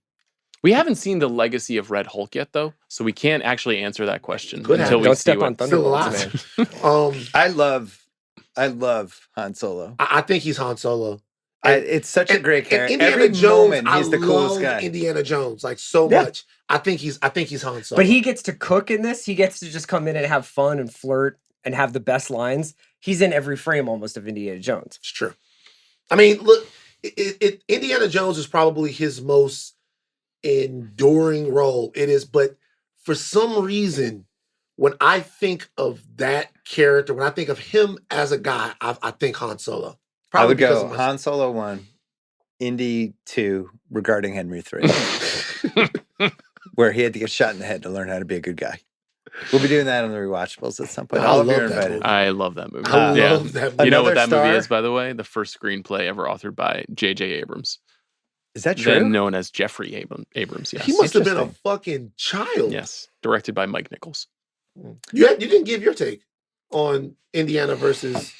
We haven't seen the legacy of Red Hulk yet, though, so we can't actually answer that question Could until happen. we Don't see step what. on Still Thunderbolts, man. alive. I love Han Solo. I think he's Han Solo. It's such a great And character. Indiana Every Jones, moment, he's the I coolest love guy. Indiana Jones like so Yeah. much. I think he's Han Solo. But he gets to cook in this. He gets to just come in and have fun and flirt and have the best lines. He's in every frame almost of Indiana Jones. It's true. I mean, look, Indiana Jones is probably his most enduring role. It is, but for some reason, when I think of that character, when I think of him as a guy, I think Han Solo. I would because go of my- Han Solo 1, Indy 2, regarding Henry 3, where he had to get shot in the head to learn how to be a good guy. We'll be doing that on the Rewatchables at some point. I All of you love are that invited. movie. I love that movie. I Yeah. love that movie. You know what that Another movie star? is, by the way? The first screenplay ever authored by J.J. Abrams, Is that true? then known as Jeffrey Abrams. Yes, He must have been a Interesting. fucking child. yes, directed by Mike Nichols. You didn't give your take on Indiana versus.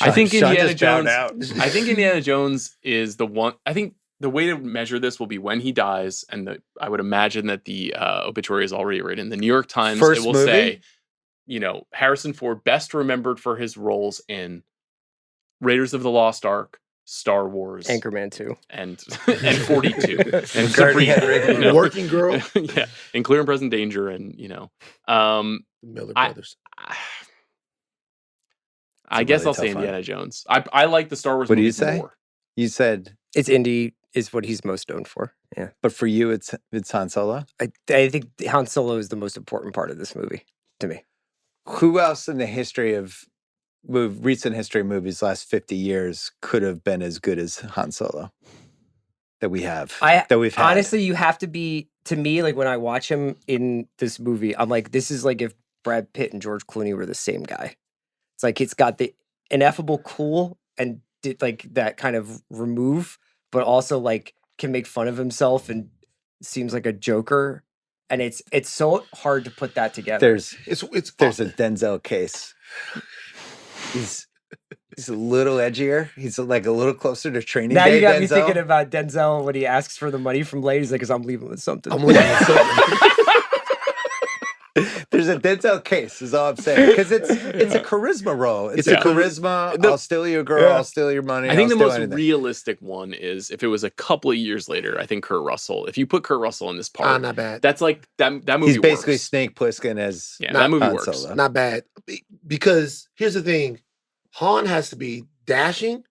I think Sean Indiana just bowed Jones. out. I think Indiana Jones is the one. I think the way to measure this will be when he dies, and I would imagine that the obituary is already written. The New York Times First it will movie? say, Harrison Ford best remembered for his roles in Raiders of the Lost Ark, Star Wars, Anchorman 2. and 42, and Guardian Sabrina, Reagan. Working Girl, yeah, in Clear and Present Danger, and Miller I- Brothers. I a guess really I'll say tough one. Indiana Jones. I like the Star Wars What do you movies say? more. You said, It's Indy is what he's most known for. Yeah. but for you, it's Han Solo. I think Han Solo is the most important part of this movie to me. Who else in the history of recent history movies, last 50 years, could have been as good as Han Solo that we've had? Honestly, you have to be, to me, like when I watch him in this movie, I'm like, this is like if Brad Pitt and George Clooney were the same guy. It's like it's got the ineffable cool and like that kind of remove, but also like can make fun of himself and seems like a joker. And it's so hard to put that together. There's It's a Denzel case. He's a little edgier. He's like a little closer to Training Now Day. you got Denzel. me thinking about Denzel when he asks for the money from ladies, like, 'cause I'm leaving with something. I'm leaving with something. There's a Denzel case, is all I'm saying. Because it's a charisma role. It's a charisma. I'll steal your girl. I'll steal your money. I think the I'll steal most anything. realistic one is if it was a couple of years later. I think Kurt Russell. If you put Kurt Russell in this part, Not bad. that's like that movie. He's basically works. Snake Plissken as that movie Han works. Solo. Not bad. Because here's the thing. Han has to be dashing,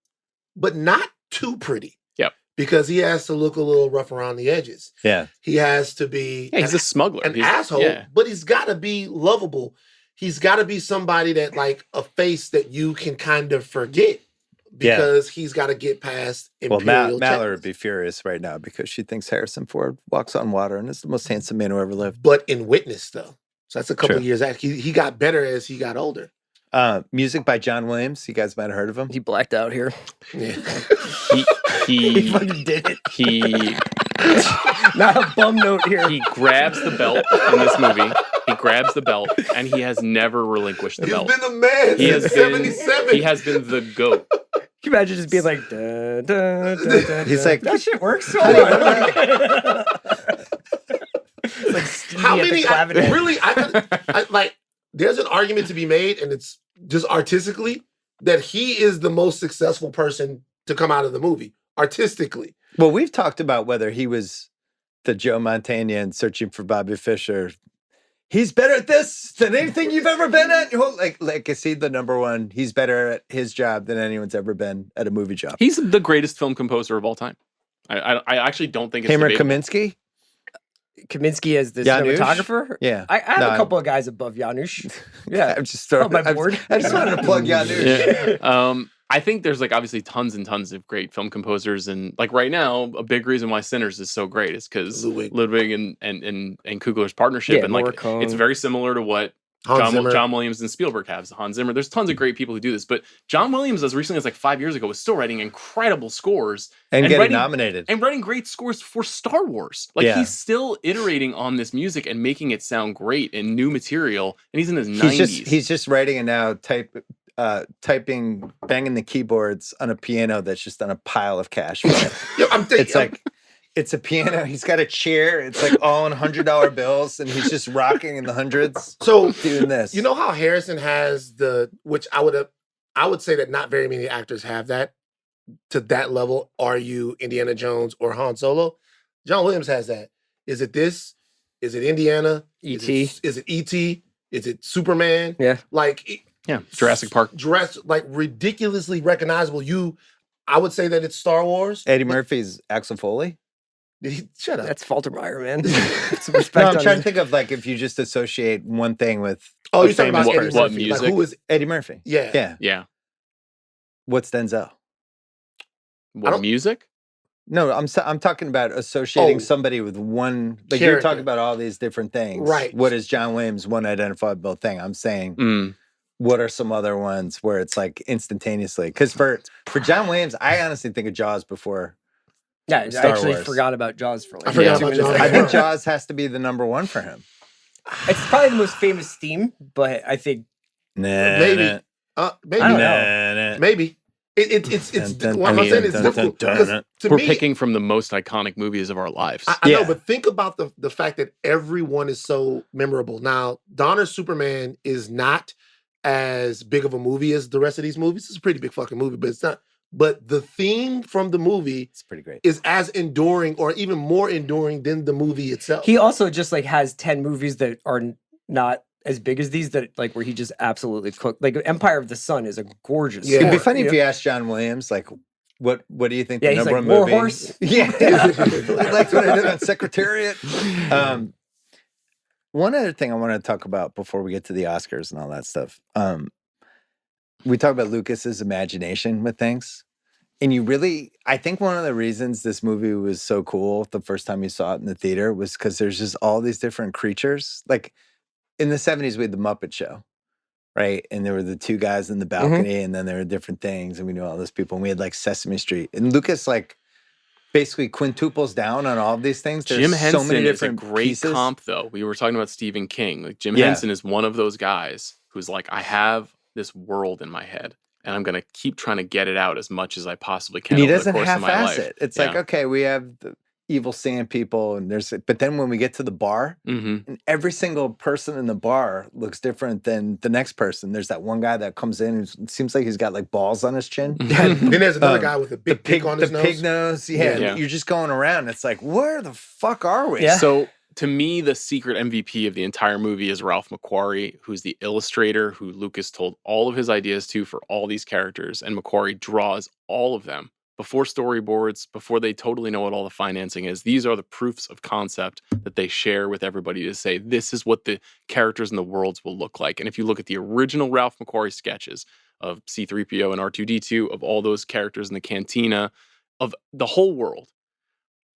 but not too pretty. Yep. because he has to look a little rough around the edges. Yeah. He has to be Yeah, he's a smuggler. an He's- asshole, yeah. but he's got to be lovable. He's got to be somebody that like a face that you can kind of forget because he's got to get past Well, imperial. Mallory would checklists. be furious right now because she thinks Harrison Ford walks on water and is the most handsome man who ever lived. But in Witness, though, so that's a couple True. of years after he got better as he got older. Music by John Williams. You guys might have heard of him. He blacked out here. Yeah. He fucking did it. He Not a bum note here. he grabs the belt in this movie. He grabs the belt, and he has never relinquished the He's belt. been the man He since has been 77. he has been the GOAT. Can you imagine just being like, da, da, da, da, He's da. like, that shit works. So well. It's like Stevie How at the many? clavinet. Really, I like. There's an argument to be made, and it's just artistically that he is the most successful person to come out of the movie artistically. well, we've talked about whether he was the Joe Montana in Searching for Bobby Fischer. He's better at this than anything you've ever been at. Like is he the number one? He's better at his job than anyone's ever been at a movie job. He's the greatest film composer of all time. I actually don't think it's Him or debatable. Kaminsky? Kaminsky as the Janusz? cinematographer? Yeah. I have No, a couple of guys above Janusz. Yeah. I'm just throwing. Oh, my board. I just wanted to plug Janusz. Yeah. I think there's like obviously tons and tons of great film composers, and like right now, a big reason why Sinners is so great is because Ludwig and Kugler's partnership, Yeah, and like Morricone. it's very similar to what Hans Zimmer. John Williams and Spielberg have. Hans Zimmer. There's tons of great people who do this, but John Williams, as recently as like 5 years ago, was still writing incredible scores And getting writing, nominated. and writing great scores for Star Wars. Like Yeah. he's still iterating on this music and making it sound great and new material. And he's in his 90s. He's just writing it now, typing, banging the keyboards on a piano that's just on a pile of cash. It's like, it's a piano. He's got a chair. It's like all in $100 bills, and he's just rocking in the hundreds. So doing this. You know how Harrison has which I would say that not very many actors have that to that level. Are you Indiana Jones or Han Solo? John Williams has that. Is it this? Is it Indiana? E.T.? Is it E.T.? Is it Superman? Yeah. Like Yeah, Jurassic Park. Like ridiculously recognizable. I would say that it's Star Wars. Eddie Murphy's Axel Foley. Shut up. That's Faltermeyer, man. Some No, respect I'm on trying his- to think of like if you just associate one thing with. Oh, a you're talking about famous Eddie person. What Murphy. music? Like, who is? Eddie Murphy. Yeah. Yeah. Yeah. What's Denzel? What don't- music? No, I'm talking about associating Oh. somebody with one. Like you're Character. talking about all these different things. Right. What is John Williams' one identifiable thing? I'm saying. Mm. What are some other ones where it's like instantaneously? Because for John Williams, I honestly think of Jaws before. Yeah, I Star actually Wars. forgot about Jaws for like I forgot 2 about minutes. Jaws. I think Jaws has to be the number one for him. It's probably the most famous theme, but I think Maybe. Maybe. I don't know. Maybe. It's what I'm saying is difficult. 'Cause to We're me, picking from the most iconic movies of our lives. I know, Yeah. but think about the fact that everyone is so memorable. Now, Donner's Superman is not as big of a movie as the rest of these movies. It's a pretty big fucking movie, but it's not. But the theme from the movie It's pretty great. is as enduring or even more enduring than the movie itself. he also just like has 10 movies that are not as big as these that like where he just absolutely cooked. Like Empire of the Sun is a gorgeous. Yeah. It'd be score, funny you if know? you asked John Williams, like, what do you think Yeah, the he's number like, one War movie? Horse. Yeah, I liked what I did on Secretariat. One other thing I want to talk about before we get to the Oscars and all that stuff. We talk about Lucas's imagination with things. And I think one of the reasons this movie was so cool the first time you saw it in the theater was because there's just all these different creatures. Like in the 70s, we had the Muppet Show, right? And there were the two guys in the balcony, and then there were different things, and we knew all those people. And we had like Sesame Street. And Lucas, like, basically quintuples down on all of these things. There's Jim Henson so many is a different great pieces. comp, though. We were talking about Stephen King. Like Jim Yeah. Henson is one of those guys who's like, I have this world in my head, and I'm going to keep trying to get it out as much as I possibly can. And he over doesn't the course of my half-ass life. it. It's Yeah. like, okay, we have the evil sand people, and but then when we get to the bar, Mhm. and every single person in the bar looks different than the next person. There's that one guy that comes in who seems like he's got like balls on his chin. Then there's another guy with a big pig on his the nose. pig nose. Yeah, Yeah. you're just going around. It's like, where the fuck are we? Yeah. So to me, the secret MVP of the entire movie is Ralph McQuarrie, who's the illustrator who Lucas told all of his ideas to for all these characters, and McQuarrie draws all of them. before storyboards, before they totally know what all the financing is. These are the proofs of concept that they share with everybody to say, this is what the characters and the worlds will look like. And if you look at the original Ralph McQuarrie sketches of C-3PO and R2-D2, of all those characters in the cantina, of the whole world,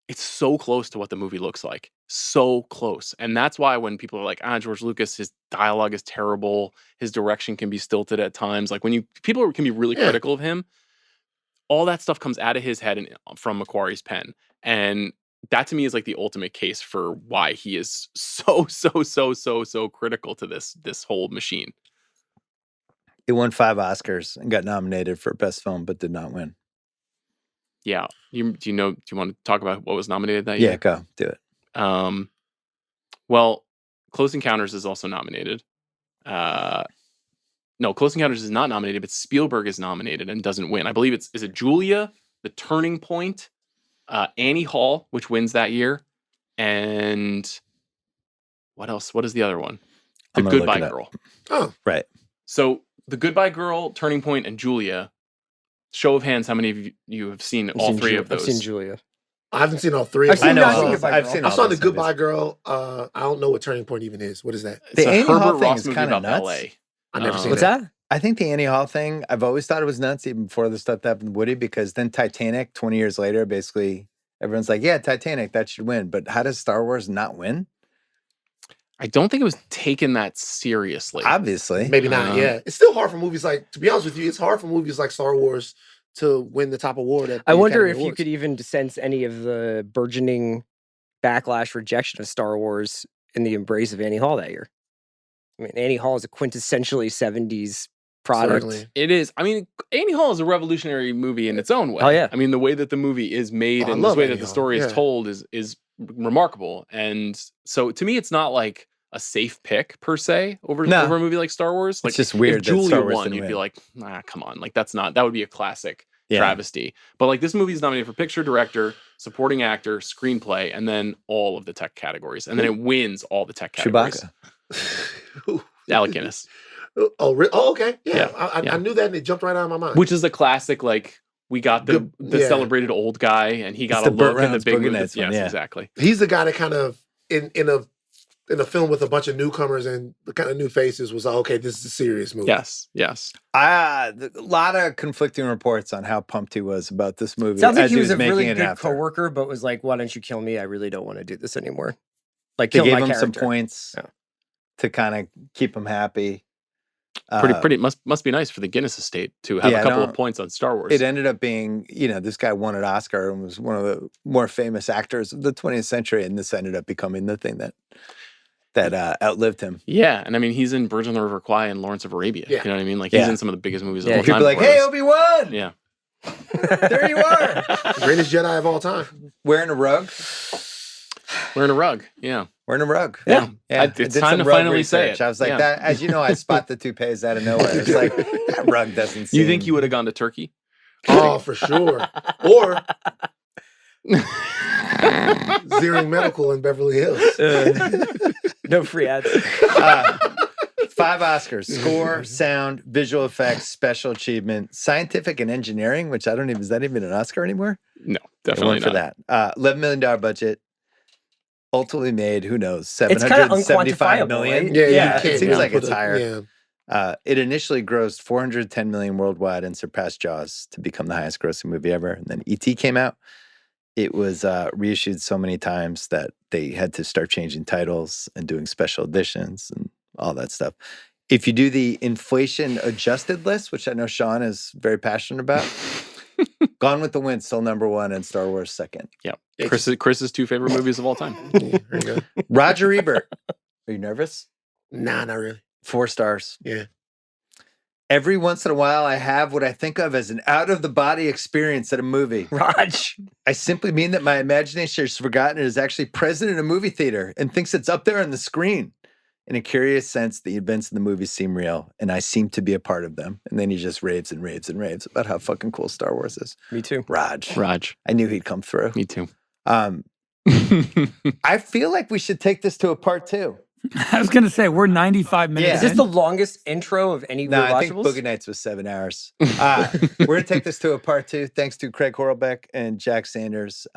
it's so close to what the movie looks like. So close. And that's why when people are like, George Lucas, his dialogue is terrible, his direction can be stilted at times. Like when people can be really critical of him, all that stuff comes out of his head and from McQuarrie's pen. And that to me is like the ultimate case for why he is so critical to this whole machine. He won 5 Oscars and got nominated for Best Film, but did not win. Yeah. Do you want to talk about what was nominated that year? Yeah, go. Do it. Well, Close Encounters is also nominated. No, Close Encounters is not nominated, but Spielberg is nominated and doesn't win. I believe is it Julia, The Turning Point, Annie Hall, which wins that year, and what else? What is the other one? The Goodbye Girl. Oh, right. So The Goodbye Girl, Turning Point, and Julia. Show of hands, how many of you have seen all three of those? I've seen Julia. I haven't seen all 3 of I've them. seen I've seen I all saw those The Goodbye Girl. I don't know what Turning Point even is. What is that? It's The a Annie Hall Herbert thing Ross is movie kinda about nuts. ballet. I've never seen What's that. that? I think the Annie Hall thing, I've always thought it was nuts even before the stuff that happened to Woody, because then Titanic, 20 years later, basically everyone's like, yeah, Titanic, that should win. But how does Star Wars not win? I don't think it was taken that seriously. Obviously. Maybe not, yeah. It's still hard for movies like, to be honest with you, it's hard for movies like Star Wars to win the top award at the I wonder Academy if you Awards. could even sense any of the burgeoning backlash rejection of Star Wars in the embrace of Annie Hall that year. I mean, Annie Hall is a quintessentially 70s product. Certainly. It is. I mean, Annie Hall is a revolutionary movie in its own way. Oh, yeah. I mean, the way that the movie is made I and the love way Annie that the Hall, story yeah. is told is remarkable. And so to me, it's not like a safe pick per se over a movie like Star Wars. Like, it's just weird if that Julia Star Wars won, didn't you'd be win. like, come on. Like, that would be a classic Yeah. travesty. But like, this movie is nominated for picture, director, supporting actor, screenplay, and then all of the tech categories. And then it wins all the tech categories. Chewbacca. Alec Guinness. Oh, okay. Yeah. Yeah, I knew that and it jumped right out of my mind. Which is the classic, like, we got the Yeah. celebrated old guy and he got It's a the Burt look in the Reynolds big Boogie movie. Nights one, Yes, yeah. exactly. He's the guy that kind of, in a film with a bunch of newcomers and the kind of new faces, was like, okay, this is a serious movie. Yes. A lot of conflicting reports on how pumped he was about this movie. Sounds like as he was a making really it good after. coworker, but was like, why don't you kill me? I really don't want to do this anymore. Like, They kill gave my him some character. points Yeah. to kind of keep him happy. Pretty must be nice for the Guinness estate to have a couple of points on Star Wars. It ended up being, this guy won an Oscar and was one of the more famous actors of the 20th century, and this ended up becoming the thing that outlived him. Yeah, and I mean, he's in Bridge on the River Kwai and Lawrence of Arabia. Yeah. You know what I mean? Like, Yeah. he's in some of the biggest movies Yeah, of all People time. are like, before hey, this. Obi-Wan! Yeah. There you are! Greatest Jedi of all time. Wearing a rug? Wearing a rug. Yeah. Wearing a rug. Yeah. Yeah. It's I did time some to rug finally say research. it. I was like, Yeah. that. As you know, I spot the toupees out of nowhere. It's like, that rug doesn't seem... You think you would have gone to Turkey? Oh, for sure. Or Zeering Medical in Beverly Hills. No free ads. 5 Oscars: score, sound, visual effects, special achievement, scientific and engineering, which I don't even, is that even an Oscar anymore? No, They definitely won for not. that. $11 million budget. Ultimately made, who knows, It's kind of $775 unquantifiable, million. right? Yeah, Yeah, you it can't seems like put it's a- higher. Yeah. It initially grossed $410 million worldwide and surpassed Jaws to become the highest grossing movie ever. And then E.T. came out. It was reissued so many times that they had to start changing titles and doing special editions and all that stuff. If you do the inflation adjusted list, which I know Sean is very passionate about, Gone with the Wind still #1 and Star Wars second. Yeah. Chris's 2 favorite movies of all time. Yeah, there you go. Roger Ebert. Are you nervous? Nah, not really. 4 stars. Yeah. Every once in a while, I have what I think of as an out-of-the-body experience at a movie. Raj. I simply mean that my imagination has forgotten it is actually present in a movie theater and thinks it's up there on the screen. In a curious sense, the events in the movie seem real, and I seem to be a part of them. And then he just raves and raves and raves about how fucking cool Star Wars is. Me too. Raj. Raj. I knew he'd come through. Me too. I feel like we should take this to a part 2. I was going to say, we're 95 minutes Yeah. Is this in. the longest intro of any No, I think rewatchables? Boogie Nights was 7 hours. We're going to take this to a part 2. Thanks to Craig Horlbeck and Jack Sanders.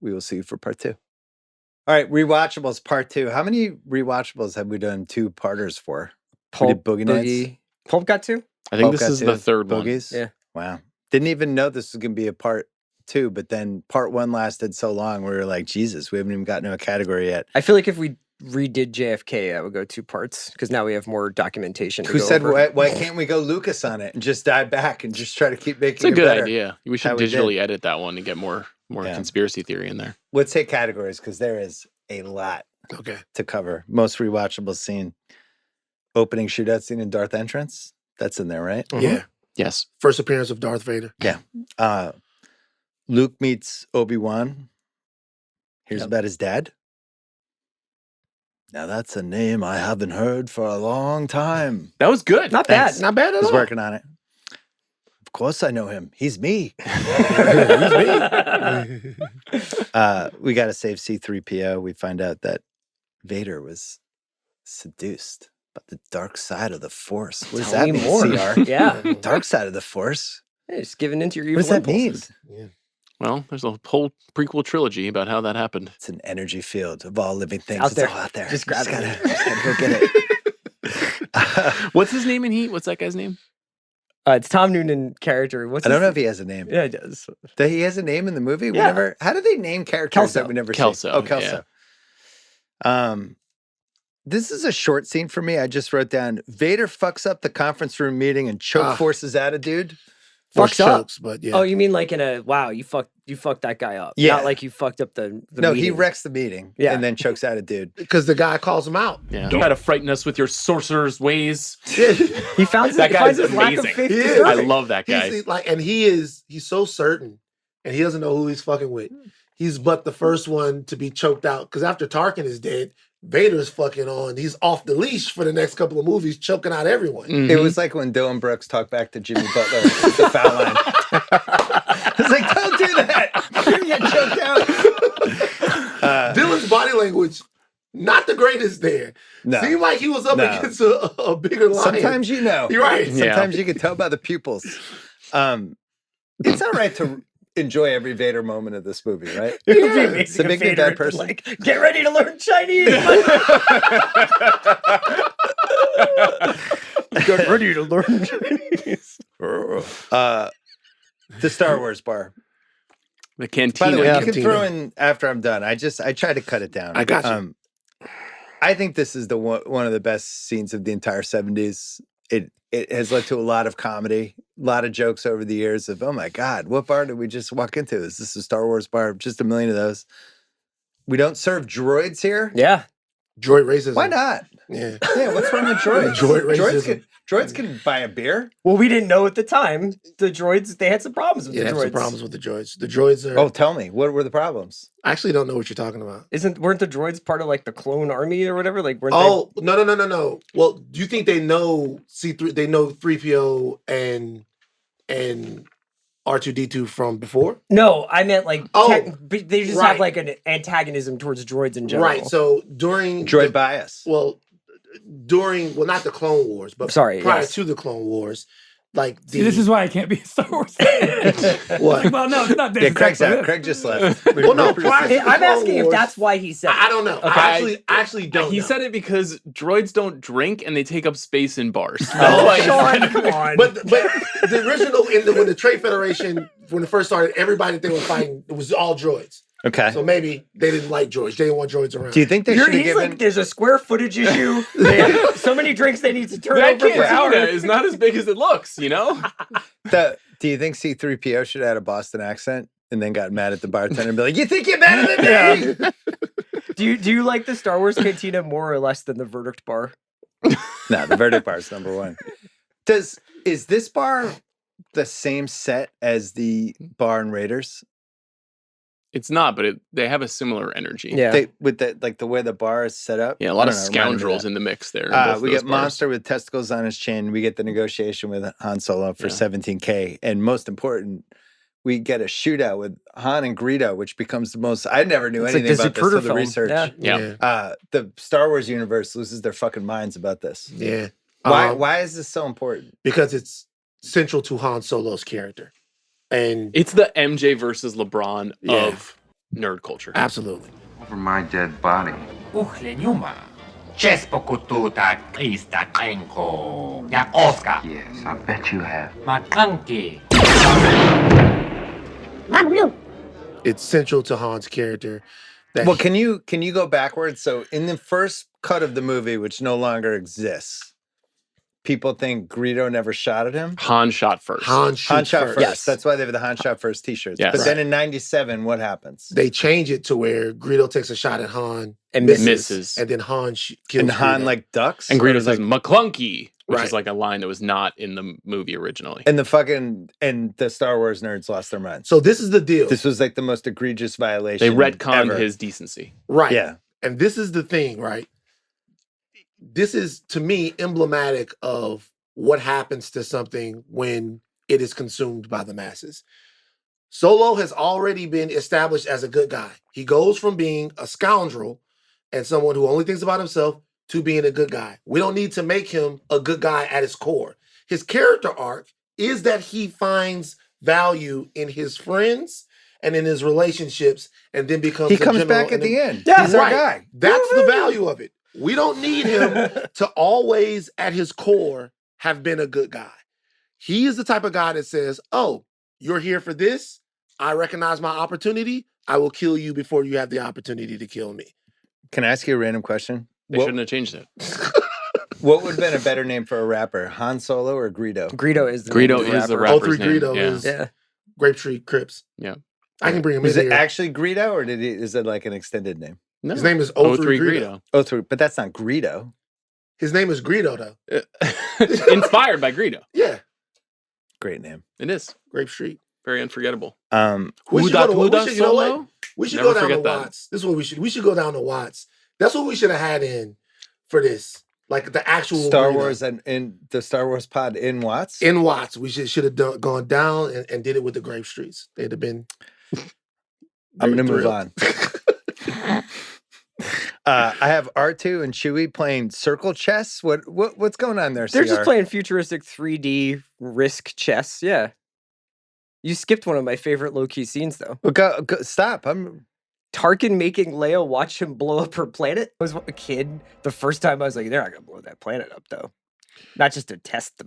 We will see you for part 2. All right, Rewatchables part 2. How many Rewatchables have we done 2-parters for? We did Boogie Nights. Pulp got 2? I think Pulp this got is 2. the third Boogies? one. Yeah. Wow. Didn't even know this was going to be a part 2, but then part 1 lasted so long, we were like, Jesus, we haven't even gotten to a category yet. I feel like if we redid JFK, I would go 2 parts because now we have more documentation. Who said, why can't we go Lucas on it and just dive back and just try to keep making It's a it good better? idea. We should How we digitally edit that one and get more Yeah. conspiracy theory in there. Let's say categories because there is a lot Okay. to cover. Most rewatchable scene, opening shootout scene and Darth entrance. That's in there, right? Yeah. Yes. First appearance of Darth Vader. Luke meets Obi-Wan. Here's about his dad. Now that's a name I haven't heard for a long time. That was good. Not Thanks. bad. Not bad I at was all. working on it. Of course I know him. He's me. We got to save C-3PO. We find out that Vader was seduced by the dark side of the Force. What does Tell that me mean, more. CR? Yeah. Dark side of the Force? Hey, just giving into your What evil does that mean? impulses. Yeah. Well, there's a whole prequel trilogy about how that happened. It's an energy field of all living things. Out It's there. all out there. Just grab gotta, it. just gotta go get it. What's his name in Heat? What's that guy's name? It's Tom Noonan character. What's I don't his- know if he has a name. Yeah, he does. He has a name in the movie? We Yeah. never. How do they name characters that Kelso. we never see? Kelso, Oh, Kelso. This is a short scene for me. I just wrote down Vader fucks up the conference room meeting and choke forces out a dude. Force Fucks up. chokes, but yeah. Oh, you mean like in a wow? You fucked that guy up. Yeah. Not like you fucked up the No, he meeting. wrecks the meeting Yeah. and then chokes out a dude. Because the guy calls him out. Yeah. You gotta frighten us with your sorcerer's ways. He found That guy's his lack of amazing. faith. He is. deserving. I love that guy. He's like, and he's so certain, and he doesn't know who he's fucking with. He's but the first one to be choked out because after Tarkin is dead, Vader's fucking on. He's off the leash for the next couple of movies, choking out everyone. It was like when Dylan Brooks talked back to Jimmy Butler at the foul line. I was like, don't do that. You're gonna get choked out. Dylan's body language, not the greatest there. No. Seemed like he was up No. against a bigger lion. Sometimes you know. You're right. Yeah. Sometimes you can tell by the pupils. It's all right to enjoy every Vader moment of this movie, right? It would be Yeah. amazing To if make me a Vader bad had been person. Like, get ready to learn Chinese. Get ready to learn Chinese. The Star Wars bar. The By cantina. the way, Yeah. you can Cantina. throw in after I'm done. I try to cut it down. I got you. I think this is the one of the best scenes of the entire 70s. It has led to a lot of comedy, a lot of jokes over the years of, oh my God, what bar did we just walk into? Is this a Star Wars bar? Just a million of those. We don't serve droids here. Yeah. Droid racism. Why not? Yeah. Yeah, what's wrong with droids? Droid racism. Droids can buy a beer. Well, we didn't know at the time. The droids, they had some problems with Yeah, the have droids. some problems with the droids. The droids are. Oh, tell me, what were the problems? I actually don't know what you're talking about. Weren't the droids part of like the clone army or whatever? Like, weren't Oh no. Well, do you think they know C3? They know 3PO and R2D2 from before? they? No, I meant like they just right. have like an antagonism towards droids in general. Right. So during Droid bias. well, not the Clone Wars, but Sorry, prior yes. to the Clone Wars, like the See, this is why I can't be a Star Wars fan. what? Well, no, not this. Yeah, It's Craig's actually out. this. Craig just left. Well, no, prior to I'm Clone asking if Wars- that's why he said. I don't know. Okay. I actually don't. He know. said it because droids don't drink and they take up space in bars. Oh, That's why he Sean, said it. come on. But the original when the Trade Federation when it first started, everybody that they were fighting it was all droids. Okay. So maybe they didn't like droids. They didn't want droids around. Do you think they should have He's given? like, there's a square footage issue. They have so many drinks they need to turn That over per hour. cantina is not as big as it looks, you know? Do you think C-3PO should have had a Boston accent and then got mad at the bartender and be like, "You think you're better than me?" Do you like the Star Wars cantina more or less than the Verdict bar? No, the Verdict bar is number one. Is this bar the same set as the bar in Raiders? It's not, but they have a similar energy. Yeah. With the way the bar is set up. Yeah, a lot I of don't know, reminded me of scoundrels that. in the mix there. in both We those get bars. Monster with testicles on his chin. We get the negotiation with Han Solo for Yeah. $17K, and most important, we get a shootout with Han and Greedo, which becomes the most. I never knew It's like anything the about this till Zapruder the film. research. Yeah. The Star Wars universe loses their fucking minds about this. Yeah. Why is this so important? Because it's central to Han Solo's character. And It's the MJ versus LeBron Yeah. of nerd culture. absolutely. Over my dead body. Yes, Yes, I bet you have. It's central to Han's character. That Well, can you go backwards? So in the first cut of the movie, which no longer exists, people think Greedo never shot at him. Han shot first. Han shoots Han shot first. first. Yes. That's why they have the Han shot first T-shirts. Yes. But then in '97, what happens? They change it to where Greedo takes a shot at Han And misses. and then Han kills And Han Greedo. like ducks. And Or Greedo is, says McClunky, which Right. is like a line that was not in the movie originally. and the Star Wars nerds lost their minds. So this is the deal. This was like the most egregious violation. They retconned ever. his decency. Right. Yeah. And this is the thing, right? This is, to me, emblematic of what happens to something when it is consumed by the masses. Solo has already been established as a good guy. He goes from being a scoundrel and someone who only thinks about himself to being a good guy. We don't need to make him a good guy at his core. His character arc is that he finds value in his friends and in his relationships and then becomes He a comes general back at and the then- end. Yeah, He's our Right. guy. That's the value of it. We don't need him to always, at his core, have been a good guy. He is the type of guy that says, oh, you're here for this. I recognize my opportunity. I will kill you before you have the opportunity to kill me. Can I ask you a random question? They What, shouldn't have changed it. what would have been a better name for a rapper, Han Solo or Greedo? Greedo is the Greedo name of is the rapper. rapper's 03 name. Greedo Yeah. is Yeah. Grape Tree Crips. Yeah. I can bring him Is in it here. actually Greedo or is it like an extended name? No. His name is 03 03 Greedo. Oh, three, but that's not Greedo. His name is Greedo, though. Inspired by Greedo. Yeah, Great name. It is. Grape Street. Very unforgettable. We should go to- we Huda should- you know what? Solo? We should Never go down to forget that. Watts. This is what we should. We should go down to Watts. That's what we should have had in for this, like the actual Star Greedo. Wars and in the Star Wars pod in Watts. In Watts. We should have gone down and did it with the Grape Streets. They'd have been. I'm going to move thrilled. on. I have R2 and Chewie playing circle chess. What's going on there? They're CR? just playing futuristic 3D Risk chess. Yeah. You skipped one of my favorite low-key scenes, though. Well, go, stop. Tarkin making Leia watch him blow up her planet. I was a kid. The first time I was like, they're not going to blow that planet up, though. Not just to test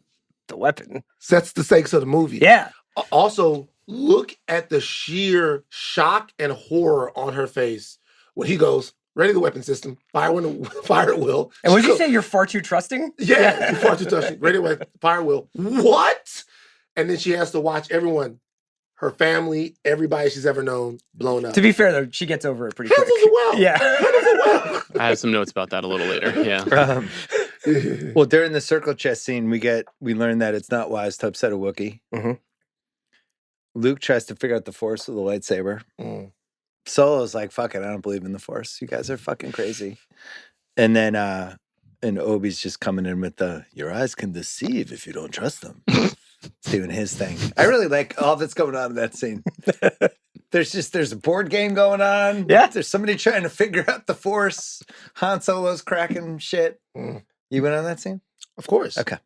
the weapon. Sets the stakes of the movie. Yeah. Also, look at the sheer shock and horror on her face when he goes, ready the weapon system, fire at will. And what did you She say? You're far too trusting? Yeah, you far too touching. Ready the fire at will. What? And then she has to watch everyone, her family, everybody she's ever known, blown up. To be fair, though, she gets over it pretty quick. Handles it well. Yeah. Handles it well. I have some notes about that a little later. Yeah. Well, during the circle chess scene, we learn that it's not wise to upset a Wookiee. Mhm. Luke tries to figure out the Force with a lightsaber. Mm. Solo's like, fuck it, I don't believe in the Force. You guys are fucking crazy. And then and Obi's just coming in with your eyes can deceive if you don't trust them. He's doing his thing. I really like all that's going on in that scene. There's a board game going on. Yeah. There's somebody trying to figure out the Force. Han Solo's cracking shit. Mm. You went on that scene? Of course. Okay.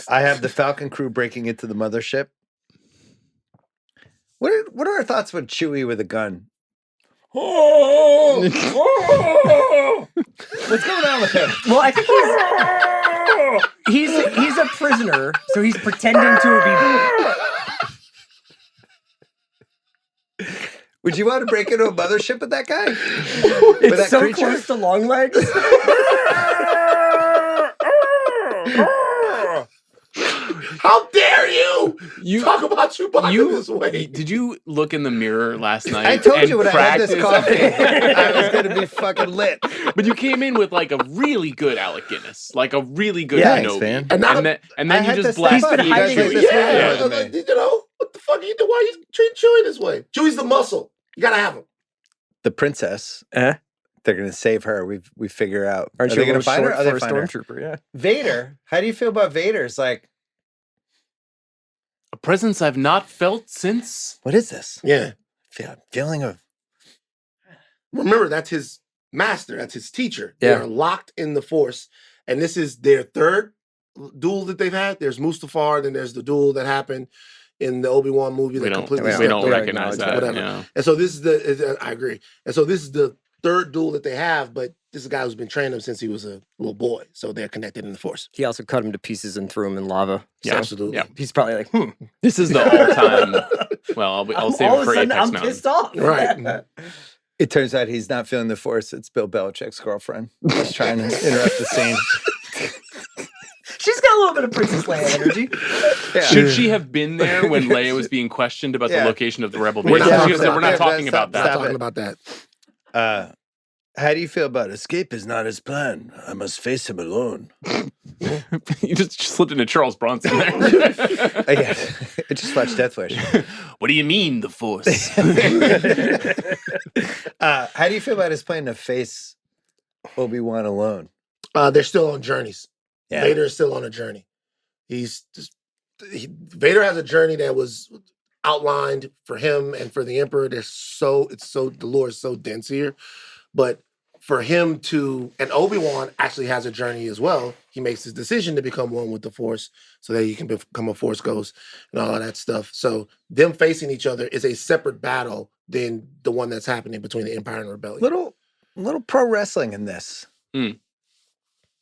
I have the Falcon crew breaking into the mothership. What are our thoughts with Chewie with a gun? What's going on with him? Well, I think he's a prisoner, so he's pretending to be. Would you want to break into a mothership with that guy? It's that so creature? close to long legs. How dare you? You Talk about Chewbacca this way. Did you look in the mirror last night? I told and you when I had this practice- coffee, I was going to be fucking lit. But you came in with like a really good Alec Guinness, like a really good Yeah, thanks, Kenobi. man. And now- and I then had you to just step blast up. been You guys hiding make it. this Yeah, way I more was than like, me. you know, what the fuck are you doing? Why you treat Chewie this way? Chewie's the muscle. You gotta have him. The princess, they're going to save her. We figure out. Aren't Are you they a going to little find her? short Are they for a find her? stormtrooper? Yeah. Vader, how do you feel about Vader? It's like, presence I've not felt since. What is this? Yeah. Feeling of. Remember, that's his master. That's his teacher. Yeah. They are locked in the Force. And this is their third duel that they've had. There's Mustafar, then there's the duel that happened in the Obi-Wan movie We that don't, completely we stepped don't over. recognize that. Whatever. Yeah. And so this is I agree. And so this is the third duel that they have, but this is a guy who's been training him since he was a little boy. So they're connected in the Force. He also cut him to pieces and threw him in lava. Yeah, So absolutely. Yeah. he's probably like, This is the all-time. Well, I'll save all it of for a sudden, Apex I'm Mountain. pissed off. Right. It turns out he's not feeling the Force. It's Bill Belichick's girlfriend. Just trying to interrupt the scene. She's got a little bit of Princess Leia energy. Yeah. Should she have been there when Leia was being questioned about Yeah. the location of the rebel We're base? not She talking said, about we're not that. talking Stop, about Not that. stop talking it. about that. How do you feel about escape is not his plan? I must face him alone. You just slipped into Charles Bronson there. Yeah, I just watched Death Wish. What do you mean, the Force? How do you feel about his plan to face Obi-Wan alone? They're still on journeys. Yeah. Vader is still on a journey. Vader has a journey that was outlined for him and for the Emperor. The lore is so dense here. But for him and Obi-Wan actually has a journey as well. He makes his decision to become one with the Force so that he can become a Force ghost and all of that stuff. So them facing each other is a separate battle than the one that's happening between the Empire and Rebellion. Little pro wrestling in this. Mm.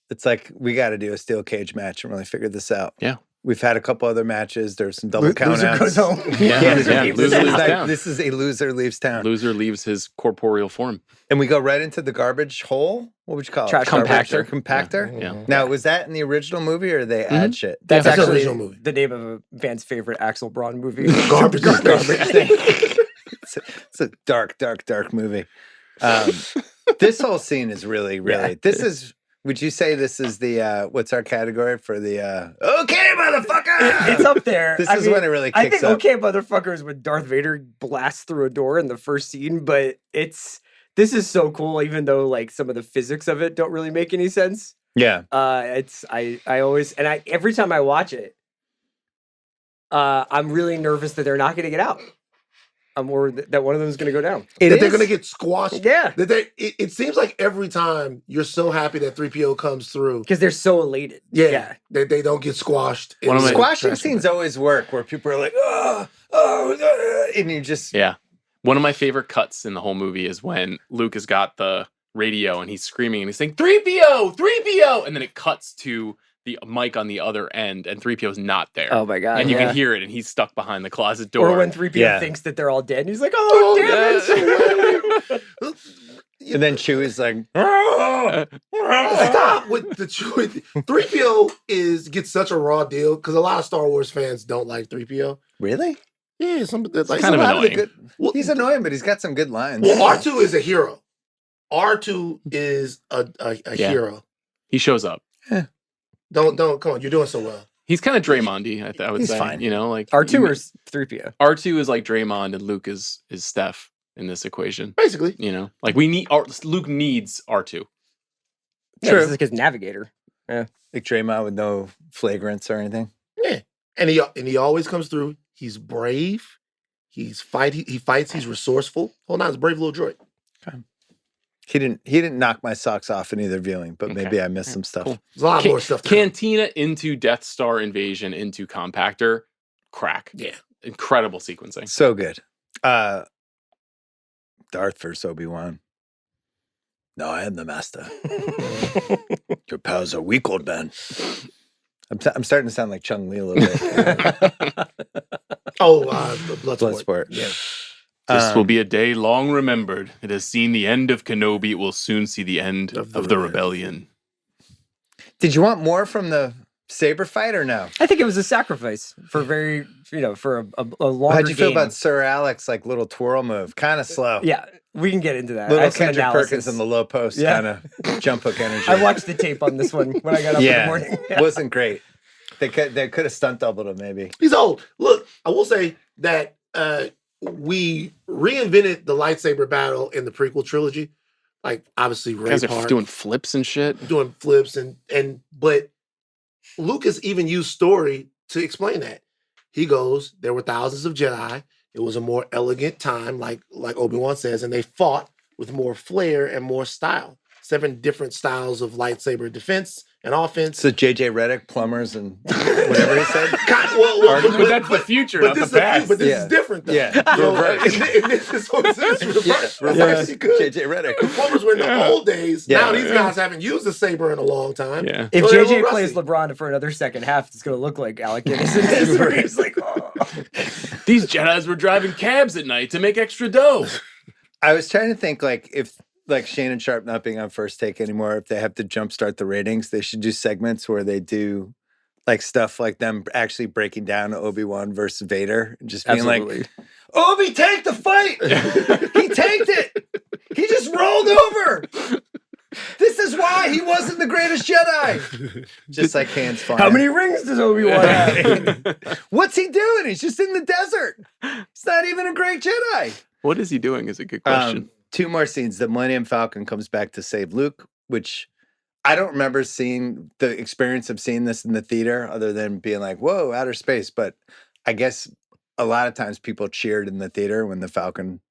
It's like we got to do a steel cage match and really figure this out. Yeah. We've had a couple other matches. There's some double count Loser outs. goes home. Yeah, This yeah. is Loser leaves like- town. This is a loser leaves town. Loser leaves his corporeal form. And we go right into the garbage hole. What would you call Trash it? Garbage compactor. Compactor. Yeah. Now, was that in the original movie or they add shit? That's That's the actually original movie. the name of a Van's favorite Axel Braun movie. Garbage. It's a dark, dark, dark movie. This whole scene is really. This is. Would you say this is the what's our category for the okay, motherfucker? It's up there. This I is mean, when it really I kicks think up. okay, motherfucker is when Darth Vader blasts through a door in the first scene, but this is so cool, even though like some of the physics of it don't really make any sense. Yeah. I always every time I watch it, I'm really nervous that they're not going to get out. I'm worried that one of them is going to go down. They're going to get squashed. Yeah, It seems like every time you're so happy that 3PO comes through. because they're so elated. Yeah. They don't get squashed. One of my- Squashing scenes always work where people are like, and you just Yeah. One of my favorite cuts in the whole movie is when Luke has got the radio and he's screaming and he's saying 3PO, 3PO, and then it cuts to the mic on the other end and 3PO's not there. Oh my god! And you yeah. can hear it and he's stuck behind the closet door. Or when 3PO Yeah. thinks that they're all dead, and he's like, "Oh, damn it!" and then Chewie's like, Stop with the Chewie. 3PO gets such a raw deal because a lot of Star Wars fans don't like 3PO. really? Yeah, like kind of A lot the annoying. Well, he's annoying, but he's got some good lines. Well, R2 is a hero. R2 is a Yeah. hero. He shows up. Don't come on. You're doing so well. He's kind of Draymondy, I would He's say. fine. You know, like R2 or 3PO? R2 is like Draymond and Luke is Steph in this equation. Basically, You know, like Luke needs R2. Yeah, True. this is like his navigator. Like Draymond with no flagrants or anything. yeah. And he always comes through. He's brave. He fights. He's resourceful. Hold on, he's a brave little droid. He didn't knock my socks off in either viewing, but Okay. maybe I missed some stuff. Cool. There's a lot more stuff. To come. Cantina into Death Star invasion into Compactor, crack. Yeah. Incredible sequencing. So good. Darth versus Obi-Wan. No, I am the master. Your powers are weak, old man. I'm starting to sound like Chung Li a little bit. Oh, Bloodsport. Bloodsport. Yeah. This will be a day long remembered. It has seen the end of Kenobi. It will soon see the end Of of the the rebellion. Did you want more from the saber fight or no? I think it was a sacrifice for for a longer How'd you feel game. about Sir Alex like little twirl move? Kind of slow. Yeah, we can get into that. I Little have some Kendrick analysis. Perkins in the low post Yeah. kind of jump hook energy. I watched the tape on this one when I got up in the morning. Wasn't great. They could have stunt doubled him maybe. He's old. Look, I will say that we reinvented the lightsaber battle in the prequel trilogy. Like obviously Ray Guys are Park doing flips and shit. doing flips but Lucas even used story to explain that. He goes, there were thousands of Jedi. It was a more elegant time, like Obi-Wan says, and they fought with more flair and more style. 7 different styles of lightsaber defense and offense. So J.J. Reddick, plumbers, and whatever he said. But that's the future, not the past. But this is different, though. Yeah. So, Reverse. and this is reverse. Reverse. Because J.J. Reddick. the plumbers were in the old days. Yeah. Now these guys haven't used a saber in a long time. Yeah. If So they're a JJ little plays rusty. LeBron for another second half, it's going to look like Alec Guinness. In this where he's like, oh. These Jedis were driving cabs at night to make extra dough. I was trying to think, like, if like Shannon Sharp not being on First Take anymore, if they have to jumpstart the ratings, they should do segments where they do like stuff like them actually breaking down Obi-Wan versus Vader and just being Absolutely. like, Obi tanked the fight. He tanked it. He just rolled over. This is why he wasn't the greatest Jedi. Just like hands flying. How many rings does Obi-Wan have? What's he doing? He's just in the desert. He's not even a great Jedi. What is he doing is a good question. 2 more scenes. The Millennium Falcon comes back to save Luke, which I don't remember seeing the experience of seeing this in the theater other than being like, whoa, outer space. But I guess a lot of times people cheered in the theater when the Falcon,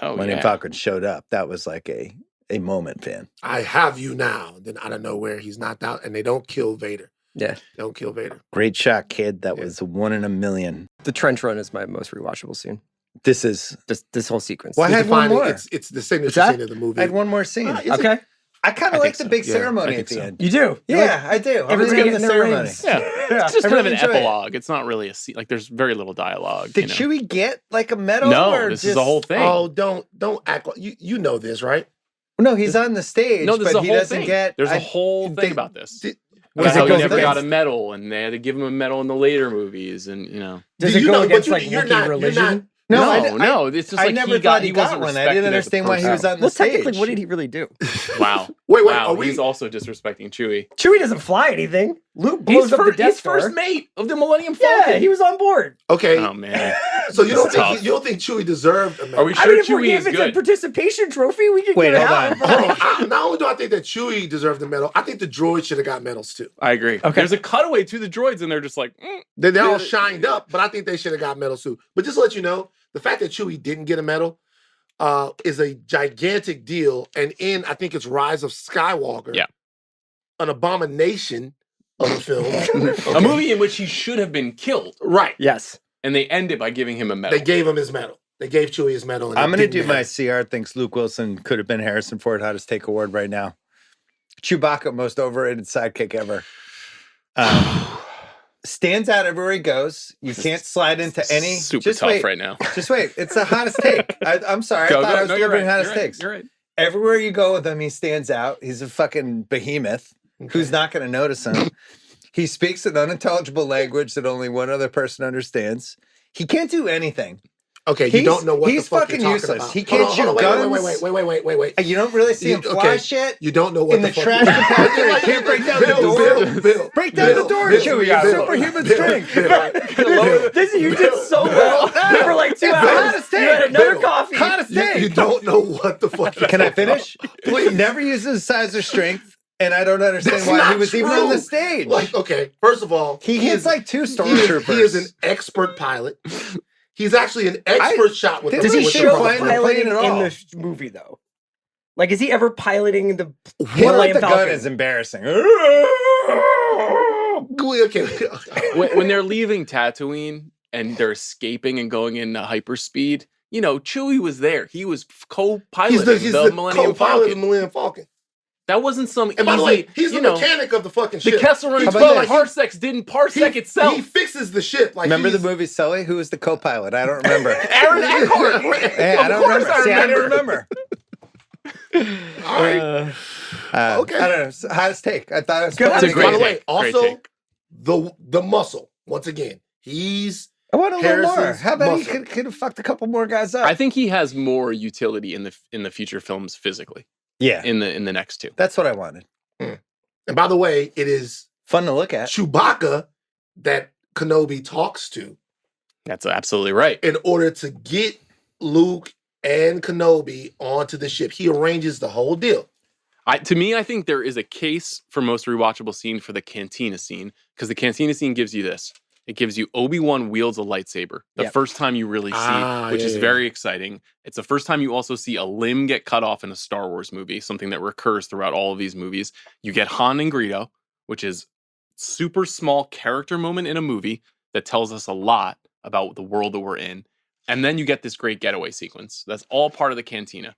Millennium Falcon showed up. That was like a moment, fan. I have you now. Then out of nowhere, he's knocked out, and they don't kill Vader. Yeah. They don't kill Vader. Great shot, kid. That was 1 in a million. The trench run is my most rewatchable scene. This is... This whole sequence. Well, I had one more. It's the signature that? scene of the movie. I had one more scene. Okay. I kind of I like think the so. big Yeah, ceremony I at think the so. end. You do? Yeah, I do. I'm Everybody into getting the their ceremony. rings. Yeah. It's just I kind of really an enjoy it. epilogue. It's not really a scene. Like, there's very little dialogue. Did Chewie get like a medal? No, or this just... is the whole thing. Oh, don't act like you know this, right? No, he's on the stage, No, this is but a he whole doesn't thing. get... There's a whole they- thing about this. Did- About Does it how go he never against- got a medal, and they had to give him a medal in the later movies, and you know. Does Do it you go know- but against you- like you're Wookiee not- you're religion? not- No, it's just I like never thought he got wasn't one. I didn't respected as a understand why he was person. on the Well, stage. technically, what did he really do? Wow. Wait, Wow, are we? he's also disrespecting Chewie. Chewie doesn't fly anything. Luke blows up the Death He's Star. first mate of the Millennium Falcon. Yeah, he was on board. Okay, Oh man. so you don't It's think tough. you don't think Chewie deserved a medal? Are we I sure mean, if, Chewie if is it's a good? participation trophy, we can Wait, give it hold out. on. Hold on. Not only do I think that Chewie deserved a medal, I think the droid should have got medals too. I agree. Okay. There's a cutaway to the droids, and they're just like, They're all shined up, but I think they should have got medals too. But just to let you know, the fact that Chewie didn't get a medal is a gigantic deal. And I think it's Rise of Skywalker, Yeah. an abomination of a film. a movie in which he should have been killed, Right. Yes. and they end it by giving him a medal. They gave him his medal. They gave Chewie his medal. And I'm it going to didn't do my matter. CR thinks Luke Wilson could have been Harrison Ford Hottest Take Award right now. Chewbacca, most overrated sidekick ever. Stands out everywhere he goes. You can't slide into any. Super just tough wait, right now. Just wait. It's the hottest take. I'm sorry. I thought I was you're delivering right. hottest You're right. takes. You're right. Everywhere you go with him, he stands out. He's a fucking behemoth. Who's not going to notice him? He speaks an unintelligible language that only one other person understands. He can't do anything. Okay, you He's- don't know what he's the fuck fucking you're talking useless. about. He can't shoot guns. Wait. You don't really see him fly okay. shit. You don't know what In the fuck trash you're- compactor, he can't break down the door. Bill, Break down the door, Chewie. Superhuman strength. You did so well for like 2 hours. Hottest You take. had another Bill. coffee. Hottest take. You don't know what the fuck you're Can I talking about. finish? Please. Never uses size or strength, and I don't understand That's why he not was even on true. the stage. Like, okay, first of all, he hits is- like 2 he is stormtroopers. an expert pilot. He's actually an expert shot with the Does he With the show plane, motherfucker. the plane piloting at all. in the movie though? Like, is he ever piloting the Hit with Millennium the gun Falcon? is embarrassing. Okay. when they're leaving Tatooine and they're escaping and going into hyperspeed, you know, Chewie was there. He was co-piloting He's the the Millennium co-pilot of the Falcon. Millennium Falcon. That wasn't some And by the easy, way, he's the you know, mechanic of the fucking the ship. Kessel Run He- 12 this? parsecs didn't parsec itself. He fixes the ship. Like Remember the he's- movie Sully? Who was the co-pilot? I don't remember. Aaron Eckhart. Hey, I Of don't course remember. See, I don't remember. remember. All right. Okay. I don't know. So, hottest take. I thought it was Good. fun. It's a great By the way, take. Great also take. the muscle. Once again, he's I want a little more. Harrison's How about muscle. he could have fucked a couple more guys up? I think he has more utility in the future films physically yeah, in the next two. that's what I wanted. and by the way, it is Fun to look at. Chewbacca that Kenobi talks to That's absolutely right. in order to get Luke and Kenobi onto the ship. He arranges the whole deal. To me, I think there is a case for most rewatchable scene for the cantina scene, because the cantina scene gives you this. It gives you Obi-Wan wields a lightsaber. The first time you really see, which is very exciting. It's the first time you also see a limb get cut off in a Star Wars movie, something that recurs throughout all of these movies. You get Han and Greedo, which is super small character moment in a movie that tells us a lot about the world that we're in. And then you get this great getaway sequence. That's all part of the cantina.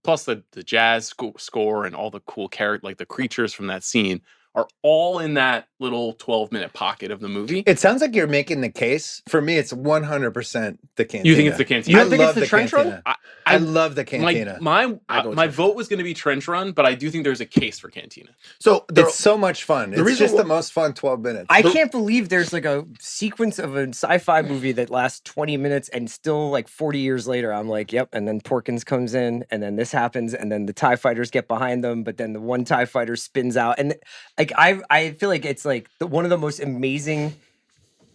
Plus the jazz score and all the cool like the creatures from that scene are all in that little 12-minute pocket of the movie. It sounds like you're making the case. For me, it's 100% the cantina. You think it's the cantina? You don't think it's the trench run? I love the cantina. My vote was going to be trench run, but I do think there's a case for cantina. So it's so much fun. It's just the most fun 12 minutes. I can't believe there's like a sequence of a sci-fi movie that lasts 20 minutes and still like 40 years later, I'm like, yep. And then Porkins comes in and then this happens and then the TIE fighters get behind them, but then the one TIE fighter spins out. And like, I feel like it's like one of the most amazing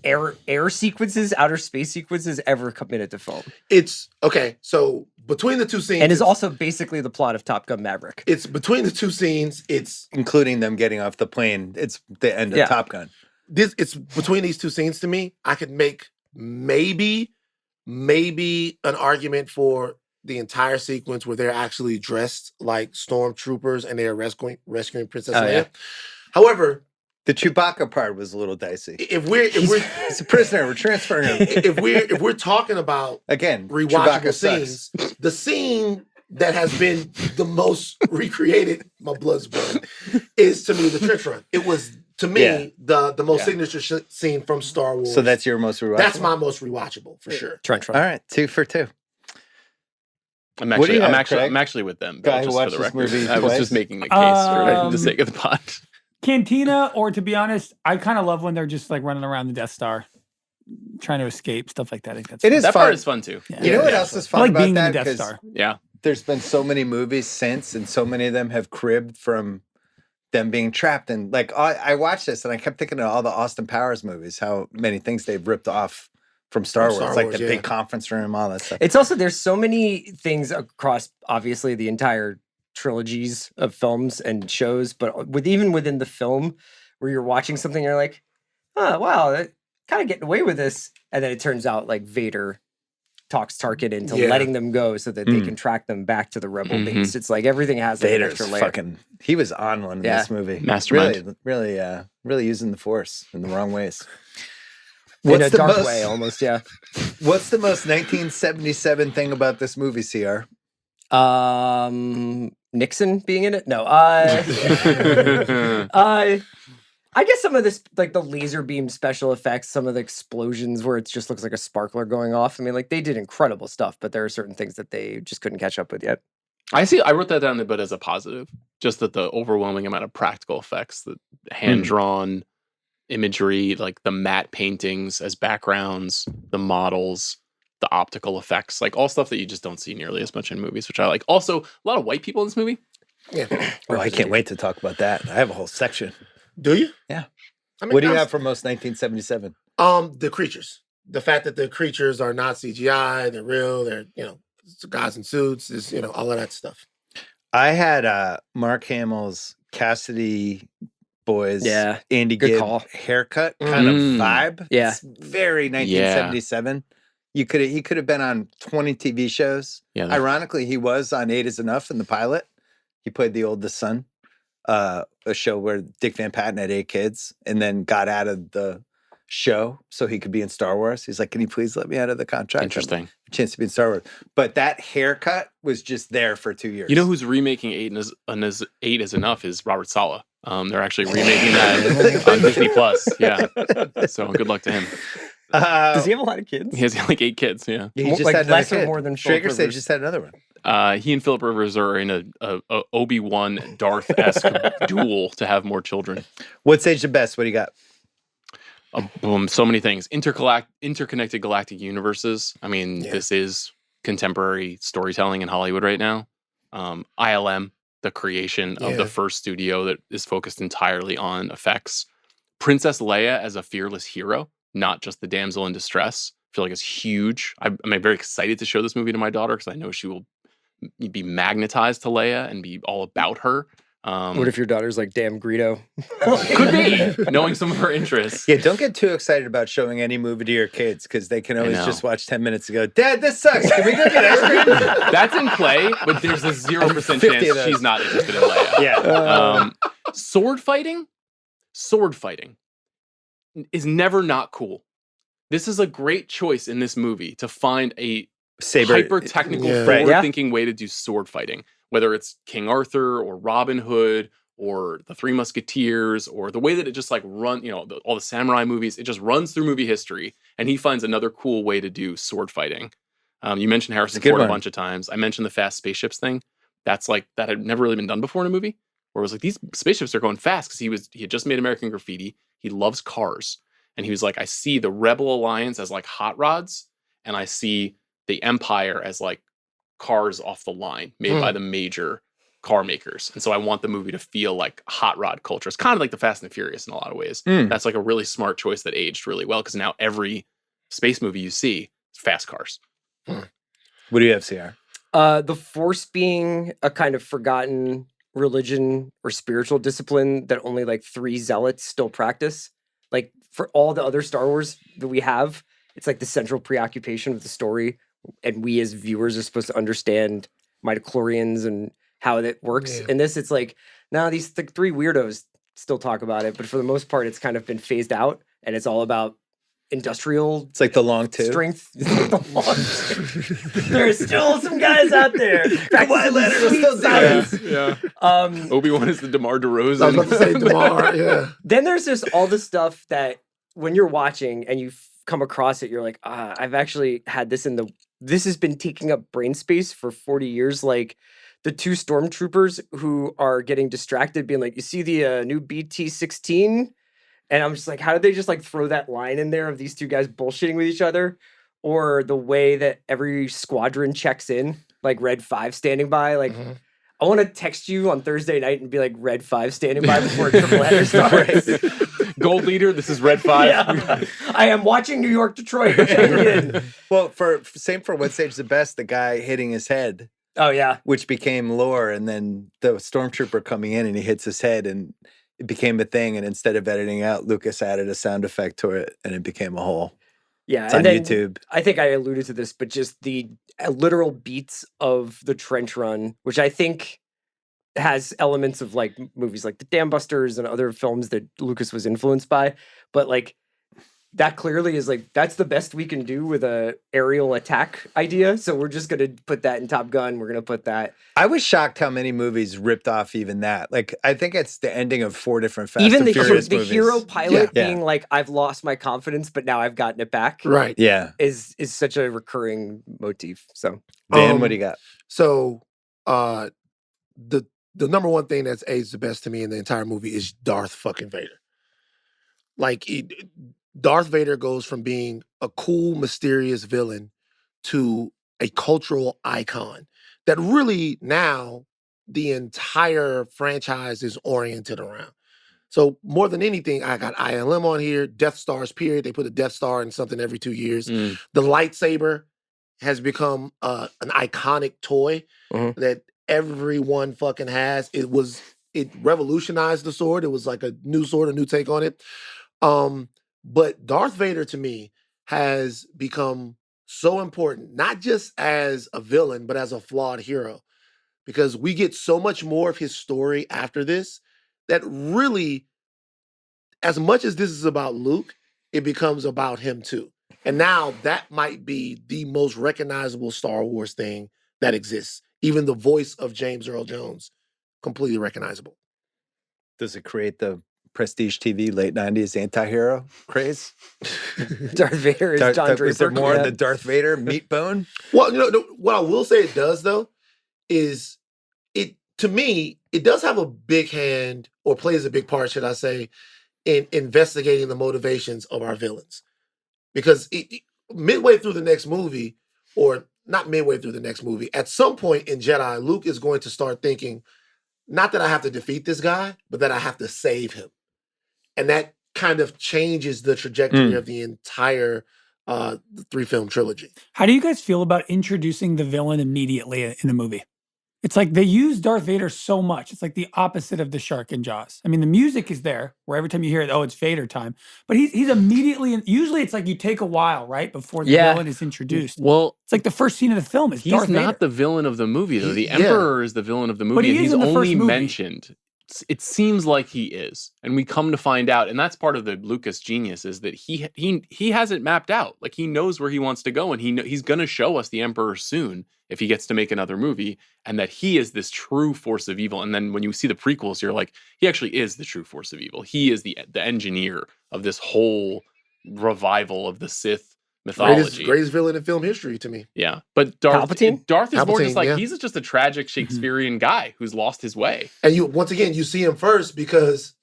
air sequences, outer space sequences ever committed to film. It's okay. So between the two scenes, and it's also basically the plot of Top Gun Maverick. It's between the two scenes. It's including them getting off the plane. It's the end of Top Gun. It's between these two scenes. To me, I could make maybe an argument for the entire sequence where they're actually dressed like stormtroopers and they're rescuing Princess Leia. Yeah. However, the Chewbacca part was a little dicey. If we're he's a prisoner, we're transferring him. If we're talking about again rewatchable scenes, the scene that has been the most recreated, my blood's boiling, is to me the trench run. It was to me the most signature scene from Star Wars. So that's your most rewatchable. That's my most rewatchable for sure. Trench run. All right, 2 for 2. I'm actually with them. Guy just who for the watched record, this movie I was just making the case for the sake of the pod. Cantina, or to be honest, I kind of love when they're just like running around the Death Star, trying to escape, stuff like that. I think that's it is that fun. Part is fun too. Yeah. You know what else is fun I like about being that? in the Death Star. Yeah, there's been so many movies since, and so many of them have cribbed from them being trapped. And like I watched this, and I kept thinking of all the Austin Powers movies, how many things they've ripped off from Star Wars, like the big conference room, all that stuff. It's also there's so many things across obviously the entire trilogies of films and shows, but even within the film where you're watching something, you're like, oh wow, they're kind of getting away with this, and then it turns out like Vader talks Tarkin into letting them go so that they can track them back to the rebel base. It's like everything has like, an extra layer. He was on one in this movie. Mastermind. Really using the Force in the wrong ways. In a dark way, almost, yeah. What's the most 1977 thing about this movie, CR? Nixon being in it? No. I guess some of this, like the laser beam special effects, some of the explosions where it just looks like a sparkler going off. I mean, like they did incredible stuff, but there are certain things that they just couldn't catch up with yet. I wrote that down, but as a positive, just that the overwhelming amount of practical effects, the hand-drawn imagery, like the matte paintings as backgrounds, the models, the optical effects, like all stuff that you just don't see nearly as much in movies, which I like. Also, a lot of white people in this movie. Yeah. Oh, I can't wait to talk about that. I have a whole section. Do you? Yeah. I mean, what do you have for most 1977? The creatures. The fact that the creatures are not CGI, they're real, they're, guys in suits, is, all of that stuff. I had Mark Hamill's Cassidy Boys, Andy Gibb haircut kind of vibe. Yeah. It's very 1977. He could have been on 20 TV shows. Yeah. Ironically, he was on 8 is Enough in the pilot. He played the oldest son. A show where Dick Van Patten had 8 kids and then got out of the show so he could be in Star Wars. He's like, can you please let me out of the contract? Interesting. A chance to be in Star Wars. But that haircut was just there for 2 years. You know who's remaking 8 is Enough is Robert Saleh. They're actually remaking that on Disney Plus. Yeah. So good luck to him. Does he have a lot of kids? He has like 8 kids. Yeah. He just like had less kid. or more than Straker said just had another one. He and Philip Rivers are in a Obi-Wan Darth-esque duel to have more children. What's age the best? What do you got? So many things. Interconnected galactic universes. I mean, this is contemporary storytelling in Hollywood right now. ILM, the creation of the first studio that is focused entirely on effects. Princess Leia as a fearless hero, not just the damsel in distress. I feel like it's huge. I'm very excited to show this movie to my daughter because I know she will be magnetized to Leia and be all about her. What if your daughter's like, damn Greedo? Could be, knowing some of her interests. Yeah, don't get too excited about showing any movie to your kids because they can always know. just watch 10 minutes and go, Dad, this sucks. Can we go get ice cream? That's in play, but there's a 0% 50 of chance those. she's not interested in Leia. Yeah. Sword fighting is never not cool. This is a great choice in this movie to find a Saber. hyper-technical, Yeah. forward-thinking way to do sword fighting, whether it's King Arthur or Robin Hood or the Three Musketeers or the way that it just like run, all the samurai movies, it just runs through movie history, and he finds another cool way to do sword fighting. You mentioned Harrison Ford a bunch of times. I mentioned the fast spaceships thing. That's like, that had never really been done before in a movie, where it was like, these spaceships are going fast, because he had just made American Graffiti. He loves cars. And he was like, I see the Rebel Alliance as like hot rods, and I see the Empire as like cars off the line made by the major car makers. And so I want the movie to feel like hot rod culture. It's kind of like the Fast and the Furious in a lot of ways. That's like a really smart choice that aged really well, because now every space movie you see is fast cars. What do you have, CR? The Force being a kind of forgotten religion or spiritual discipline that only like 3 zealots still practice. Like for all the other Star Wars that we have, it's like the central preoccupation of the story. And we as viewers are supposed to understand midichlorians and how that works. Yeah. In this, it's like, now these 3 weirdos still talk about it, but for the most part, it's kind of been phased out, and it's all about industrial. It's like the long tube. Strength. The long tube. There's still some guys out there. White letter is still science. Yeah. Obi-Wan is the DeMar I was DeRozan. about to say DeMar, yeah. Then there's just all the stuff that when you're watching and you come across it, you're like, I've actually had this this has been taking up brain space for 40 years. Like the 2 stormtroopers who are getting distracted, being like, you see the new BT-16? And I'm just like, how did they just like throw that line in there of these 2 guys bullshitting with each other? Or the way that every squadron checks in, like Red 5 standing by, like, I want to text you on Thursday night and be like, Red 5 standing by before a triple header starts. Gold leader, this is Red 5. Yeah. I am watching New York, Detroit. Check in. Well, same for What Saves the Best, the guy hitting his head, Oh, yeah. which became lore, and then the stormtrooper coming in and he hits his head, and it became a thing. And instead of editing out, Lucas added a sound effect to it, and it became a whole. Yeah. It's and on then YouTube. I think I alluded to this, but just the literal beats of the trench run, which I think has elements of like movies like The Dam Busters and other films that Lucas was influenced by. But like, that clearly is like, that's the best we can do with a aerial attack idea. So we're just going to put that in Top Gun. We're going to put that. I was shocked how many movies ripped off even that. Like, I think it's the ending of 4 different Fast Even and Furious the movies. hero pilot Yeah. being like, I've lost my confidence, but now I've gotten it back. Right. Yeah. Is such a recurring motif. So Dan, what do you got? So the number one thing that's aged the best to me in the entire movie is Darth fucking Vader. Like Darth Vader goes from being a cool, mysterious villain to a cultural icon that really now the entire franchise is oriented around. So more than anything, I got ILM on here, Death Stars, period. They put a Death Star in something every 2 years. The lightsaber has become an iconic toy that everyone fucking has. It revolutionized the sword. It was like a new sword, a new take on it. But Darth Vader to me has become so important, not just as a villain, but as a flawed hero, because we get so much more of his story after this that really, as much as this is about Luke, it becomes about him too. And now that might be the most recognizable Star Wars thing that exists. Even the voice of James Earl Jones, completely recognizable. Does it create the Prestige TV late 90s anti-hero craze? Darth Vader is John Draper. Was there more yeah. of the Darth Vader meat bone? Well, what I will say it does though is to me, it does have a big hand, or plays a big part, should I say, in investigating the motivations of our villains. Because midway through the next movie, or not midway through the next movie, at some point in Jedi, Luke is going to start thinking, not that I have to defeat this guy, but that I have to save him. And that kind of changes the trajectory of the entire 3-film trilogy. How do you guys feel about introducing the villain immediately in a movie? It's like they use Darth Vader so much. It's like the opposite of the shark in Jaws. I mean, the music is there where every time you hear it, oh, it's Vader time. But he's immediately in, usually it's like you take a while, right? Before the villain is introduced. Well, it's like the first scene of the film is he's Darth Vader. not the villain of the movie, though. The Emperor is the villain of the movie, But he and is he's in the first only movie. mentioned. It seems like he is, and we come to find out, and that's part of the Lucas genius is that he has it mapped out. Like he knows where he wants to go, and he's going to show us the Emperor soon if he gets to make another movie, and that he is this true force of evil. And then when you see the prequels, you're like, he actually is the true force of evil. He is the engineer of this whole revival of the Sith mythology. Greatest villain in film history to me. Yeah, but Darth is more just like yeah. he's just a tragic Shakespearean guy who's lost his way. And once again you see him first because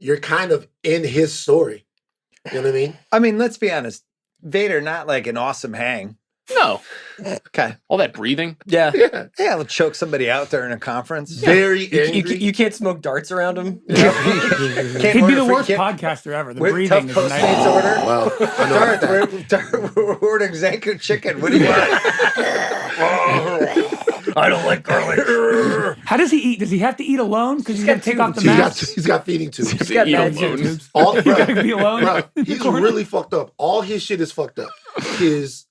you're kind of in his story. You know what I mean? I mean, let's be honest. Vader not like an awesome hang. No. Okay. All that breathing. Yeah. Yeah. Yeah, we'll choke somebody out during a conference. Very angry. You can't smoke darts around him. He'd be the worst podcaster ever. The breathing is Postmates order. Wow. We're ordering Zanku chicken. What do you want? I don't like garlic. How does he eat? Does he have to eat alone? Because he's got to take off the mask. He's got feeding tubes. He's got bad tubes. He's got to be alone. He's really fucked up. All his shit is fucked up. His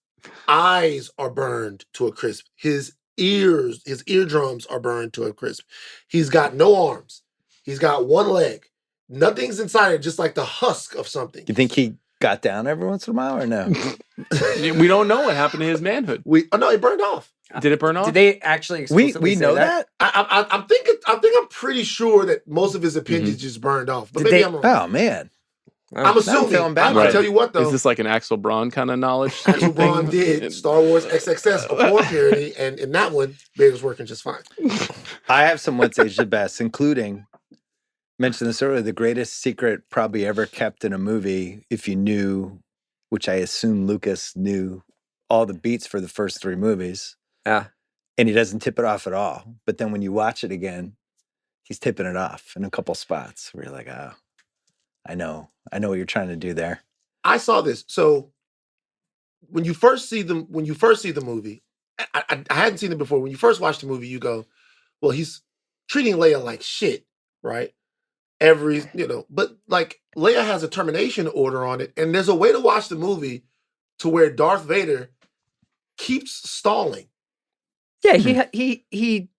eyes are burned to a crisp. His eardrums are burned to a crisp. He's got no arms. He's got one leg. Nothing's inside it, just like the husk of something. You think he got down every once in a while or no? We don't know what happened to his manhood. No, it burned off. Did it burn off? Did they actually explicitly we say know that? I'm pretty sure that most of his appendages just burned off. But maybe I'm wrong. Oh man. I'm assuming. feeling bad. I'll tell you what though. Is this like an Axel Braun kind of knowledge? Axel Braun did Star Wars XXS, a porn parody, and in that one, Vader's working just fine. I have some What's Age the Best, including, mentioned this earlier, the greatest secret probably ever kept in a movie, if you knew, which I assume Lucas knew all the beats for the first 3 movies. Yeah. And he doesn't tip it off at all. But then when you watch it again, he's tipping it off in a couple spots where you're like, oh, I know what you're trying to do there. I saw this. So when you first see the movie, I hadn't seen it before. When you first watch the movie, you go, well, he's treating Leia like shit, right? But like Leia has a termination order on it, and there's a way to watch the movie to where Darth Vader keeps stalling. Yeah, he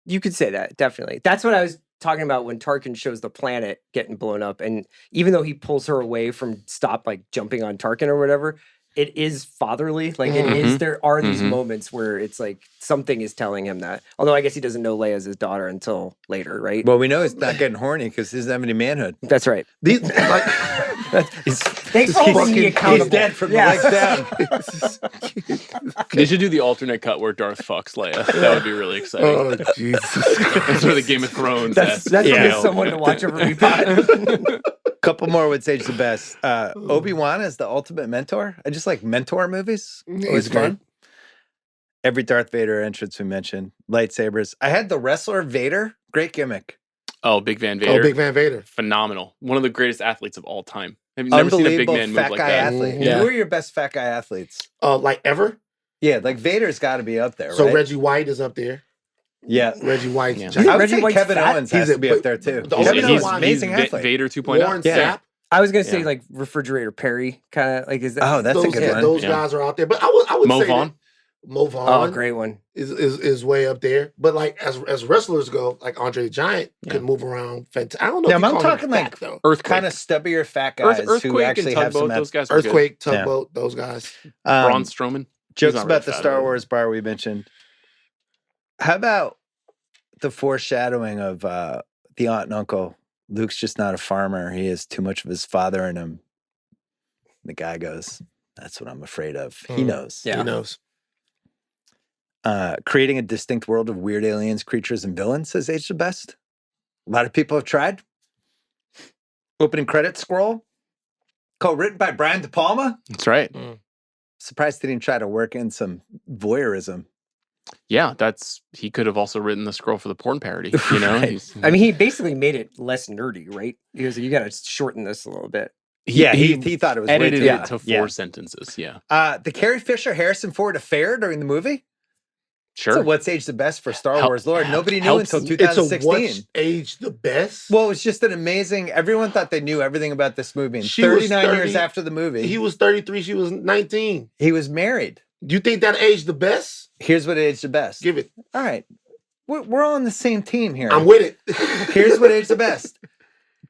you could say that, definitely. That's what I was talking about when Tarkin shows the planet getting blown up, and even though he pulls her away from jumping on Tarkin or whatever, it is fatherly. Like it is, there are these moments where it's like something is telling him that. Although I guess he doesn't know Leia's his daughter until later, right? Well, we know he's not getting horny because he doesn't have any manhood. That's right. Thanks for holding me accountable. He's dead from the legs down. They should do the alternate cut where Darth fucks Leia. That would be really exciting. Oh, Jesus. That's sort of the Game of Thrones. That's someone to watch over me. Couple more would Age the Best. Obi-Wan is the ultimate mentor. I just like mentor movies. Always fun. Every Darth Vader entrance we mentioned. Lightsabers. I had the wrestler Vader. Great gimmick. Oh, Big Van Vader. Oh, Big Van Vader. Phenomenal. One of the greatest athletes of all time. Have you never seen a big man move fat like guy that? athlete. Yeah. Who are your best fat guy athletes? Like ever? Yeah, like Vader's got to be up there, So right? Reggie White is up there. Yeah. Reggie White. Yeah. I would Reggie say White's Kevin fat? Owens has to be up there too. Kevin Owens is an amazing athlete. Vader 2.0. Warren Yeah. Sapp. I was gonna say like Refrigerator Perry, kind of like is that? Oh, that's a good one. Those guys are out there. But I would Mo say Vaughn. that Mo Vaughn Oh, great one. is way up there. But like as wrestlers go, like Andre the Giant could move around. I don't know. Yeah, if you I'm call talking him like fat, though. Earthquake. kind of stubbier fat guys who Earthquake actually and have some Tugboat. Those guys were Earthquake, Tugboat, those guys. Braun Strowman. Jokes not about really the fat, Star though. Wars bar we mentioned. How about the foreshadowing of the aunt and uncle? Luke's just not a farmer. He has too much of his father in him. The guy goes, that's what I'm afraid of. He knows. Yeah. He knows. Creating a distinct world of weird aliens, creatures, and villains, says Age the Best. A lot of people have tried. Opening credits scroll. Co-written by Brian De Palma. That's right. Surprised he didn't try to work in some voyeurism. Yeah, he could have also written the scroll for the porn parody. You know, Right. I mean, he basically made it less nerdy, right? He was like, you got to shorten this a little bit. He thought it was edited way it to 4 sentences. Yeah. The Carrie Fisher Harrison Ford affair during the movie. Sure. So what's age the best for Star Hel- Wars lore? Nobody knew helps- until It's a 2016. what's age the best? Well, it was just an amazing. Everyone thought they knew everything about this movie. And She was 39 years 30 after the movie, He was 33, she was 19. he was married. Do you think that aged the best? Here's what aged the best. Give it. All right, we're all on the same team here. I'm with it. Here's what aged the best.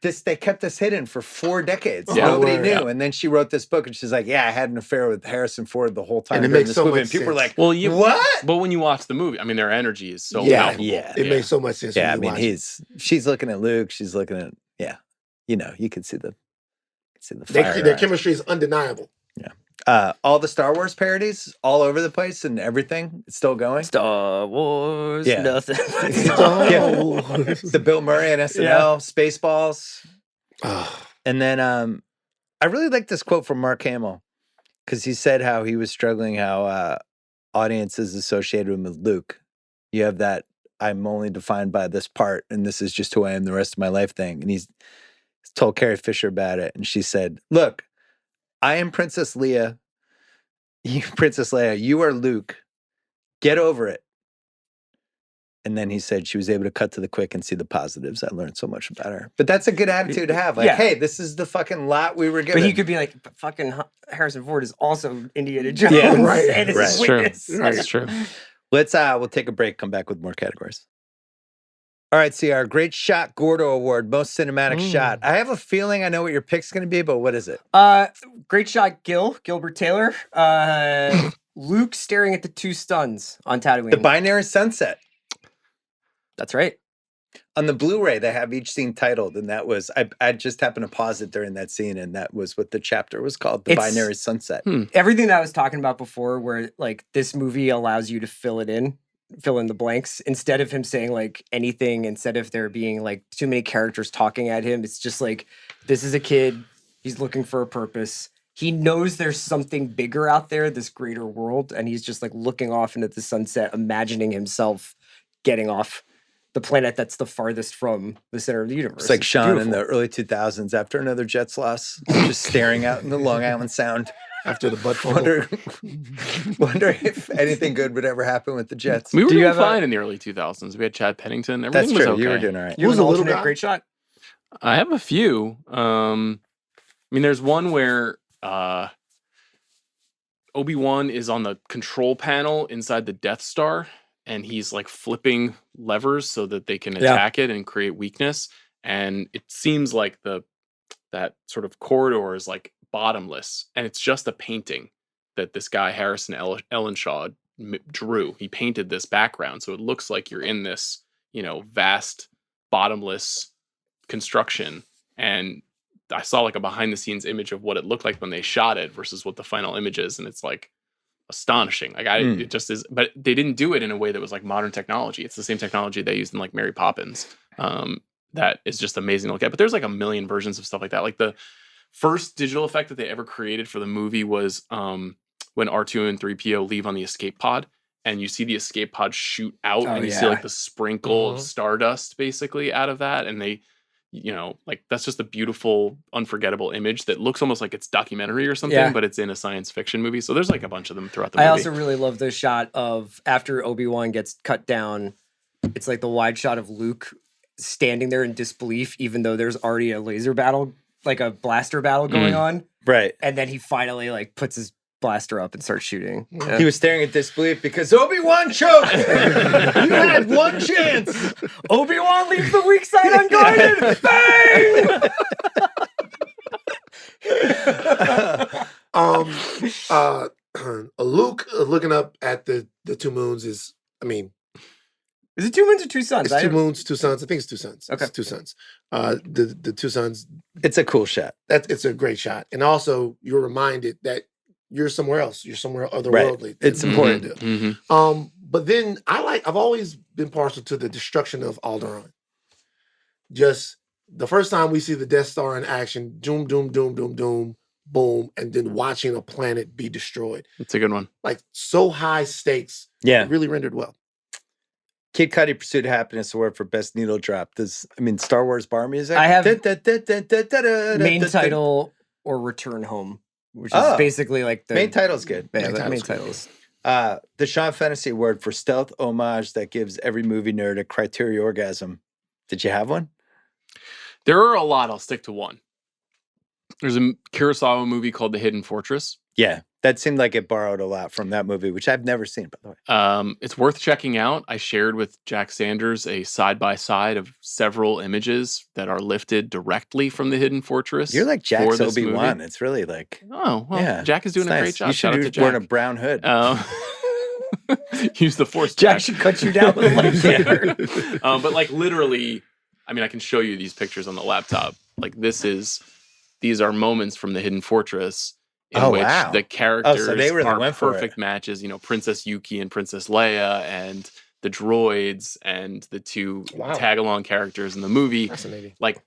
They kept this hidden for 4 decades. Yeah. Nobody Word. knew. Yeah. And then she wrote this book and she's like, yeah, I had an affair with Harrison Ford the whole time And it during makes this so movie. much And people were sense. like, Well, you what? But when you watch the movie, I mean, their energy is so Yeah, palpable. yeah. It makes so much sense. Yeah, I when you mean, watch it. she's looking at Luke. She's looking at, you could see the fire. Their in her eyes. chemistry is undeniable. All the Star Wars parodies all over the place and everything. It's still going. Star Wars, Yeah. nothing. The Bill Murray and SNL, Spaceballs. Ah, And then I really like this quote from Mark Hamill because he said how he was struggling, how audiences associated him with Luke. You have that I'm only defined by this part and this is just who I am the rest of my life thing. And he's told Carrie Fisher about it. And she said, look, I am Princess Leia. Princess Leia, you are Luke. Get over it. And then he said she was able to cut to the quick and see the positives. I learned so much about her. But that's a good attitude to have. Like, Yeah. hey, this is the fucking lot we were given. But he could be like, "But fucking Harrison Ford is also Indiana Jones. Yeah, right, And is right. a It's true. witness." That's true. We'll take a break, come back with more categories. All right, see our Great Shot Gordo Award, most cinematic shot. I have a feeling I know what your pick's going to be, but what is it? Great shot, Gilbert Taylor. Luke staring at the 2 stuns on Tatooine. The Binary Sunset. That's right. On the Blu-ray, they have each scene titled, and that was I just happened to pause it during that scene, and that was what the chapter was called, The It's- Binary Sunset. Everything that I was talking about before, where like this movie allows you to fill in the blanks instead of him saying like anything, instead of there being like too many characters talking at him. It's just like, this is a kid. He's looking for a purpose. He knows there's something bigger out there, this greater world, and he's just like looking off into the sunset, imagining himself getting off the planet that's the farthest from the center of the universe. It's like Sean in beautiful. the early 2000s after another Jets loss, just staring out in the Long Island Sound, after the butt fumble. wondering if anything good would ever happen with the Jets. We were Do you doing have a- fine in the early 2000s. We had Chad Pennington. That's Everything true. was okay. You were doing all right. You Who's have an the little alternate guy? great shot? I have a few. I mean, there's one where Obi-Wan is on the control panel inside the Death Star, and he's like flipping levers so that they can attack it and create weakness. And it seems like that sort of corridor is like bottomless, and it's just a painting that this guy Harrison Ellenshaw drew. He painted this background, so it looks like you're in this, vast, bottomless construction. And I saw like a behind the scenes image of what it looked like when they shot it versus what the final image is, and it's like astonishing. Like it just is, but they didn't do it in a way that was like modern technology. It's the same technology they used in like Mary Poppins. That is just amazing to look at. But there's like a million versions of stuff like that. Like the first digital effect that they ever created for the movie was when R2 and 3PO leave on the escape pod, and you see the escape pod shoot out, and you see like the sprinkle of stardust basically out of that, and they, like that's just a beautiful, unforgettable image that looks almost like it's documentary or something, but it's in a science fiction movie. So there's like a bunch of them throughout the movie. I also really love the shot of after Obi-Wan gets cut down, it's like the wide shot of Luke standing there in disbelief, even though there's already a laser battle, like a blaster battle going on. Right. And then he finally like puts his blaster up and starts shooting. He was staring at disbelief because Obi-Wan choked. You had one chance. Obi-Wan leaves the weak side unguarded. Bang! Luke looking up at the 2 moons is, Is it 2 moons or 2 suns? it's 2 moons, 2 suns. I think it's 2 suns. Okay. It's 2 suns. The 2 suns. It's a cool shot. It's a great shot, and also you're reminded that you're somewhere else. You're somewhere otherworldly. It's important. Mm-hmm. But then I've always been partial to the destruction of Alderaan. Just the first time we see the Death Star in action, doom, doom, doom, doom, doom, boom, and then watching a planet be destroyed. It's a good one. Like so high stakes. Yeah. Really rendered well. Kid Cudi Pursuit of Happiness Award for Best Needle Drop. Star Wars bar music? I have main main title or Return Home, which is basically like the Main title's good. Yeah, Main the main title's good. titles. The Sean Fennessey Award for stealth homage that gives every movie nerd a criteria orgasm. Did you have one? There are a lot. I'll stick to one. There's a Kurosawa movie called The Hidden Fortress. Yeah, that seemed like it borrowed a lot from that movie, which I've never seen, by the way. It's worth checking out. I shared with Jack Sanders a side-by-side of several images that are lifted directly from The Hidden Fortress. You're like for Jack's this Obi-Wan. movie. It's really like... Oh, well, Yeah, Jack is doing it's a great nice. job. You Shout out to should Jack. wear a brown hood. Use the Force, Jack should cut you down with a lightsaber. But like literally, I mean, I can show you these pictures on the laptop. Like these are moments from The Hidden Fortress in which the characters they really are went for perfect it. matches. You know, Princess Yuki and Princess Leia, and the droids, and the two tag along characters in the movie. Fascinating. Like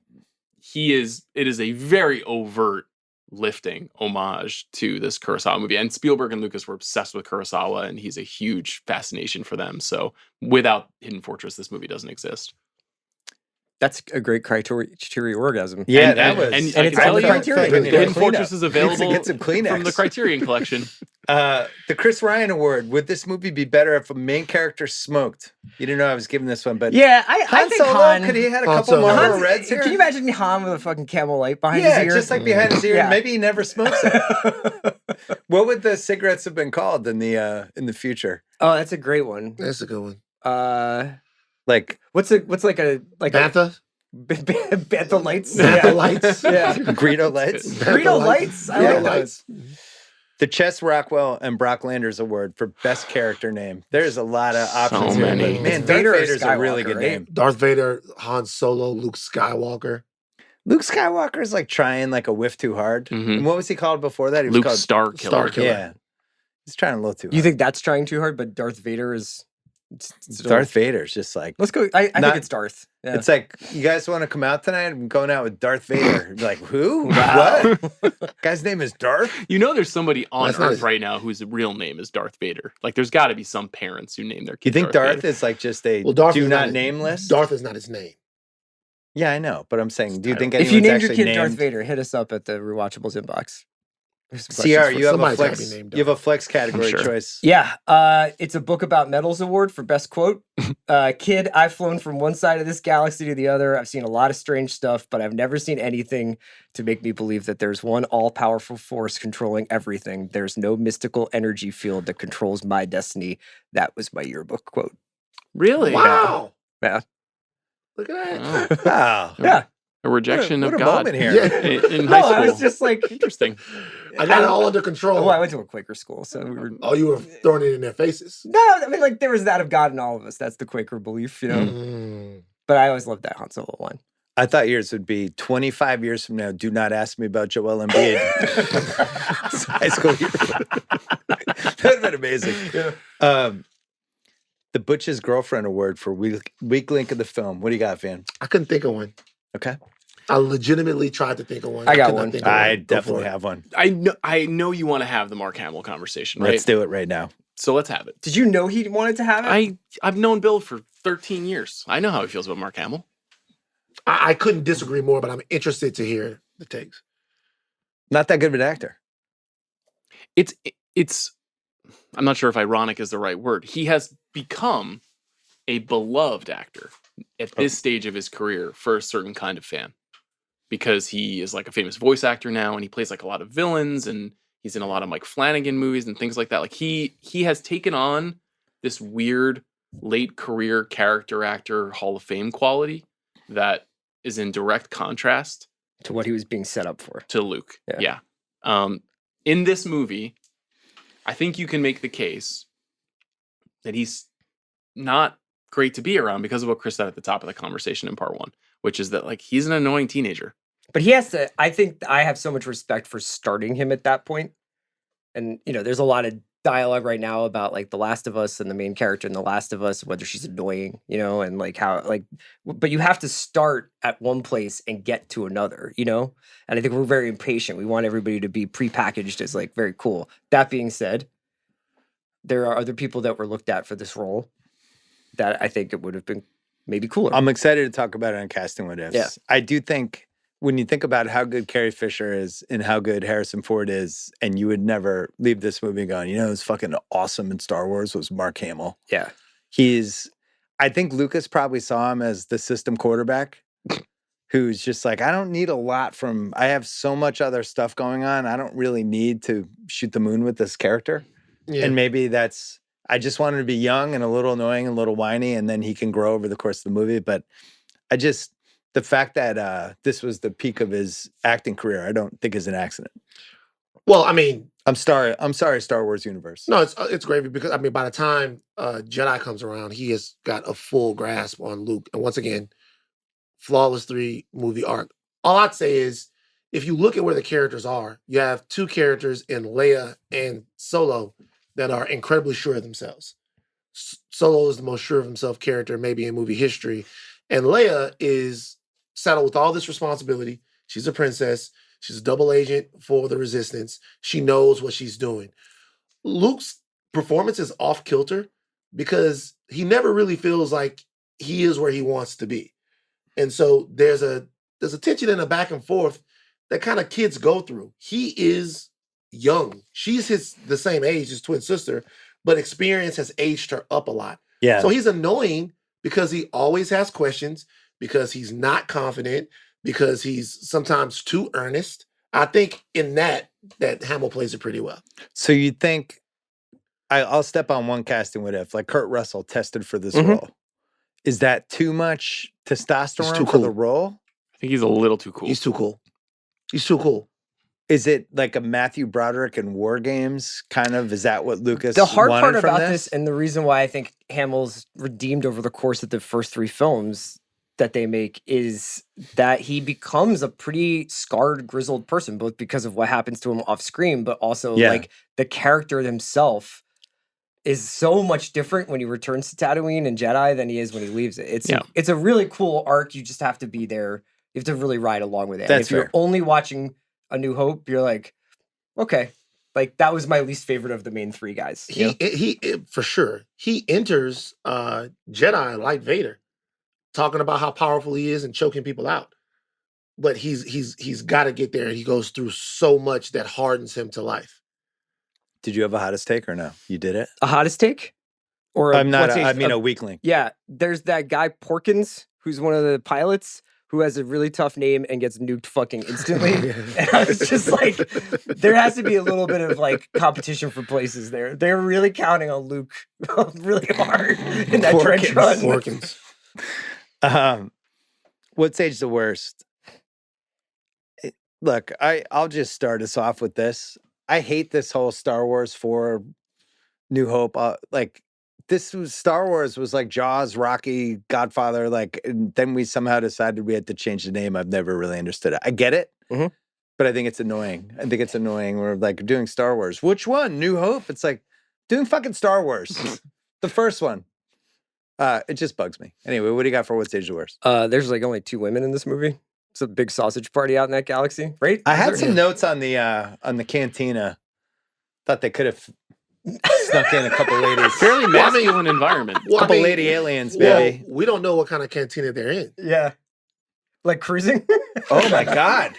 it is a very overt lifting homage to this Kurosawa movie. And Spielberg and Lucas were obsessed with Kurosawa, and he's a huge fascination for them. So without Hidden Fortress, this movie doesn't exist. That's a great criteria orgasm. Yeah, and and I it's can on the tell you, Criterion. the Hidden Fortress is available Get some Kleenex. from the Criterion Collection. The Chris Ryan Award. Would this movie be better if a main character smoked? You didn't know I was giving this one, but Yeah, I Han think Solo, Han. could he had a Han couple Solo. more Han's- reds here? Can you imagine Han with a fucking camel light behind Yeah, his ear? just like behind his ear. Yeah. Maybe he never smokes it. What would the cigarettes have been called in the future? Oh, that's a great one. That's a good one. Like What's like a Bantha? Bantha lights? Bantha lights? Yeah. Greedo lights? Greedo lights? I Greedo like lights. The Chess Rockwell and Brock Landers Award for best character name. There's a lot of options here, many. but man, It's Darth Vader or Vader's a really Skywalker, good right? name. Darth Vader, Han Solo, Luke Skywalker. Luke Skywalker is like trying like a whiff too hard. Mhm. And what was he called before that? He was Luke called Starkiller. Starkiller. Yeah, he's trying a little too hard. You think that's trying too hard, but Darth Vader is. it's Darth Vader's just like Let's go. I Not- think it's Darth. Yeah. it's like you guys want to come out tonight? I'm going out with Darth Vader. You're like who? Wow. What? Guy's name is Darth. You know, there's somebody on That's not Earth his- right now whose real name is Darth Vader. Like, there's got to be some parents who name their kid You think Darth Darth Vader. is like just a Well, Darth do is not his- name list? Darth is not his name. Yeah, I know, but I'm saying, do you think if anyone's you named your actually kid Darth named? Vader, hit us up at the Rewatchables inbox. There's some CR, questions for you have a somebody's gotta flex. be named You have a flex category sure. choice. Yeah, it's a book about medals award for best quote. Kid, I've flown from one side of this galaxy to the other. I've seen a lot of strange stuff, but I've never seen anything to make me believe that there's one all-powerful force controlling everything. There's no mystical energy field that controls my destiny. That was my yearbook quote. Really? Wow. Yeah. Look at that. Oh, Wow. Yeah. a rejection what of a God moment here. Yeah. in No, high school. I was just like, Interesting. I got it all under control. well, I went to a Quaker school, so we were. Oh, you were throwing it in their faces. No, I mean, like, there was that of God in all of us. That's the Quaker belief, you know? Mm. But I always loved that Han Solo one. I thought yours would be 25 years from now. Do not ask me about Joel Embiid. It's high school year. That would have been amazing. The Butch's Girlfriend Award for weak link of the film. What do you got, Van? I couldn't think of one. Okay. I legitimately tried to think of one. I got could not one. think of I Go definitely for it. have one. I know you want to have the Mark Hamill conversation, right? Let's do it right now. So let's have it. Did you know he wanted to have it? I've known Bill for 13 years. I know how he feels about Mark Hamill. I couldn't disagree more, but I'm interested to hear the takes. Not that good of an actor. It's I'm not sure if ironic is the right word. He has become a beloved actor at this stage of his career for a certain kind of fan, because he is like a famous voice actor now, and he plays like a lot of villains, and he's in a lot of Mike Flanagan movies and things like that. Like he has taken on this weird late career character actor Hall of Fame quality that is in direct contrast To what he was being set up for. to Luke. Yeah. In this movie, I think you can make the case that he's not great to be around because of what Chris said at the top of the conversation in part one, which is that like he's an annoying teenager. But he has to, I think I have so much respect for starting him at that point. And, you know, there's a lot of dialogue right now about like The Last of Us and the main character in The Last of Us, whether she's annoying, you know, and like how, like, but you have to start at one place and get to another, you know? And I think we're very impatient. We want everybody to be prepackaged as like very cool. That being said, there are other people that were looked at for this role that I think it would have been maybe cooler. I'm excited to talk about it on Casting What Ifs. Yeah. I do think when you think about how good Carrie Fisher is and how good Harrison Ford is, and you would never leave this movie going, you know, who's fucking awesome in Star Wars was Mark Hamill. Yeah. I think Lucas probably saw him as the system quarterback who's just like, I don't need a lot I have so much other stuff going on. I don't really need to shoot the moon with this character. Yeah. And maybe I just wanted to be young and a little annoying and a little whiny, and then he can grow over the course of the movie. But the fact that this was the peak of his acting career, I don't think is an accident. Well, I mean, I'm sorry, Star Wars universe. no, it's gravy because I mean, by the time Jedi comes around, he has got a full grasp on Luke. And once again, flawless 3-movie arc. All I'd say is, if you look at where the characters are, you have 2 characters in Leia and Solo that are incredibly sure of themselves. Solo is the most sure of himself character maybe in movie history, and Leia is saddled with all this responsibility. She's a princess. She's a double agent for the Resistance. She knows what she's doing. Luke's performance is off kilter because he never really feels like he is where he wants to be. And so there's a tension and a back and forth that kind of kids go through. He is young. She's the same age, his twin sister, but experience has aged her up a lot. Yeah. So he's annoying because he always has questions, because he's not confident, because he's sometimes too earnest. I think in that Hamill plays it pretty well. So you think I'll step on one casting what if, like Kurt Russell tested for this role. Is that too much testosterone for the role? I think he's a little too cool. He's too cool. He's too cool. Is it like a Matthew Broderick in War Games kind of? Is that what Lucas The hard wanted part from about this, and the reason why I think Hamill's redeemed over the course of the first 3 films that they make, is that he becomes a pretty scarred, grizzled person, both because of what happens to him off screen, but also like the character himself is so much different when he returns to Tatooine and Jedi than he is when he leaves it. It's a really cool arc. You just have to be there. You have to really ride along with it. That's and if you're only watching A New Hope, you're like, okay, like that was my least favorite of the main 3 guys. He for sure. He enters Jedi like Vader, talking about how powerful he is and choking people out. But he's got to get there, and he goes through so much that hardens him to life. Did you have a hottest take or no? You did it? A hottest take? Or I'm not. I mean, a weakling. Yeah, there's that guy Porkins, who's one of the pilots, who has a really tough name and gets nuked fucking instantly. And I was just like, there has to be a little bit of like competition for places there. They're really counting on Luke really hard in that trench run. Porkins. What's age the worst? Look, I'll just start us off with this. I hate this whole Star Wars 4 New Hope. Star Wars was like Jaws, Rocky, Godfather, and then we somehow decided we had to change the name. I've never really understood it. I get it, but I think it's annoying. We're like doing Star Wars. Which one? New Hope? It's like doing fucking Star Wars. The first one. It just bugs me. Anyway, what do you got for what's age the worst? There's like only 2 women in this movie. It's a big sausage party out in that galaxy, right? I had some notes on the cantina. Thought they could have snuck in a couple ladies. Fairly masculine environment. Couple lady aliens, baby. Well, we don't know what kind of cantina they're in. Yeah. Like cruising? Oh my God.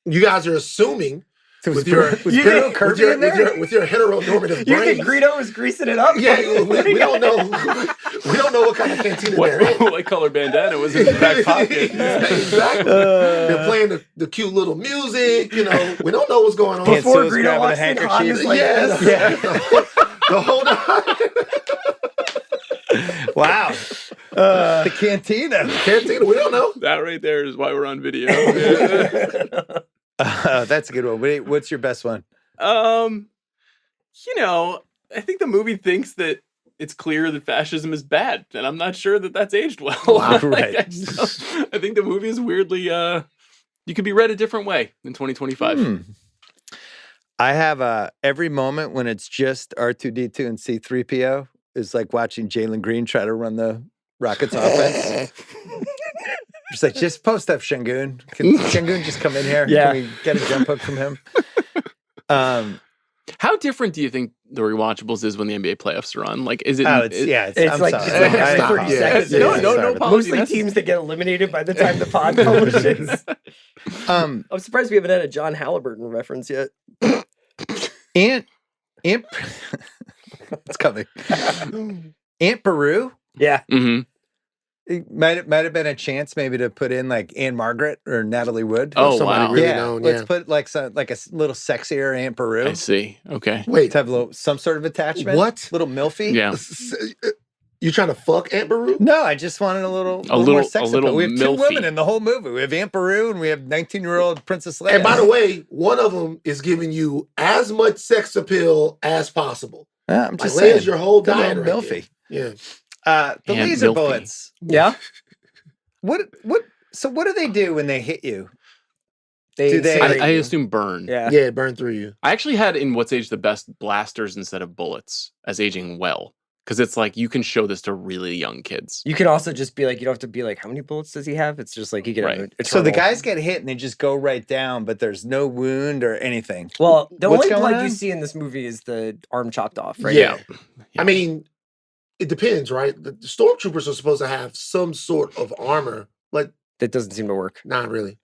You guys are assuming with your Bruno Kirby in there? with your heteronormative You brain. think Greedo was greasing it up? Yeah, we don't know. We don't know what kind of cantina they're in. What color bandana was in his back pocket? Exactly. They're playing the cute little music. You know, we don't know what's going on. Before Hanso's Greedo grabbing walks a in, Han handkerchief. is like, Yes. The whole time. Wow. The cantina. Cantina, we don't know. That right there is why we're on video. That's a good one. What's your best one? I think the movie thinks that it's clear that fascism is bad, and I'm not sure that that's aged well. Wow, right. I think the movie is weirdly, you could be read a different way in 2025. I have every moment when it's just R2-D2 and C-3PO is like watching Jalen Green try to run the Rockets offense. Just like, just post up Shengun. Can Shengun just come in here? Yeah. Can we get a jump hook from him? How different do you think the Rewatchables is when the NBA playoffs are on? Like, is it? Oh, it's It's I'm like sorry. just like I every 30 apologize. seconds. No, Yeah, no sorry about apology. Mostly teams that get eliminated by the time the pod publishes. that. I'm surprised we haven't had a John Halliburton reference yet. Aunt it's coming. Aunt Peru. Yeah. Mhm. It might have been a chance maybe to put in like Anne Margaret or Natalie Wood. Oh, somebody wow. really yeah, known. let's Yeah. put like a little sexier Aunt Peru I see. Okay. Wait, to have some sort of attachment. What? Little milfy. Yeah. You trying to fuck Aunt Beru? No, I just wanted a little more little- sex a little appeal. We have two milfy. women in the whole movie. We have Aunt Peru and we have 19-year-old Princess Leia. And by the way, one of them is giving you as much sex appeal as possible. Yeah, I'm Like, just Leia's saying. your whole Good diet little right milfy. there. Yeah. The Aunt laser Milfy. bullets. Yeah. So what do they do when they hit you? They Do they- incinerate I you. assume burn. Yeah. Yeah, it burned through you. I actually had in What's Age the Best blasters instead of bullets as aging well. Because it's like you can show this to really young kids. You can also just be like, you don't have to be like, how many bullets does he have? It's just like you get Right. So the eternal- guys get hit and they just go right down, but there's no wound or anything. Well, the What's only going blood on? you see in this movie is the arm chopped off, right? Yeah. Yeah. I mean, it depends, right? The stormtroopers are supposed to have some sort of armor, but That doesn't seem to work. not really.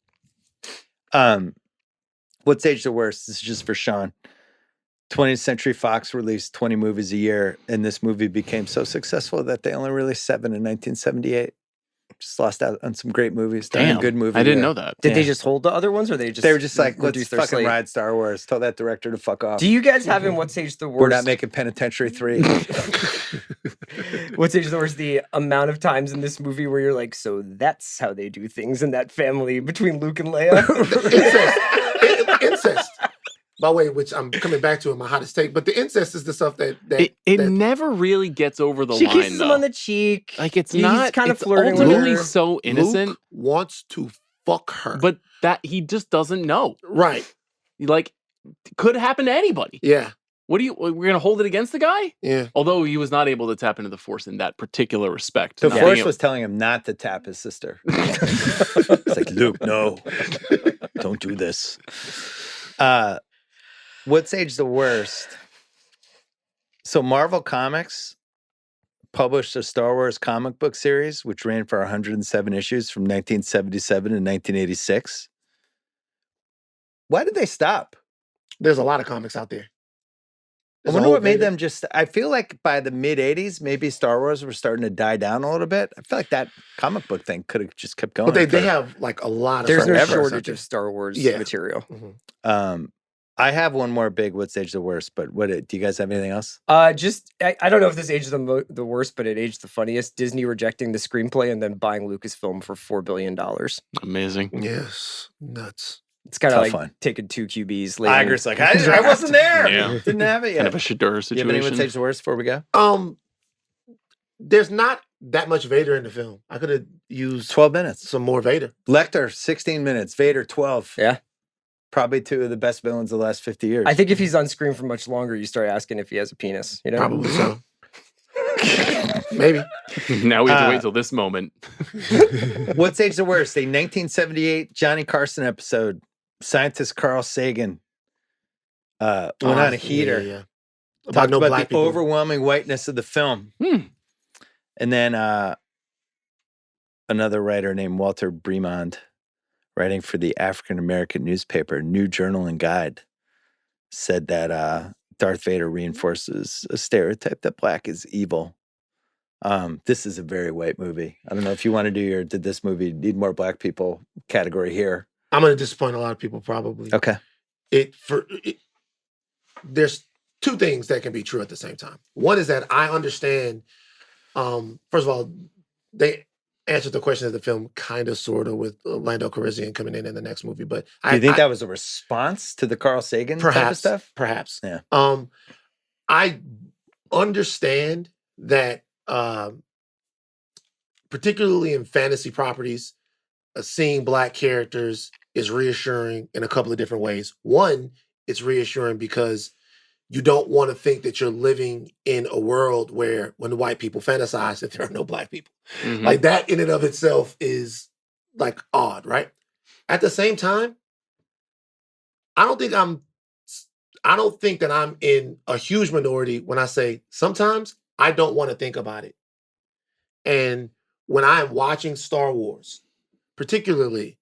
What's age the worst? This is just for Sean. 20th Century Fox released 20 movies a year, and this movie became so successful that they only released 7 in 1978. Just lost out on some great movies. They're Damn. a good movie. I didn't year. know that. Did they Yeah. just hold the other ones, or they just They were just like, let's reduce their fucking slate? ride Star Wars. Tell that director to fuck off. Do you guys have in What's Age the Worst? We're not making Penitentiary 3. What's Age the Worst? The amount of times in this movie where you're like, so that's how they do things in that family between Luke and Leia. Incest. By the way, which I'm coming back to in my hottest take, but the incest is the stuff that It that- never really gets over the She line, kisses him though. on the cheek. Like it's He's not kind of it's flirting with ultimately her. so innocent, Luke wants to fuck her. but that he just doesn't know. right. Like, could happen to anybody. Yeah. What do you? We're gonna hold it against the guy? Yeah. Although he was not able to tap into the Force in that particular respect. The Not Force being was telling him not to tap his sister. It's like, Luke, no, don't do this. What's age the worst? So Marvel Comics published a Star Wars comic book series, which ran for 107 issues from 1977 to 1986. Why did they stop? There's a lot of comics out there. I There's a wonder whole what made beta. them just. I feel like by the mid 80s, maybe Star Wars were starting to die down a little bit. I feel like that comic book thing could have just kept going. But they for- have like a lot of There's no Star Wars out shortage there. of Star Wars Yeah. material. I have one more big What's Age the Worst, but do you guys have anything else? I don't know if this aged the worst, but it aged the funniest. Disney rejecting the screenplay and then buying Lucasfilm for $4 billion. amazing. Yes. Nuts. It's kind of Tough like one. taking 2 QBs. Iger's like, I wasn't there. Yeah. Didn't have it yet. Kind of a Shador You have situation. any What's Age the Worst before we go? There's not that much Vader in the film. I could have used 12 minutes. some more Vader. Lecter, 16 minutes. Vader, 12. Yeah. Probably 2 of the best villains of the last 50 years. I think if he's on screen for much longer, you start asking if he has a penis. You know, Probably so. Maybe. Now we have to wait till this moment. What's Age the Worst? A 1978 Johnny Carson episode. Scientist Carl Sagan went on a heater. Yeah. Talked no about black the people. overwhelming whiteness of the film. Hmm. And then another writer named Walter Bremond, writing for the African American newspaper New Journal and Guide, said that Darth Vader reinforces a stereotype that black is evil. This is a very white movie. I don't know if you want to do your did this movie need more black people category here. I'm going to disappoint a lot of people probably. Okay. There's 2 things that can be true at the same time. One is that I understand, first of all, they answered the question of the film kind of, sort of, with Lando Calrissian coming in the next movie. But Do you think that was a response to the Carl Sagan type of perhaps stuff? Perhaps. Yeah. I understand that, particularly in fantasy properties, seeing black characters is reassuring in a couple of different ways. One, it's reassuring because you don't want to think that you're living in a world where when the white people fantasize that there are no black people. Mhm. Like that in and of itself is like odd, right? At the same time, I don't think I don't think that I'm in a huge minority when I say sometimes I don't want to think about it. And when I am watching Star Wars, particularly,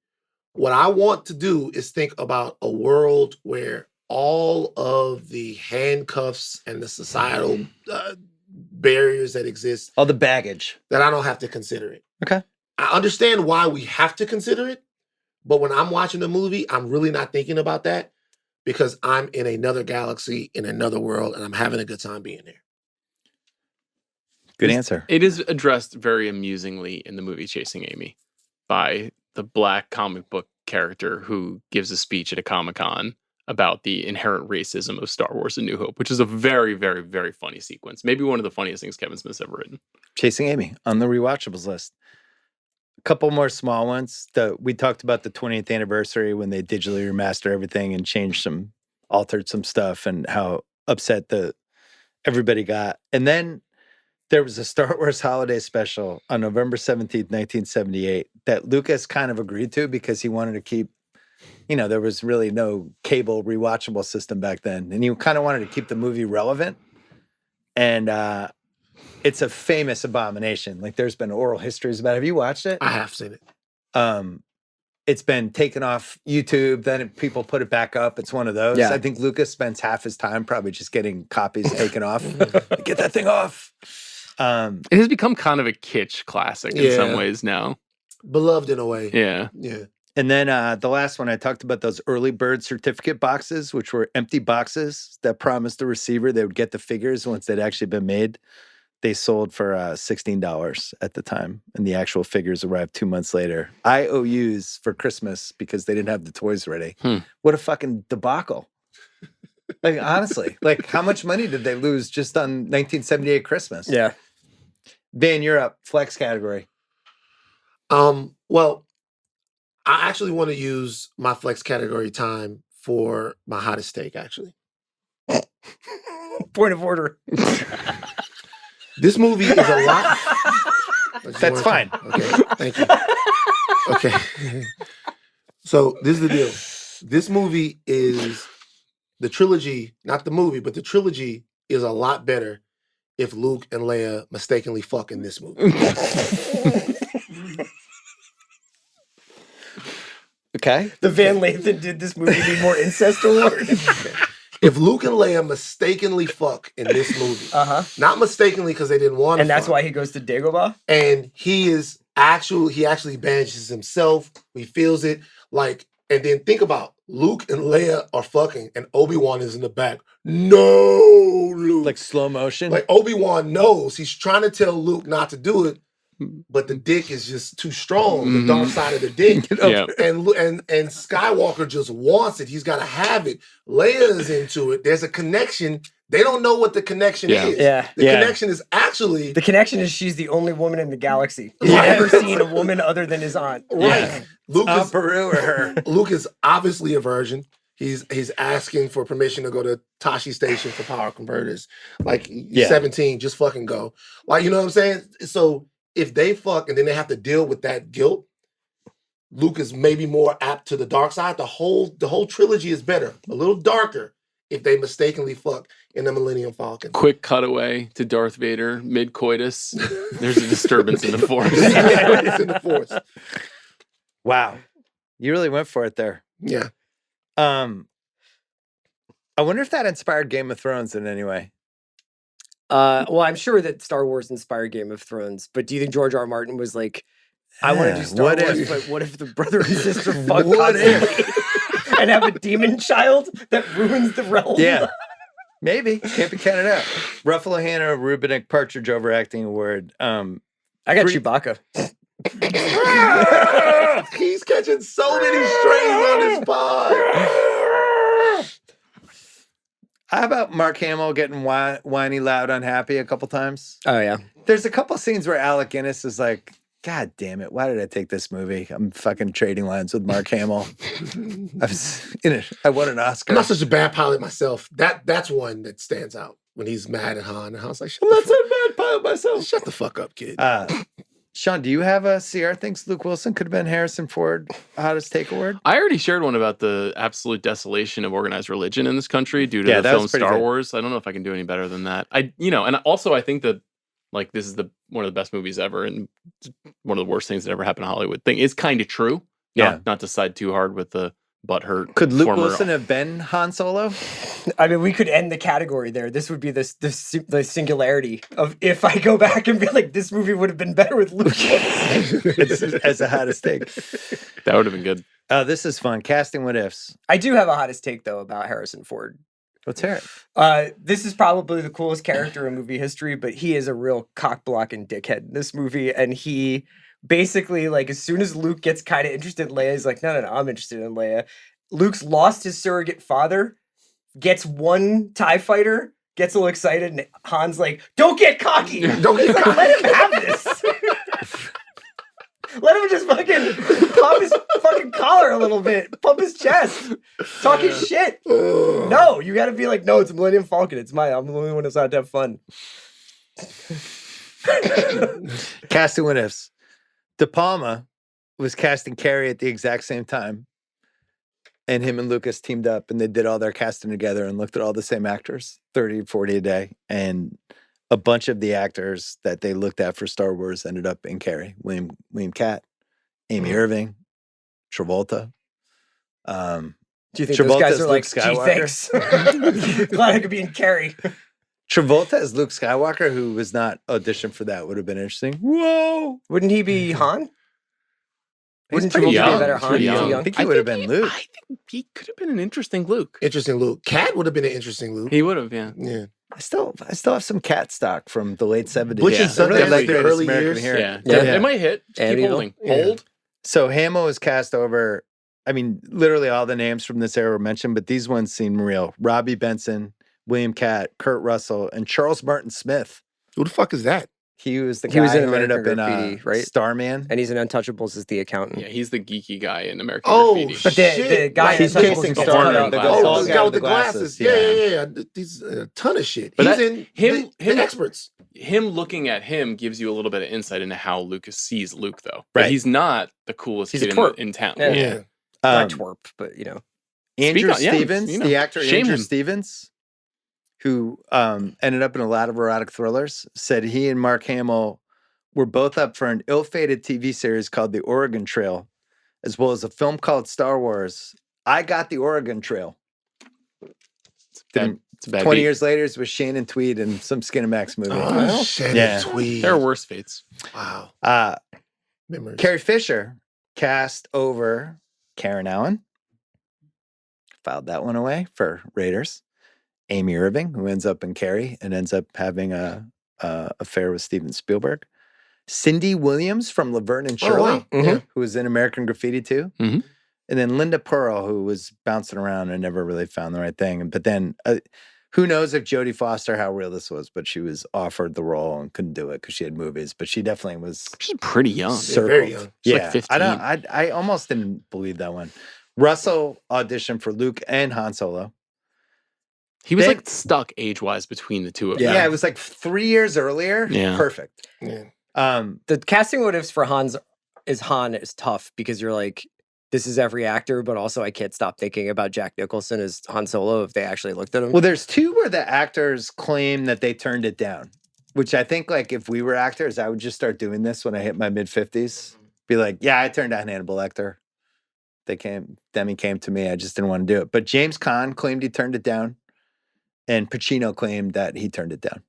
what I want to do is think about a world where all of the handcuffs and the societal barriers that exist, All the baggage. that I don't have to consider it. Okay. I understand why we have to consider it, but when I'm watching the movie, I'm really not thinking about that because I'm in another galaxy, in another world, and I'm having a good time being there. Good answer. It is addressed very amusingly in the movie Chasing Amy by the black comic book character who gives a speech at a Comic-Con about the inherent racism of Star Wars: A New Hope, which is a very, very, very funny sequence. Maybe one of the funniest things Kevin Smith's ever written. Chasing Amy on the Rewatchables list. A couple more small ones. We talked about the 20th anniversary when they digitally remastered everything and altered some stuff, and how upset everybody got. And then there was a Star Wars holiday special on November 17th, 1978 that Lucas kind of agreed to because he wanted to keep, there was really no cable rewatchable system back then. And he kind of wanted to keep the movie relevant. And it's a famous abomination. Like, there's been oral histories about it. Have you watched it? I have seen it. It's been taken off YouTube. Then people put it back up. It's one of those. Yeah. I think Lucas spends half his time probably just getting copies taken off. Get that thing off. It has become kind of a kitsch classic in some ways now. Beloved in a way. Yeah. Yeah. And then the last one, I talked about those early bird certificate boxes, which were empty boxes that promised the receiver they would get the figures once they'd actually been made. They sold for $16 at the time, and the actual figures arrived 2 months later. IOUs for Christmas because they didn't have the toys ready. What a fucking debacle. Like, honestly, like, how much money did they lose just on 1978 Christmas? Yeah. Van, you're up. Flex category. Well, I actually want to use my flex category time for my hottest take, actually. Point of order. This movie is a lot. That's fine. Okay, thank you. Okay. So this is the deal. This movie is the trilogy, not the movie, but the trilogy is a lot better if Luke and Leia mistakenly fuck in this movie. Okay. The Van Lathan did this movie need more incest award. If Luke and Leia mistakenly fuck in this movie, not mistakenly because they didn't want to, And that's why he goes to Dagobah? and he actually bandages himself. He feels it. Like, and then think about Luke and Leia are fucking, and Obi-Wan is in the back. No, Luke. Like slow motion. Like Obi-Wan knows. He's trying to tell Luke not to do it, but the dick is just too strong. The dark side of the dick. Yeah. And Skywalker just wants it. He's got to have it. Leia is into it. There's a connection. They don't know what the connection is. Yeah. The connection is actually The connection is she's the only woman in the galaxy. He's never seen a woman other than his aunt. right. Luke is Peru or her. Luke is obviously a virgin. He's asking for permission to go to Tashi Station for power converters. Like, 17, just fucking go. Like, you know what I'm saying? So if they fuck and then they have to deal with that guilt, Luke is maybe more apt to the dark side. The whole trilogy is better, a little darker, if they mistakenly fuck in the Millennium Falcon. Quick cutaway to Darth Vader mid-coitus. There's a disturbance in the Force. It's in the Force. Wow. You really went for it there. Yeah. I wonder if that inspired Game of Thrones in any way. Well, I'm sure that Star Wars inspired Game of Thrones, but do you think George R. R. Martin was like, I want to do Star what Wars, if- but what if the brother and sister fuck What constantly and have a demon child that ruins the realm? Yeah. Maybe. Can't be counted out. Ruffalo-Hannah Rubinick Partridge Overacting Award. I got Three- Chewbacca. He's catching so many strays on his pod. How about Mark Hamill getting whiny, loud, unhappy a couple times? Oh, yeah. There's a couple scenes where Alec Guinness is like, God damn it, why did I take this movie? I'm fucking trading lines with Mark Hamill. I won an Oscar. I'm not such a bad pilot myself. That's one that stands out when he's mad at Han. And Han's like, I'm not such a bad pilot myself. shut the fuck up, kid. Sean, do you have a CR thinks Luke Wilson could have been Harrison Ford hottest take award? I already shared one about the absolute desolation of organized religion in this country due to Yeah, the that film was pretty Star good. Wars. I don't know if I can do any better than that. And also I think that like this is one of the best movies ever, and one of the worst things that ever happened in Hollywood. Thing is kind of true. Yeah. Not to side too hard with the butthurt. Could Luke former- Wilson have been Han Solo? I mean, we could end the category there. This would be the singularity of if I go back and be like, this movie would have been better with Luke Wilson. as a hottest take. That would have been good. This is fun. Casting what ifs. I do have a hottest take though about Harrison Ford. Let's hear it. This is probably the coolest character in movie history, but he is a real cock-blocking dickhead in this movie, and he basically, like, as soon as Luke gets kind of interested in Leia, he's like, no, I'm interested in Leia. Luke's lost his surrogate father, gets one TIE fighter, gets a little excited, and Han's like, don't get cocky! Don't get cocky! Let him have this! Let him just fucking pop his fucking collar a little bit, pump his chest, talk his shit. No, you gotta be like, no, it's a Millennium Falcon. It's mine. I'm the only one that's out to have fun. Casting what ifs. De Palma was casting Carrie at the exact same time. And him and Lucas teamed up and they did all their casting together and looked at all the same actors, 30, 40 a day. And a bunch of the actors that they looked at for Star Wars ended up in Carrie. William Catt, Amy Irving, Travolta. Do you think those guys are like, gee, thanks. Glad I could be in Carrie. Travolta as Luke Skywalker, who was not auditioned for that, would have been interesting. Whoa! Wouldn't he be Han? Wouldn't pretty Travolta be young. a better Han? Pretty Too young. I think he would have been Luke. I think he could have been an interesting Luke. Interesting Luke. Cat would have been an interesting Luke. He would have, yeah. Yeah. I still have some cat stock from the late 70s. Butch and I really Sundance, like the Greatest early American years. Hero. Yeah. It might hit. Just And keep evil. holding. Yeah. Hold. So Hamill was cast over, I mean, literally all the names from this era were mentioned, but these ones seem real. Robbie Benson, William Catt, Kurt Russell, and Charles Martin Smith. Who the fuck is that? He was the He guy was in who ended up American in Graffiti, right? Starman. And he's in Untouchables as the accountant. Yeah, he's the geeky guy in American Oh, Graffiti. But the guy Like, in he's Untouchables chasing gets Starman. cut out. The glasses. Oh, tall the guy guy with with the glasses. Yeah. These a ton of shit. But He's that- in him- the him- experts. Him looking at him gives you a little bit of insight into how Lucas sees Luke, though. Right. But he's not the coolest He's a kid twerp. in town. Yeah. Yeah. Not twerp, but you know. Andrew Speak on- yeah, Stevens, you know, the actor shame Andrew him. Stevens, who ended up in a lot of erotic thrillers, said he and Mark Hamill were both up for an ill-fated TV series called The Oregon Trail, as well as a film called Star Wars. I got the Oregon Trail. It's a bad 20 beat. years later, it's with Shannon Tweed and some Skinamax movie. Oh, Shannon Yeah. Tweed. There are worse fates. Wow. Memories. Carrie Fisher cast over Karen Allen. Filed that one away for Raiders. Amy Irving, who ends up in Carrie and ends up having a affair with Steven Spielberg. Cindy Williams from Laverne and Shirley, wow. Yeah. who was in American Graffiti too. Mhm. And then Linda Pearl, who was bouncing around and never really found the right thing. But then who knows if Jodie Foster, how real this was, but she was offered the role and couldn't do it because she had movies. But she definitely was She's pretty young. circled. very young. She's Yeah, like 15. I almost didn't believe that one. Russell auditioned for Luke and Han Solo. He was Then- like stuck age-wise between the two of Yeah, them. it was like 3 years earlier. Yeah. Perfect. Yeah. The casting what ifs for Han is tough because you're like, this is every actor, but also I can't stop thinking about Jack Nicholson as Han Solo if they actually looked at him. Well, there's two where the actors claim that they turned it down, which I think like if we were actors, I would just start doing this when I hit my mid-50s. Be like, yeah, I turned down Hannibal Lecter. Demi came to me. I just didn't want to do it. But James Caan claimed he turned it down. And Pacino claimed that he turned it down.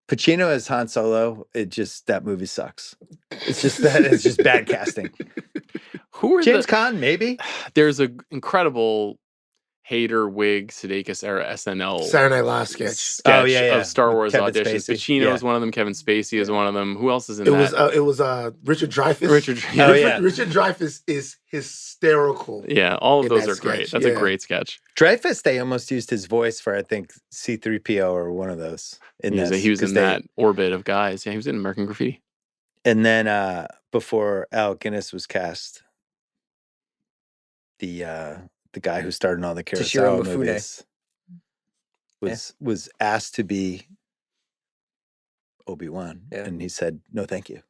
Pacino as Han Solo, that movie sucks. It's just bad casting. Who are James Caan, maybe. There's an incredible Hader wig Sudeikis era SNL Saturday Night Live sketch. Oh, yeah. of Star With Wars Kevin auditions. Spacey. Pacino Yeah. is one of them. Kevin Spacey is one of them. Who else is in It that? was Richard Dreyfuss. Oh, yeah. Richard Dreyfuss is hysterical. Yeah, all of in those that are great. sketch, That's a yeah. great sketch. Dreyfus, they almost used his voice for, I think, C-3PO or one of those. He was in that orbit of guys. Yeah, he was in American Graffiti. And then before Alec Guinness was cast, the guy who starred in all the Toshiro Kurosawa Mifune. movies was asked to be Obi-Wan, Yeah. and he said, no, thank you.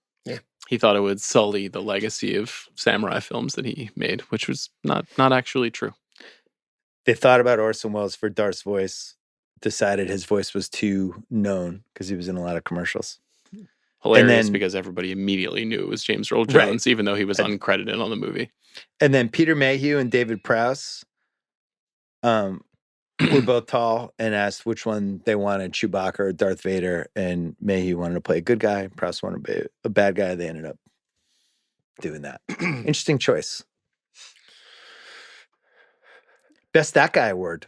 He thought it would sully the legacy of samurai films that he made, which was not actually true. They thought about Orson Welles for Darth's voice, decided his voice was too known because he was in a lot of commercials. Hilarious then- because everybody immediately knew it was James Earl Right. Jones, even though he was uncredited on the movie. And then Peter Mayhew and David Prowse were both tall and asked which one they wanted, Chewbacca or Darth Vader. And Mayhew wanted to play a good guy. Prowse wanted to be a bad guy. They ended up doing that. Interesting choice. Best That Guy award.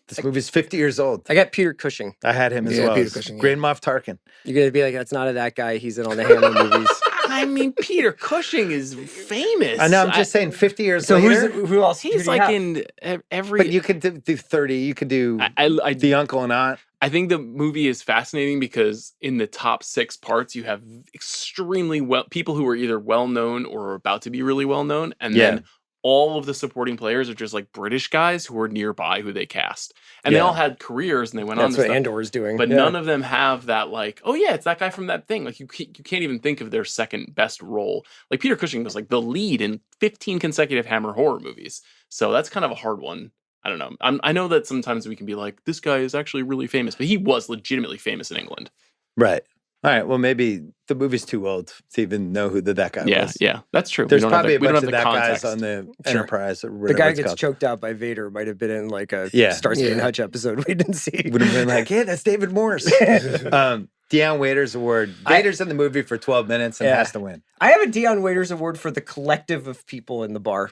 This movie's 50 years old. I got Peter Cushing. I had him as Yeah, well. Peter as Cushing, yeah. Grand Moff Tarkin. You're gonna be like, that's not a that guy. He's in all the Hammer movies. I mean, Peter Cushing is famous. I know, I'm just saying 50 years So later. who else? who do He's you like have? in every. But you could do 30. You could do I The Uncle and Aunt. I think the movie is fascinating because in the top 6 parts, you have extremely people who are either well known or are about to be really well known, and Yeah. then all of the supporting players are just like British guys who are nearby who they cast, and they Yeah. all had careers and they went on. That's to what stuff. Andor is doing. But Yeah. none of them have that, like, oh yeah, it's that guy from that thing. Like you can't even think of their second best role. Like Peter Cushing was like the lead in 15 consecutive Hammer horror movies. So that's kind of a hard one. I don't know. I know that sometimes we can be like, this guy is actually really famous, but he was legitimately famous in England. Right. All right. Well, maybe the movie's too old to even know who that guy Yeah, was. yeah, that's true. There's We don't have probably the- we a don't bunch have of the that guys context. on the Sure. Enterprise or The whatever guy it's gets called. choked out by Vader might have been in like a Yeah. Starsky and Yeah. Hutch episode we didn't see. Would have been like, yeah, that's David Morse. Deion Waiters Award. Vader's in the movie for 12 minutes and Yeah. has to win. I have a Dion Waiters Award for the collective of people in the bar.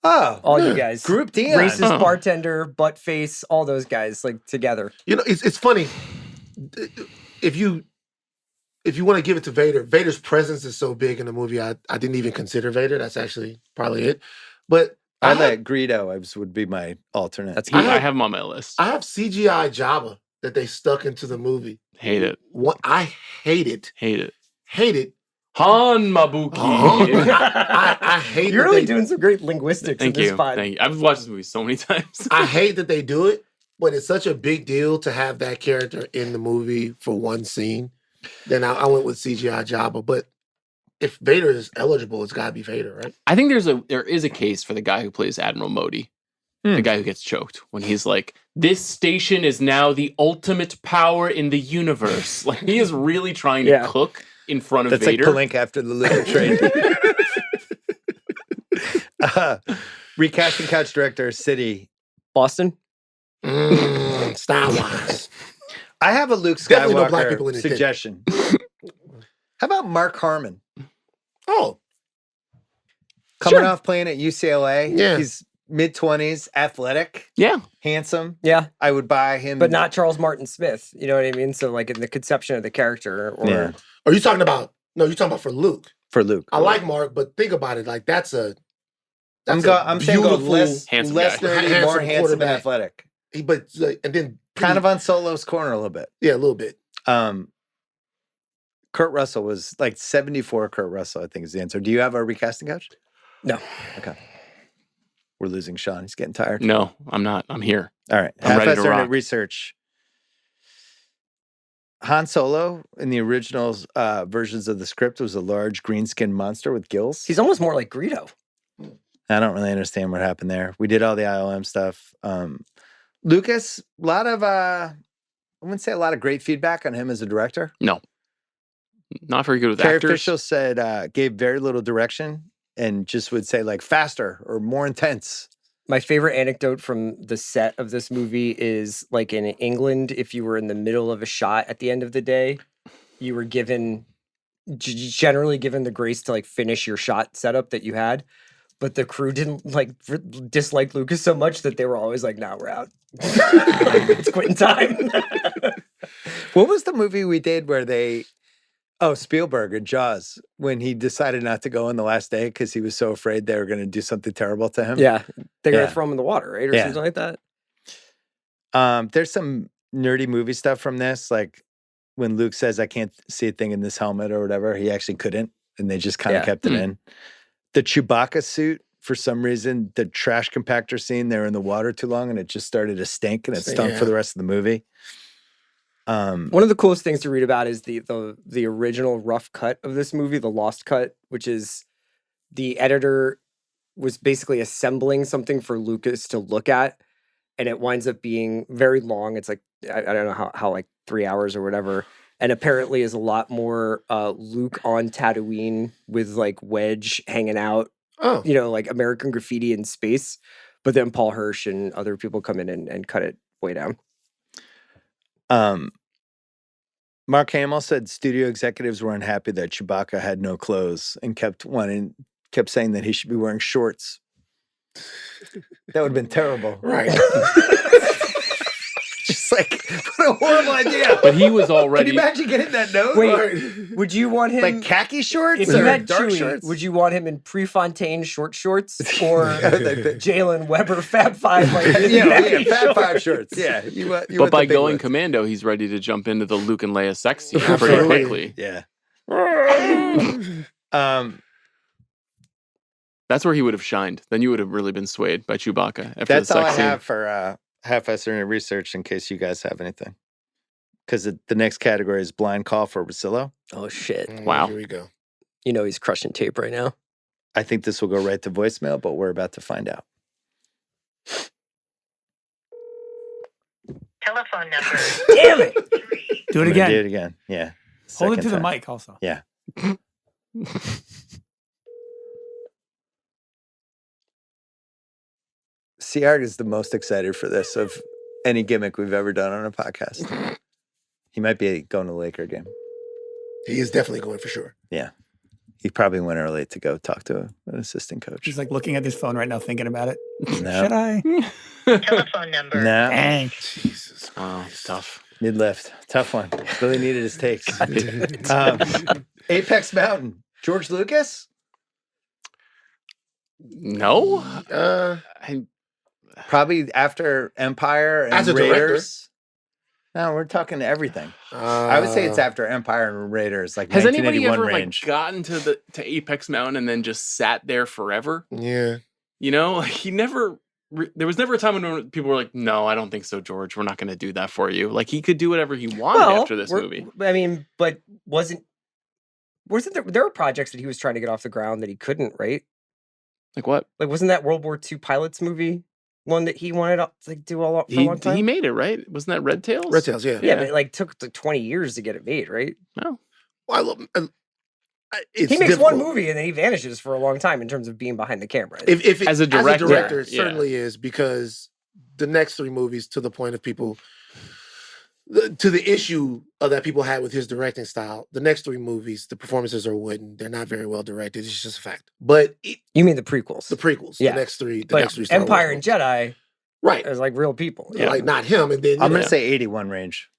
Oh, All you guys. Group Deion. Racist Oh. bartender, butt face, all those guys like together. You know, it's funny. If you want to give it to Vader, Vader's presence is so big in the movie. I didn't even consider Vader. That's actually probably it. But I have- let Greedo would be my alternate. That's I have him on my list. I have CGI Jabba that they stuck into the movie. Hate it. What I hate it. Hate it. Hate it. Han Mabuki. I hate You're that really they- doing some great linguistics in Thank this you. spot. Thank you. I've watched this movie so many times. I hate that they do it, but it's such a big deal to have that character in the movie for one scene. Then I went with CGI Jabba. But if Vader is eligible, it's got to be Vader, right? I think there is a case for the guy who plays Admiral Modi, the guy who gets choked when he's like, "This station is now the ultimate power in the universe." Like he is really trying to Yeah. cook in front of That's Vader. like Palenque after the liquor trade. Recasting couch director, City. Boston? Star Wars. I have a Luke Definitely no black people Skywalker in his kid. suggestion. How about Mark Harmon? Oh, Coming Sure. off playing at UCLA. Yeah. He's mid-20s, athletic, Yeah, handsome. Yeah. I would buy him. But not Charles Martin Smith. You know what I mean? So like in the conception of the character or Yeah. are you talking about? No, you're talking about for Luke. for Luke. I like Mark, but think about it. Like that's a. I'm That's saying go beautiful. less handsome nerdy, guy. more Handsome handsome and quarterback. athletic. But and then Kind of on Solo's corner a little bit. yeah, a little bit. Kurt Russell was like 74. Kurt Russell, I think, is the answer. Do you have a recasting couch? no. Okay. We're losing Sean. He's getting tired. no, I'm not. I'm here. All right. I'm ready to Half-assed rock. research. Han Solo in the original versions of the script was a large green-skinned monster with gills. He's almost more like Greedo. I don't really understand what happened there. We did all the ILM stuff. Lucas, a lot of I wouldn't say a lot of great feedback on him as a director. No, not very good with Carrie actors. Fisher said gave very little direction and just would say like faster or more intense. My favorite anecdote from the set of this movie is like in England, if you were in the middle of a shot at the end of the day, you were generally given the grace to like finish your shot setup that you had. But the crew didn't like dislike Lucas so much that they were always like, "Nah, we're out. It's quitting time." What was the movie we did where Spielberg and Jaws, when he decided not to go on the last day because he was so afraid they were going to do something terrible to him? Yeah, they're Yeah. gonna throw him in the water, right, or Yeah. something like that. There's some nerdy movie stuff from this, like when Luke says, "I can't see a thing in this helmet" or whatever. He actually couldn't, and they just kind of Yeah. kept it in. The Chewbacca suit, for some reason, the trash compactor scene, they were in the water too long, and it just started to stink, and it stunk Yeah. for the rest of the movie. One of the coolest things to read about is the original rough cut of this movie, the lost cut, which is the editor was basically assembling something for Lucas to look at, and it winds up being very long. It's like I don't know how like 3 hours or whatever, and apparently is a lot more Luke on Tatooine with like Wedge hanging out, Oh, like American Graffiti in space. But then Paul Hirsch and other people come in and cut it way down. Mark Hamill said studio executives were unhappy that Chewbacca had no clothes and kept saying that he should be wearing shorts. That would have been terrible. right. Just like, what a horrible idea. But he was Can already. you imagine getting that note? Wait, would you want him Like khaki shorts if you or had dark Chewie? shorts? Would you want him in Prefontaine short shorts or Like the- Jalen Weber Fab Five? Like yeah, Fat Five shorts. Yeah. You want But by the big going ones. commando, he's ready to jump into the Luke and Leia sex scene pretty Absolutely. quickly. Yeah. That's where he would have shined. Then you would have really been swayed by Chewbacca after That's the all I sex scene. have for half-assed research in case you guys have anything. Because the next category is blind call for Rosillo. Oh shit! Wow. Here we go. He's crushing tape right now. I think this will go right to voicemail, but we're about to find out. Telephone number. Damn it! Do it I'm gonna again. Do it again. Yeah. Hold it Second to the time. mic also. Yeah. Ciart is the most excited for this of any gimmick we've ever done on a podcast. He might be going to the Laker game. He is definitely going for sure. Yeah. He probably went early to go talk to an assistant coach. He's like looking at his phone right now, thinking about it. No. Should I? Telephone number. No. Dang. Jesus. Wow, it's tough. Mid-lift. Tough one. Really needed his takes. Apex Mountain. George Lucas? No? I, Probably after Empire and As a director? Raiders. No, we're talking everything. I would say it's after Empire and Raiders, like has anybody 1981 ever range. like gotten to Apex Mountain and then just sat there forever? Yeah. He never. There was never a time when people were like, "No, I don't think so, George. We're not going to do that for you." Like he could do whatever he wanted after this movie. I mean, but wasn't there were projects that he was trying to get off the ground that he couldn't, right? Like what? Like wasn't that World War II pilots movie one that he wanted to like do for a long time? He made it, right? Wasn't that Red Tails? Red Tails, yeah. Yeah, but it like took like 20 years to get it made, right? No. Well, it's He makes one difficult. movie and then he vanishes for a long time in terms of being behind the camera. If As a director, it yeah. certainly is, because the next three movies, to the point of people, to the issue of that people had with his directing style, the next three movies, the performances are wooden. They're not very well directed. It's just a fact. But You mean the prequels? the prequels, Yeah. the next three But Star Wars Empire and movies. Jedi right? are like real people. Yeah. Like not him, and then I'm know, going to say 81 range.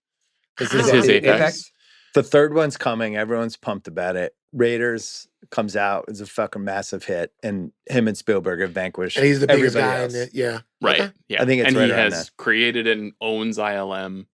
This This is Apex. The third one's coming. Everyone's pumped about it. Raiders comes out. It's a fucking massive hit. And him and Spielberg have vanquished and he's the biggest everybody guy else. in it. Yeah, Right. Okay. Yeah. I think it's and right he around has created and owns ILM.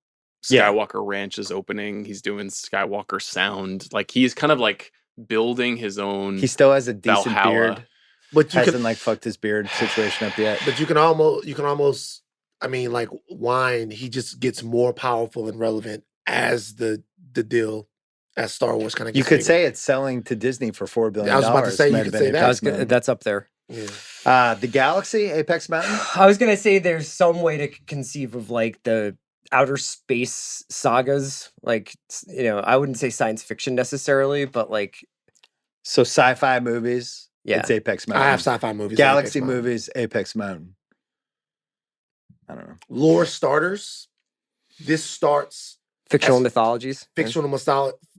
Yeah. Skywalker Ranch is opening. He's doing Skywalker Sound. Like he's kind of like building his own. He still has a decent Valhalla. beard. But you Hasn't can, like fucked his beard situation up yet. but you can almost. I mean, like wine, he just gets more powerful and relevant as the deal as Star Wars kind of. You could say it's selling to Disney for $4 billion. I was about to say, you Might could have say been that. Apex Mountain. That's up there. Yeah. The Galaxy, Apex Mountain. I was gonna say there's some way to conceive of like the outer space sagas, like I wouldn't say science fiction necessarily, but like So sci-fi movies. Yeah. It's Apex I Mountain. have sci-fi movies. Galaxy Apex Mountain. movies, Apex Mountain. I don't know. Lore starters. This starts fictional As- mythologies. fictional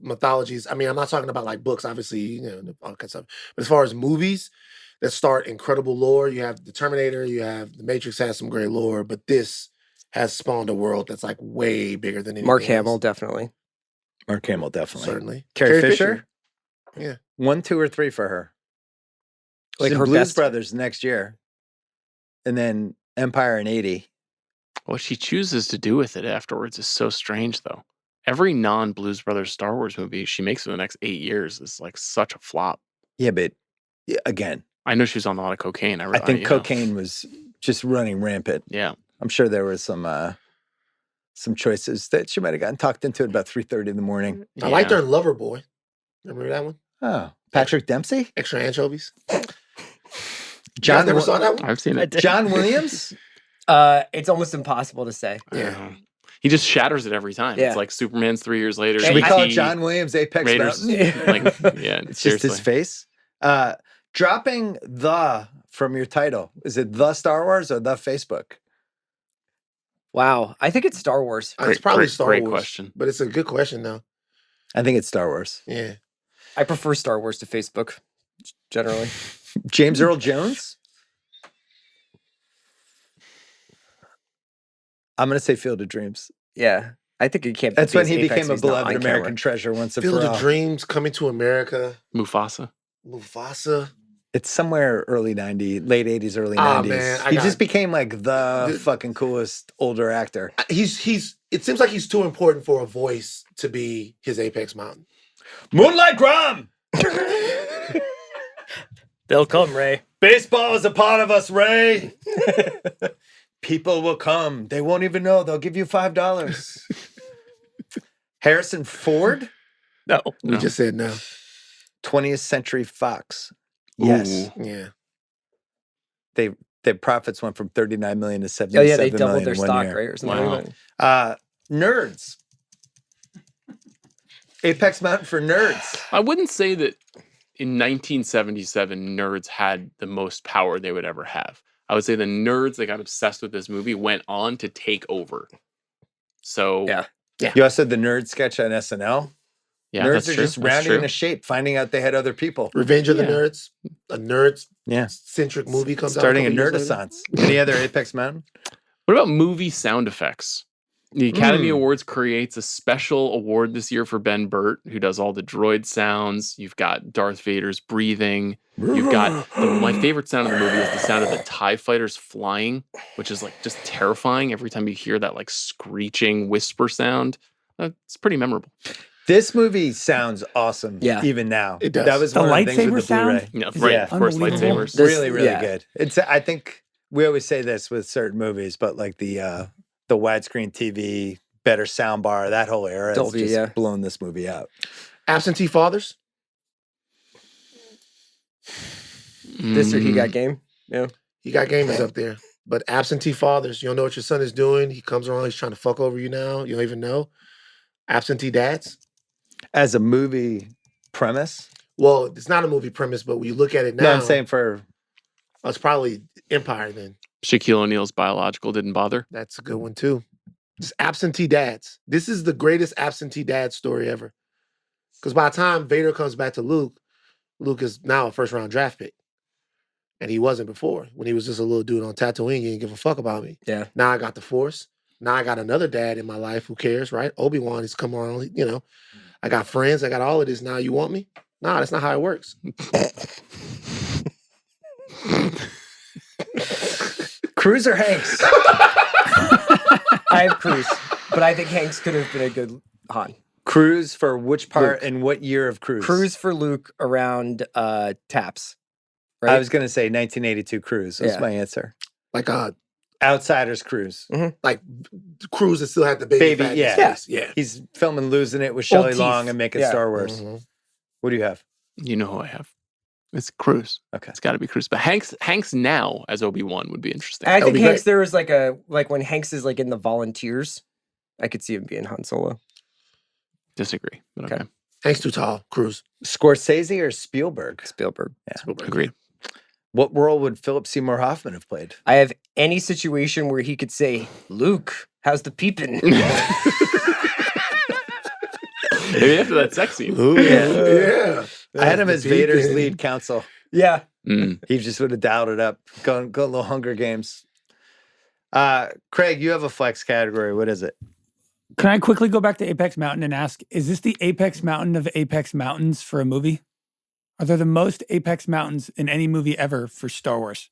mythologies. I mean, I'm not talking about like books, obviously, all that kind of stuff. But as far as movies that start incredible lore, you have the Terminator, you have the Matrix has some great lore, but this has spawned a world that's like way bigger than anything Mark else. Hamill, definitely. Mark Hamill, definitely. Certainly. Carrie Fisher? Yeah. 1, 2, or 3 for her. Like She's in her Blues best- Brothers next year. And then Empire in 80. What she chooses to do with it afterwards is so strange, though. Every non-Blues Brothers Star Wars movie she makes for the next 8 years is like such a flop. Yeah, but again, I know she was on a lot of cocaine. I think cocaine was just running rampant. Yeah. I'm sure there was some some choices that she might have gotten talked into at about 3:30 in the morning. I liked her in Loverboy. Remember that one? Oh, Patrick Dempsey? Extra anchovies. John You guys never saw that one? I've seen it. John Williams? It's almost impossible to say. Yeah. He just shatters it every time. Yeah. It's like Superman's 3 years later. Should we call it E.T., John Williams Apex Raiders. Mountain? Like, yeah, It's seriously. just his face. Dropping the from your title. Is it the Star Wars or the Facebook? Wow. I think it's Star Wars. It's probably Star great Wars. question. But it's a good question, though. I think it's Star Wars. Yeah. I prefer Star Wars to Facebook, generally. James Earl Jones? I'm going to say Field of Dreams. Yeah. I think it can't be. That's when he Apex became a if he's not beloved on American camera. treasure once and Field for of all. Dreams, Coming to America, Mufasa. Mufasa. It's somewhere early 90s, late 80s, early Ah, 90s. man, He just became like the fucking coolest older actor. It seems like he's too important for a voice to be his Apex Mountain. Moonlight Grom! They'll come, Ray. Baseball is a part of us, Ray. People will come. They won't even know. They'll give you $5. Harrison Ford? No. We just said no. 20th Century Fox. Yes. Ooh. Yeah. Their profits went from 39 million to Oh, 77 yeah, they million doubled their in 1 stock, year. right? Or something Wow. like that. Nerds. Apex Mountain for nerds. I wouldn't say that in 1977 nerds had the most power they would ever have. I would say the nerds that got obsessed with this movie went on to take over. So Yeah. You also had the nerd sketch on SNL. yeah, Nerds that's are true. just That's rounding true. into shape, finding out they had other people. Revenge of the Yeah. Nerds. A nerd-centric Yeah. movie comes Starting a out. couple years later. nerd-assance. Any other Apex Mountain? What about movie sound effects? The Academy Mm. Awards creates a special award this year for Ben Burt, who does all the droid sounds. You've got Darth Vader's breathing. You've got my favorite sound of the movie is the sound of the TIE fighters flying, which is like just terrifying every time you hear that like screeching whisper sound. It's pretty memorable. This movie sounds awesome. Yeah. Even now. It does. That was The one of the things lightsaber with the sound? Blu-ray. Yeah, right. Yeah. Of course, Unbelievable. lightsabers. This- Really, really yeah. good. It's. I think we always say this with certain movies, but like the widescreen TV, better sound bar, that whole era has Dolby, just yeah. blown this movie out. Absentee Fathers. This or He Got Mm. Game. Yeah. He Got Game is up there. But Absentee Fathers, you don't know what your son is doing. He comes around, he's trying to fuck over you now. You don't even know. Absentee Dads. As a movie premise, Well, it's not a movie premise, but when you look at it now, no, I'm saying for it's probably Empire then. Shaquille O'Neal's biological didn't bother. That's a good one too. Just Absentee Dads. This is the greatest Absentee Dad story ever. Because by the time Vader comes back to Luke, Luke is now a first-round draft pick. And he wasn't before. When he was just a little dude on Tatooine, he didn't give a fuck about me. Yeah. Now I got the Force. Now I got another dad in my life. Who cares, right? Obi-Wan has come around, you know. I got friends. I got all of this. Now you want me? Nah, that's not how it works. Cruz or Hanks? I have Cruz, but I think Hanks could have been a good Han. Cruz for which part Luke. and what year of Cruz? Cruz for Luke around Taps. Right? I was going to say 1982 Cruz. That's Yeah. my answer. Like Outsiders Cruz. Cruz that still had the baby fat in his yeah. face. Yeah. He's filming Losing It with Shelley teeth. Long and making Yeah. Star Wars. Mhm. What do you have? You know who I have. It's Cruz. Okay. It's got to be Cruz. But Hanks now as Obi-Wan would be interesting. And I That would think be Hanks, there was like when Hanks is like in the volunteers, I could see him being Han Solo. Disagree. But okay. Hank's too tall. Cruz. Scorsese or Spielberg? Spielberg. Agreed. What role would Philip Seymour Hoffman have played? I have any situation where he could say, Luke, how's the peeping? Maybe after that sex scene. Ooh, Yeah. I had him The as Vader's beacon. lead counsel. Yeah. Mm. He just would have dialed it up. Go a little Hunger Games. Craig, you have a flex category. What is it? Can I quickly go back to Apex Mountain and ask, is this the Apex Mountain of Apex Mountains for a movie? Are there the most Apex Mountains in any movie ever for Star Wars?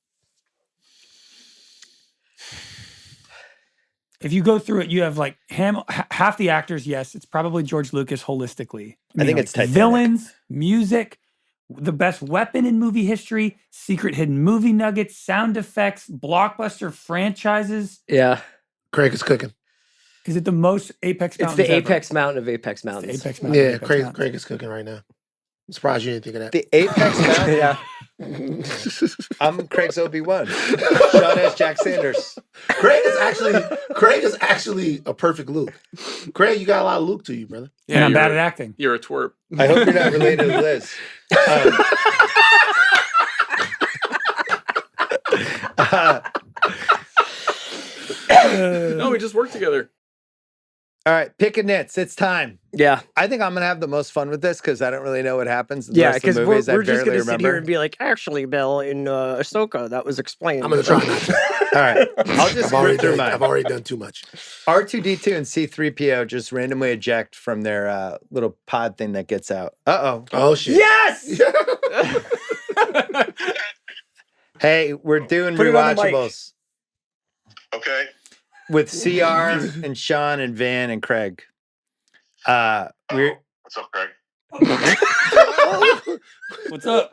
If you go through it, you have like half the actors, yes, it's probably George Lucas holistically. I think like it's Titanic. villains, music, the best weapon in movie history, secret hidden movie nuggets, sound effects, blockbuster franchises. Yeah. Craig is cooking. Is it the most apex It's mountains the ever? apex mountain of apex It's the mountains. apex mountain. of Yeah, apex Craig, mountains. Craig is cooking right now. I'm surprised you didn't think of that. The Apex Mountain. Yeah. I'm Craig's Obi-Wan. Sean S. Jack Sanders. Craig is actually a perfect Luke. Craig, you got a lot of Luke to you, brother. Yeah, And I'm you're bad a- at acting. You're a twerp. I hope you're not related to Liz. No, we just work together. All right, pick a nits. It's time. Yeah. I think I'm gonna have the most fun with this because I don't really know what happens. In the Yeah, rest of because the we're movies, I just barely going to sit here remember. and be like, actually, Bill, in Ahsoka, that was explained. I'm gonna try not to. All right, I'll just rip through mine. I've already done too much. R2D2 and C3PO just randomly eject from their little pod thing that gets out. Uh-oh. Oh shit. Yes! Hey, we're doing Put it on the mic. Rewatchables Okay. with CR and Sean and Van and Craig. We're What's up, Craig? What's up?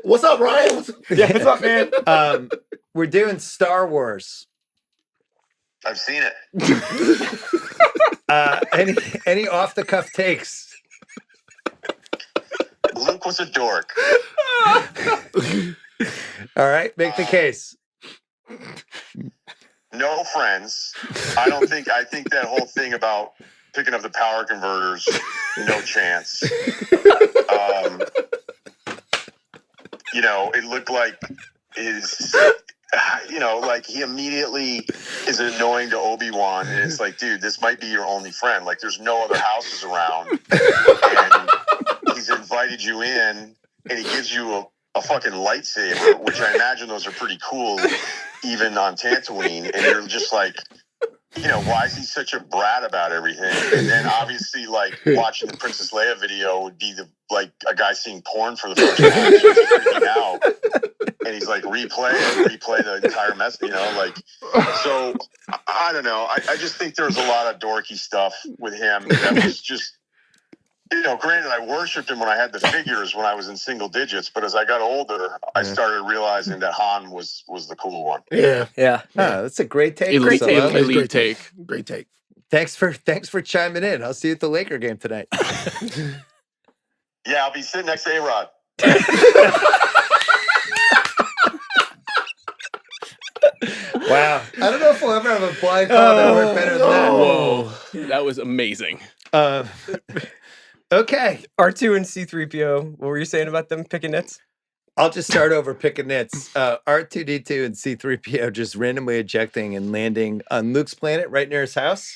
What's up, Ryan? What's up, man? we're doing Star Wars. I've seen it. Any off the cuff takes? Luke was a dork. All right, make the case. No friends. I think that whole thing about picking up the power converters, no chance. It looked like like he immediately is annoying to Obi-Wan, and it's like, dude, this might be your only friend. Like, there's no other houses around, and he's invited you in, and he gives you a fucking lightsaber, which I imagine those are pretty cool, even on Tatooine, and you're just like, why is he such a brat about everything? And then obviously, like, watching the Princess Leia video would be a guy seeing porn for the first time, he's freaking out, and he's like, replay the entire mess, so I don't know. I just think there's a lot of dorky stuff with him that was just, granted, I worshipped him when I had the figures when I was in single digits, but as I got older, I started realizing that Han was the cool one. Yeah. Yeah. Oh, that's a great take. Elite Priscilla. take. Elite take. Great take. Thanks for chiming in. I'll see you at the Laker game tonight. Yeah, I'll be sitting next to A-Rod. Wow. I don't know if we'll ever have a blind call that worked better than that. Whoa, that was amazing. Okay. R2 and C3PO, what were you saying about them picking nits? I'll just start over picking nits. R2D2 and C3PO just randomly ejecting and landing on Luke's planet right near his house.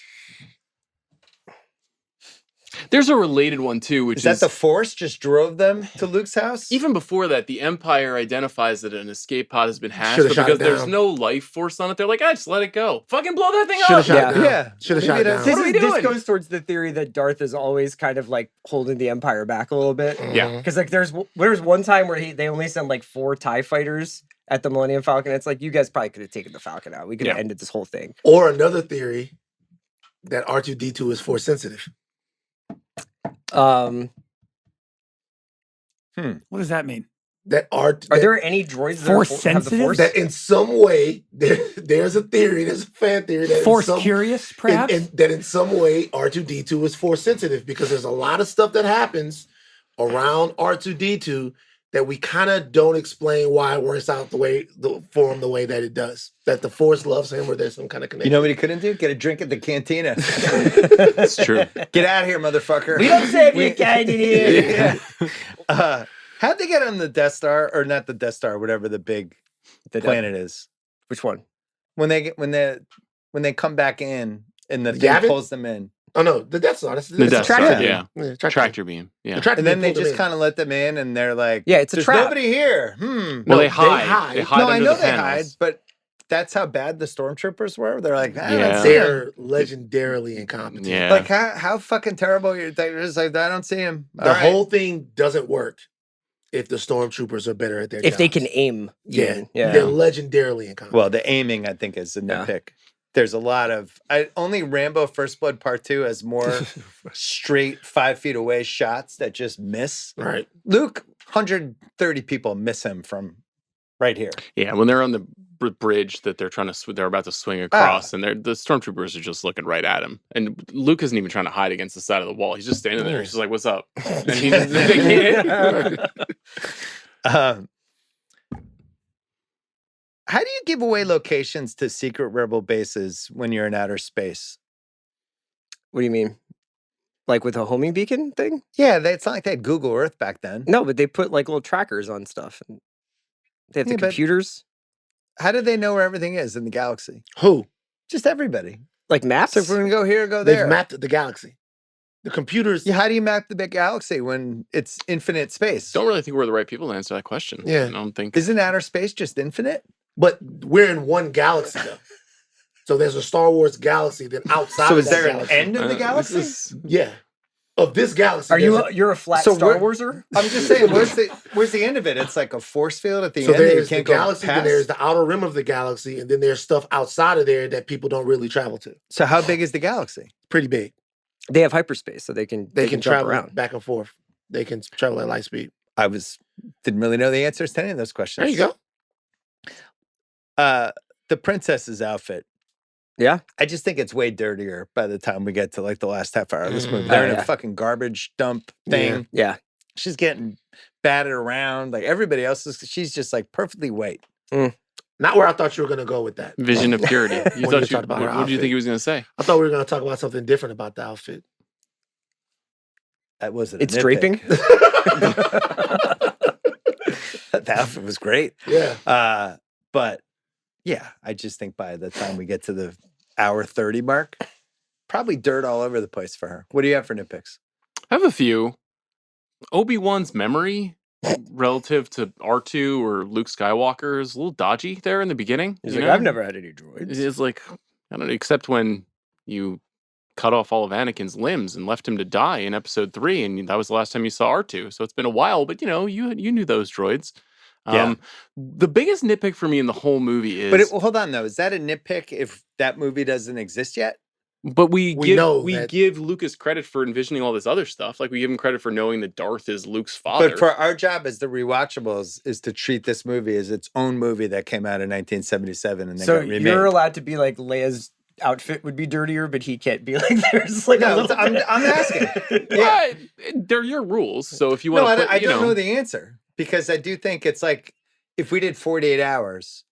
There's a related one too, which Is that the Force just drove them to Luke's house? even before that, the Empire identifies that an escape pod has been hatched, Should've but shot because it there's down. no life force on it, they're like, just let it go. Fucking blow that thing Should have up. shot Yeah. it down. Yeah. Should have Leave shot it it as- down. What are we This doing? goes towards the theory that Darth is always kind of like holding the Empire back a little bit. Yeah. Because like there's one time where they only send like 4 TIE fighters at the Millennium Falcon. It's like, you guys probably could have taken the Falcon out. We could have Yeah. ended this whole thing. Or another theory that R2D2 is force sensitive. What does that mean? Are There any droids that Force have the sensitive? Force? that in some way there's a theory, there's a fan theory that Force in some, curious, perhaps? that in some way R2D2 is force sensitive, because there's a lot of stuff that happens around R2D2 that we kind of don't explain why it works out for him the way that it does. That the Force loves him, or there's some kind of connection. You know what he couldn't do? Get a drink at the cantina. That's true. Get out of here, motherfucker. We don't save you kind in here. Yeah. How'd they get on the Death Star, or not the Death Star, whatever the big planet is? Which one? When they come back in and the thing Yavin? pulls them in, Oh no, the Death Star. That's The Death Star, tractor yeah. Yeah, Tractor beam, yeah. The tractor and then beam they pulled them just in. kind of let them in, and they're like, Yeah, it's a "There's trap." nobody here." Well, No, they they hide. hide. They hide No, under I know the they panels. hide, but that's how bad the stormtroopers were. They're like, I Yeah. don't see him. They're legendarily incompetent. Yeah. Like how fucking terrible you're. They're just like, I don't see him. The whole thing doesn't work if the stormtroopers are better at their If they jobs. can aim. Yeah. even. Yeah. They're legendarily incompetent. Well, the aiming, I think, is a Yeah. nitpick. There's a lot of only Rambo First Blood Part 2 has more straight 5 feet away shots that just miss. Right. Luke, 130 people miss him from right here. Yeah, when they're on the bridge that they're trying to, they're about to swing across, and the stormtroopers are just looking right at him, and Luke isn't even trying to hide against the side of the wall. He's just standing there. He's just like, "What's up?" And he's How do you give away locations to secret rebel bases when you're in outer space? What do you mean? Like with a homing beacon thing? Yeah, it's not like they had Google Earth back then. No, but they put like little trackers on stuff. And they have the Yeah, but- computers. How do they know where everything is in the galaxy? Who? Just everybody. Like maps? So if we're gonna go here, go They've there. mapped the galaxy. The computers. Yeah, how do you map the big galaxy when it's infinite space? don't really think we're the right people to answer that question. Yeah. I don't think. Isn't outer space just infinite? But we're in one galaxy though. So there's a Star Wars galaxy. Then outside. So of is that there an galaxy, end of the this galaxy? is- Yeah. Of this galaxy. Are you there's you're a flat So Star we're- Warser? I'm just saying, where's the end of it? It's like a force field at the so end that you there's the can't go galaxy, then past. there's the outer rim of the galaxy, and then there's stuff outside of there that people don't really travel to. So how big is the galaxy? Pretty big. They have hyperspace, so they can They can jump travel around. back and forth. They can travel at light speed. I didn't really know the answers to any of those questions. There you go. The princess's outfit. Yeah. I just think it's way dirtier by the time we get to like the last half hour of this movie. Mm. They're Oh, in yeah. a fucking garbage dump thing. Yeah. She's getting batted around. Like everybody else she's just like perfectly white. Not where I thought you were going to go with that. Vision of purity. You When you thought talked about her what did you outfit. think he was going to say? I thought we were going to talk about something different about the outfit. That wasn't a It's nitpick. draping. The outfit was great. Yeah. But yeah, I just think by the time we get to the hour 30 mark, probably dirt all over the place for her. What do you have for nitpicks? I have a few. Obi-Wan's memory relative to R2 or Luke Skywalker is a little dodgy there in the beginning. He's you like, know? I've never had any droids. It's like, I don't know, except when you cut off all of Anakin's limbs and left him to die in episode 3, and that was the last time you saw R2. So it's been a while, but you knew those droids. Yeah. The biggest nitpick for me in the whole movie is, But hold on though, is that a nitpick if that movie doesn't exist yet? but we know that- give Lucas credit for envisioning all this other stuff. Like we give him credit for knowing that Darth is Luke's father. But for our job as the Rewatchables is to treat this movie as its own movie that came out in 1977 and then So got remade. you're allowed to be like Leia's outfit would be dirtier, but he can't be like there's like a No, little I'm bit. asking. yeah, they're your rules. So if you want No, to, I don't know the answer because I do think it's like if we did 48 hours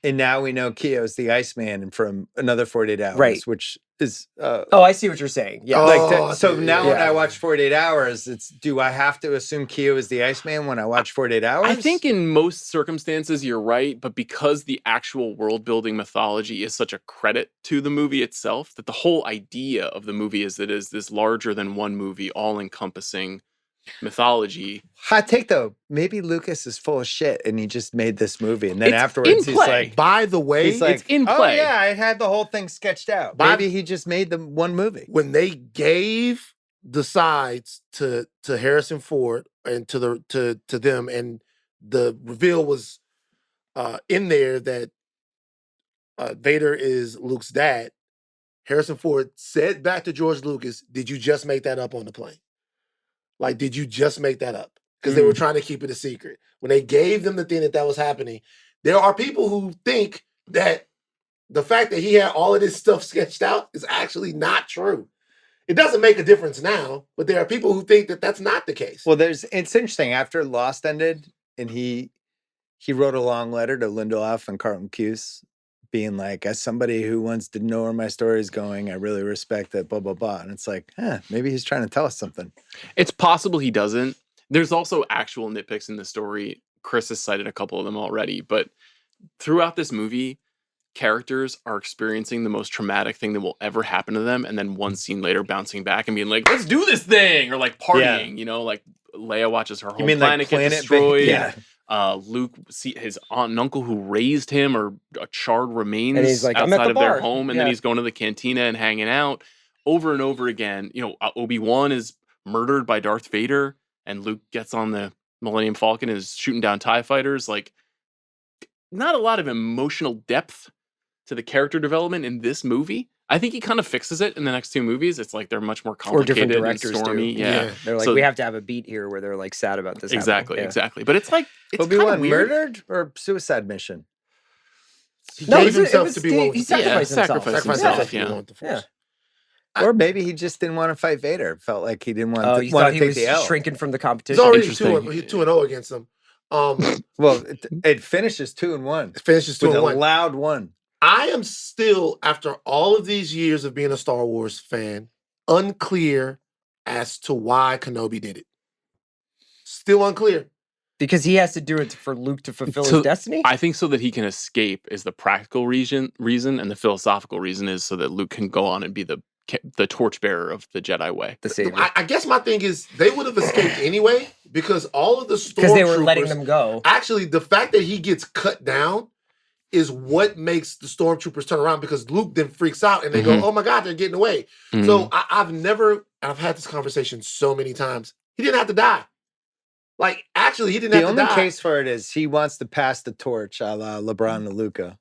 and now we know Keogh's the Iceman and from another 48 hours, Right. which is Oh, I see what you're saying. Yeah. Oh, like I so see. now when Yeah. I watch 48 hours, it's do I have to assume Keogh is the Iceman when I watch 48 hours? I think in most circumstances you're right, but because the actual world building mythology is such a credit to the movie itself, that the whole idea of the movie is that it is this larger than one movie, all encompassing mythology. hot take though, maybe Lucas is full of shit and he just made this movie and then It's afterwards in he's play. like By the way, he's like, it's in oh play. yeah, I had the whole thing sketched out. By- Maybe he just made the one movie. when they gave the sides to Harrison Ford and to them, and the reveal was in there that Vader is Luke's dad, Harrison Ford said back to George Lucas, "Did you just make that up on the plane? Like, did you just make that up?" Because they were trying to keep it a secret. When they gave them the thing that was happening, there are people who think that the fact that he had all of this stuff sketched out is actually not true. It doesn't make a difference now, but there are people who think that that's not the case. Well, it's interesting. After Lost ended, and he wrote a long letter to Lindelof and Carlton Cuse, being like, as somebody who wants to know where my story is going, I really respect that, blah, blah, blah. And it's like, maybe he's trying to tell us something. It's possible he doesn't. There's also actual nitpicks in the story. Chris has cited a couple of them already, but throughout this movie, characters are experiencing the most traumatic thing that will ever happen to them, and then one scene later bouncing back and being like, let's do this thing, or like partying, like Leia watches her home planet get destroyed. Yeah. Luke see his aunt and uncle who raised him are charred remains And he's like, "I'm at outside the of their bar." home, and Yeah. then he's going to the cantina and hanging out over and over again. Obi-Wan is murdered by Darth Vader, and Luke gets on the Millennium Falcon and is shooting down TIE fighters. Like, not a lot of emotional depth to the character development in this movie. I think he kind of fixes it in the next 2 movies. It's like they're much more Or different complicated and directors stormy. do. Yeah. They're like, So- we have to have a beat here where they're like sad about this. Exactly, happening. Yeah. exactly. But it's like it's kind Obi-Wan of weird. murdered or suicide mission? He No, gave himself to be one with he the Force. sacrificed himself. sacrificed Sacrificed himself, himself to be yeah. one with the Force. Yeah. Or maybe he just didn't want to fight Vader. Felt like he didn't want Oh, to, you want thought to he take was the L. shrinking from the He's competition? already Interesting. 2-0 against him. Well, it finishes 2-1 It finishes with a 2-1. loud one. I am still, after all of these years of being a Star Wars fan, unclear as to why Kenobi did it. Still unclear. Because he has to do it for Luke to fulfill So, his destiny? I think so that he can escape is the practical reason, and the philosophical reason is so that Luke can go on and be the torchbearer of the Jedi way. The savior. I guess my thing is they would have escaped anyway because all of the stormtroopers. Because they were letting them go. Actually, the fact that he gets cut down is what makes the stormtroopers turn around because Luke then freaks out and they Mhm. go, "Oh my God, they're getting away." Mhm. So I've had this conversation so many times. He didn't have to die. Like, actually, he didn't The have only to die. case for it is he wants to pass the torch a la LeBron to Luca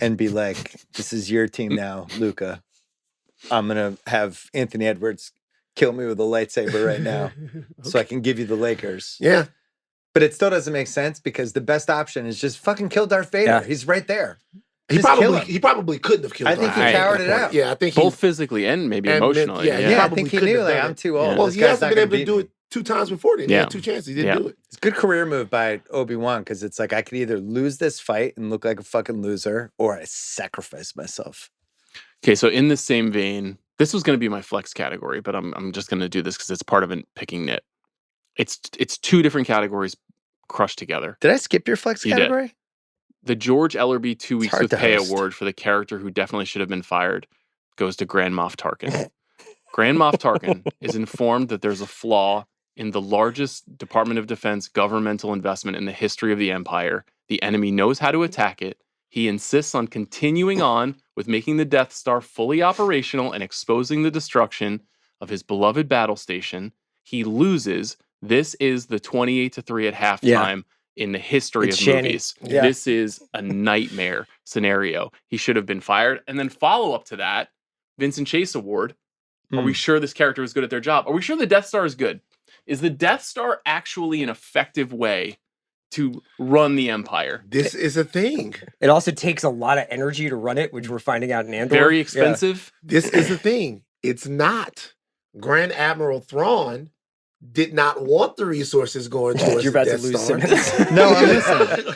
and be like, this is your team now, Luca. I'm going to have Anthony Edwards kill me with a lightsaber right now so I can give you the Lakers. Yeah. But it still doesn't make sense because the best option is just fucking kill Darth Vader. Yeah. He's right there. He Just kill probably him. couldn't have killed I think Darth he Vader at cowered that it point. out. Yeah, I think he Both physically and maybe and emotionally. yeah, yeah. Yeah, I probably think he couldn't knew, have like, done I'm it. too old. Yeah. Well, This he guy's hasn't not been gonna able to beat do me. it 2 times before then. He Yeah. had 2 chances. He didn't Yeah. do it. It's a good career move by Obi-Wan because it's like I could either lose this fight and look like a fucking loser or I sacrifice myself. Okay, so in the same vein, this was going to be my flex category, but I'm just going to do this because it's part of a picking nit. It's 2 different categories crushed together. Did I skip your flex You did. category? The George Ellerby 2 weeks hard with to pay host. award for the character who definitely should have been fired goes to Grand Moff Tarkin. Grand Moff Tarkin is informed that there's a flaw in the largest Department of Defense governmental investment in the history of the Empire. The enemy knows how to attack it. He insists on continuing on with making the Death Star fully operational and exposing the destruction of his beloved battle station. He loses. This is the 28-3 at halftime in the history It's of Shanny. movies. Yeah. This is a nightmare scenario. He should have been fired. And then follow up to that, Vincent Chase Award. Are we sure this character is good at their job? Are we sure the Death Star is good? Is the Death Star actually an effective way to run the Empire? This is a thing. It also takes a lot of energy to run it, which we're finding out in Andor. Very Yeah. expensive. This is a thing. It's not. Grand Admiral Thrawn did not want the resources going towards You're the about to Death lose Star. Simmons. No, I'm listening.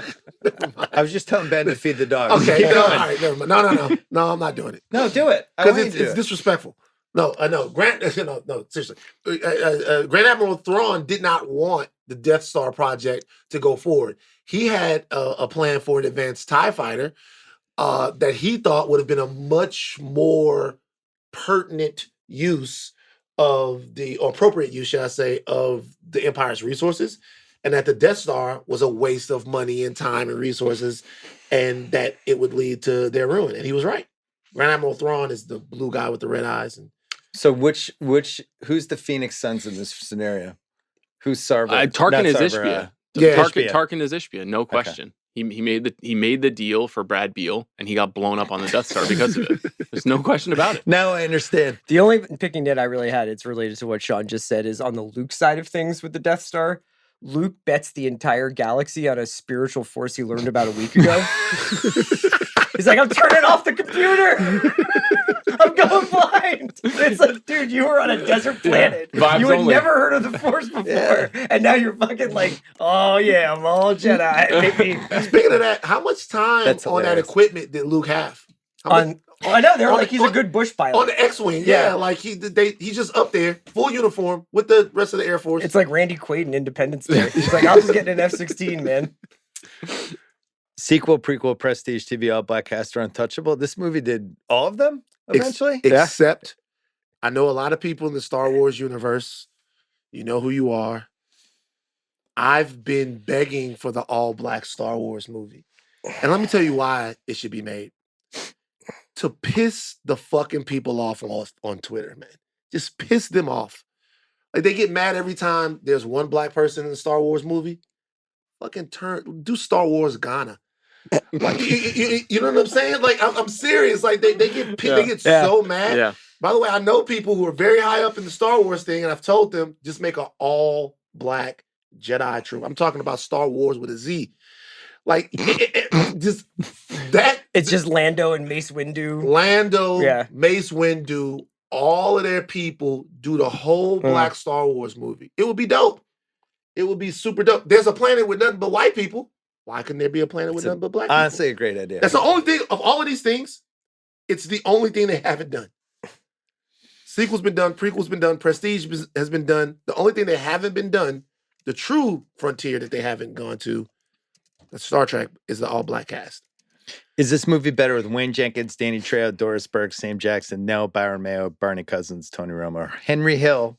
I was just telling Ben to feed the dog. Okay, Keep no, all going. right, never mind. No, I'm not doing it. No, do it. I Because want you it's, to do it's it. disrespectful. No, no, seriously. Grand Admiral Thrawn did not want the Death Star project to go forward. He had a plan for an advanced TIE fighter that he thought would have been a much more pertinent use of or appropriate use, should I say, of the Empire's resources. And that the Death Star was a waste of money and time and resources, and that it would lead to their ruin. And he was right. Grand Admiral Thrawn is the blue guy with the red eyes. And So who's the Phoenix Suns in this scenario? Who's Sarva? Tarkin Not is Sarva, Ishbia. Yeah, Tarkin, Ishbia. Tarkin is Ishbia, no question. He made the deal for Brad Beal, and he got blown up on the Death Star because of it. There's no question about it. Now I understand. The only picking nit I really had, it's related to what Sean just said, is on the Luke side of things with the Death Star. Luke bets the entire galaxy on a spiritual force he learned about a week ago. He's like, I'm turning off the computer. I'm going blind. It's like, dude, you were on a desert planet. Vibes You had only. never heard of the Force before. And now you're fucking like, oh yeah, I'm all Jedi. Maybe. speaking of that, how much time That's on that hilarious. equipment did Luke have? How much- I know, they're on like, the- he's a good bush pilot. on the X-wing, yeah, like he's just up there, full uniform with the rest of the Air Force. It's like Randy Quaid in Independence Day. He's like, I'll just get an F-16, man. Sequel, prequel, prestige, TV, all black cast, or untouchable. This movie did all of them eventually. Except, I know a lot of people in the Star Wars universe. You know who you are. I've been begging for the all-black Star Wars movie. And let me tell you why it should be made. To piss the fucking people off on Twitter, man. Just piss them off. Like, they get mad every time there's one black person in the Star Wars movie. Fucking do Star Wars Ghana. Like, you know what I'm saying? Like, I'm serious. Like, they get so mad. Yeah. By the way, I know people who are very high up in the Star Wars thing, and I've told them just make an all-black Jedi troop. I'm talking about Star Wars with a Z. Like, just that. It's just Lando and Mace Windu. Lando, Mace Windu, all of their people do the whole black Star Wars movie. It would be dope. It would be super dope. There's a planet with nothing but white people. Why couldn't there be a planet with nothing but black people? Honestly, a great idea. That's the only thing of all of these things. It's the only thing they haven't done. Sequel's been done, prequel's been done, Prestige has been done. The only thing they haven't been done, the true frontier that they haven't gone to, that's Star Trek, is the all-black cast. Is this movie better with Wayne Jenkins, Danny Trejo, Doris Burke, Sam Jackson, Nell, Byron Mayo, Barney Cousins, Tony Romo, Henry Hill,